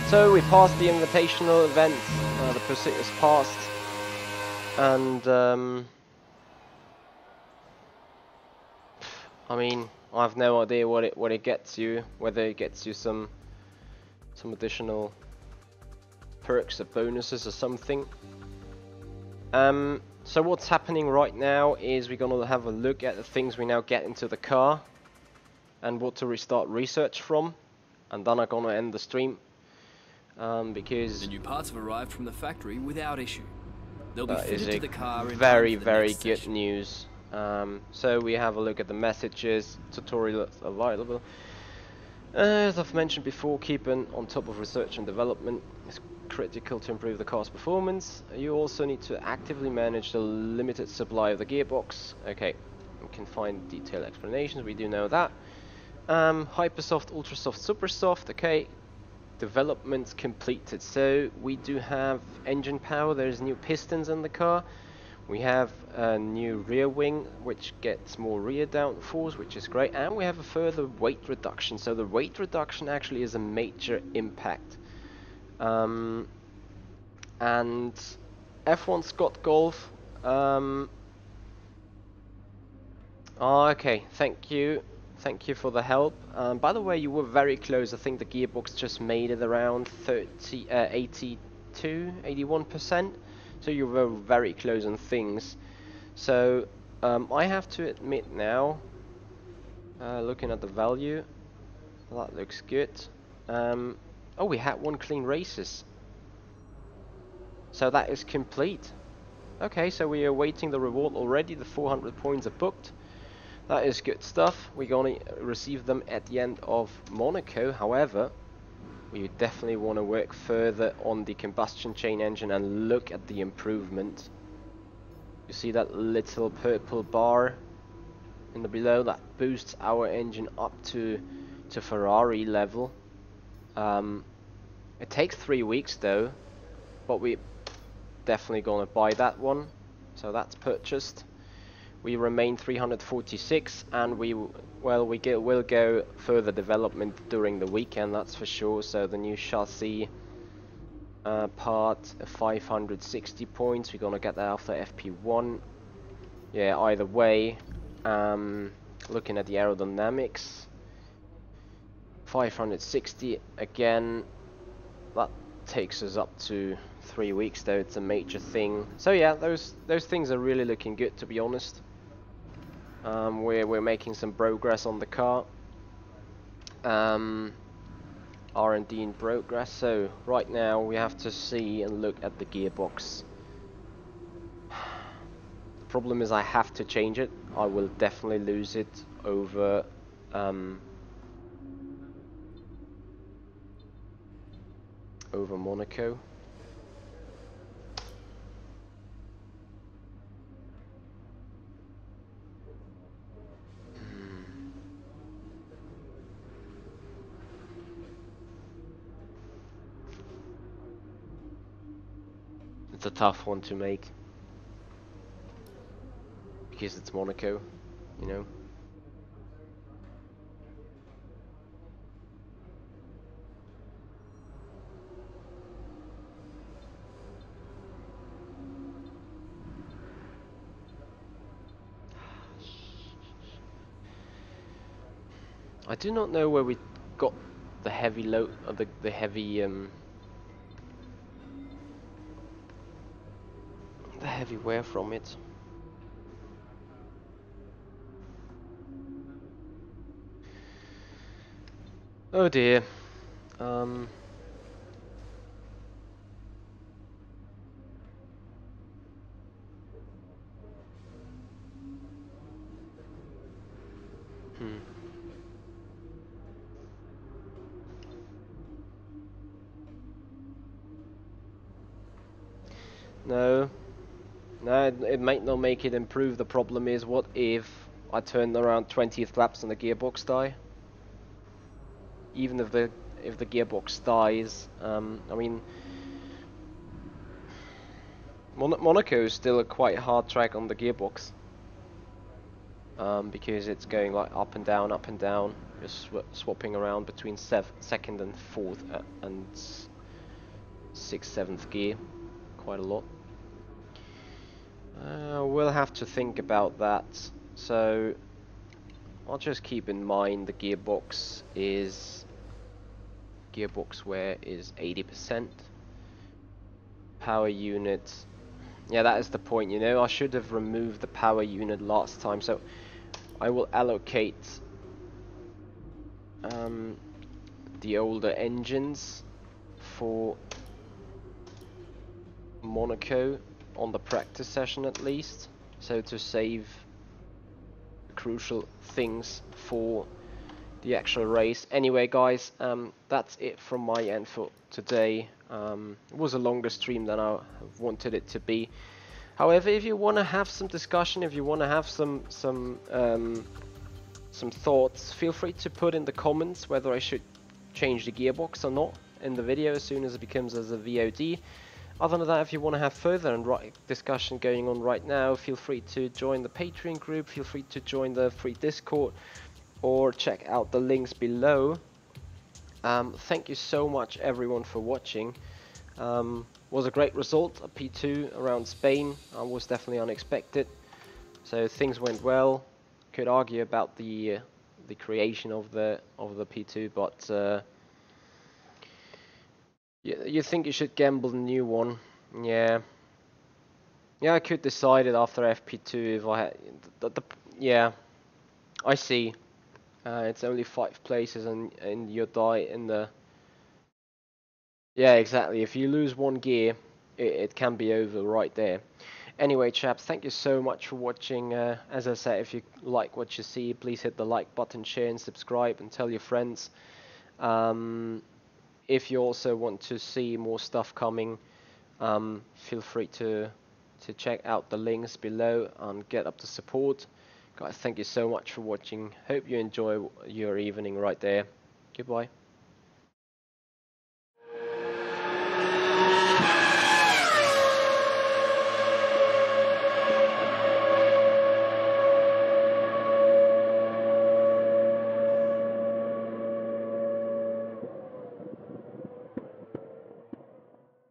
So we passed the invitational event, the pursuit is passed, and I mean, I have no idea what it gets you, whether it gets you some additional perks or bonuses or something. So what's happening right now is we're gonna have a look at the things we now get into the car and what to restart research from, and then I'm gonna end the stream because the new parts have arrived from the factory without issue. They'll be that fitted is to the car in very time for the very next good session. news. So we have a look at the messages, tutorial available. As I've mentioned before, keeping on top of research and development is critical to improve the car's performance. You also need to actively manage the limited supply of the gearbox. Okay, we can find detailed explanations, we do know that. Hypersoft, Ultrasoft, Supersoft, okay. Developments completed. So we do have engine power, there's new pistons in the car. We have a new rear wing, which gets more rear downforce, which is great, and we have a further weight reduction. So the weight reduction actually is a major impact. And F1 Scott Golf. Okay, thank you for the help. By the way, you were very close. I think the gearbox just made it around 81%. So you were very close on things. So I have to admit now, looking at the value, that looks good. Oh, we had one clean races. So that is complete. Okay, so we are awaiting the reward already. The 400 points are booked. That is good stuff. We're gonna receive them at the end of Monaco. However, we definitely want to work further on the combustion chain engine and look at the improvement. You see that little purple bar in the below? That boosts our engine up to Ferrari level. It takes 3 weeks though, but we definitely gonna buy that one. So that's purchased. We remain 346, and will go further development during the weekend, that's for sure. So the new chassis part, 560 points. We're gonna get that after FP1. Yeah, either way. Looking at the aerodynamics, 560 again. That takes us up to 3 weeks though. It's a major thing. So yeah, those things are really looking good, to be honest. We're making some progress on the car. R&D in progress. So right now we have to see and look at the gearbox. The problem is I have to change it. I will definitely lose it over Monaco. It's a tough one to make because it's Monaco, you know. I do not know where we got the heavy load, or the heavy wear from it. Oh dear. No. No, it might not make it improve. The problem is, what if I turn around 20th laps and the gearbox die? Even if the gearbox dies, I mean, Monaco is still a quite hard track on the gearbox, because it's going like up and down, just swapping around between second and fourth and sixth, seventh gear, quite a lot. We'll have to think about that. So I'll just keep in mind the gearbox wear is 80%. Power unit, yeah, that is the point, you know, I should have removed the power unit last time, so I will allocate the older engines for Monaco on the practice session at least, so to save crucial things for the actual race. Anyway guys, that's it from my end for today. It was a longer stream than I wanted it to be. However, if you want to have some discussion, if you want to have some thoughts, feel free to put in the comments whether I should change the gearbox or not in the video as soon as it becomes as a VOD. Other than that, if you want to have further discussion going on right now, feel free to join the Patreon group, feel free to join the free Discord, or check out the links below. Thank you so much everyone for watching. Was a great result, a P2 around Spain. Was definitely unexpected, so things went well. Could argue about the creation of the P2, but you think you should gamble a new one? Yeah, I could decide it after FP2 if I had yeah, I see. It's only 5 places and you die in the... Yeah, exactly. If you lose one gear, it can be over right there. Anyway, chaps, thank you so much for watching. As I said, if you like what you see, please hit the like button, share and subscribe, and tell your friends. If you also want to see more stuff coming, feel free to check out the links below and get up to support. Guys, thank you so much for watching. Hope you enjoy your evening right there. Goodbye.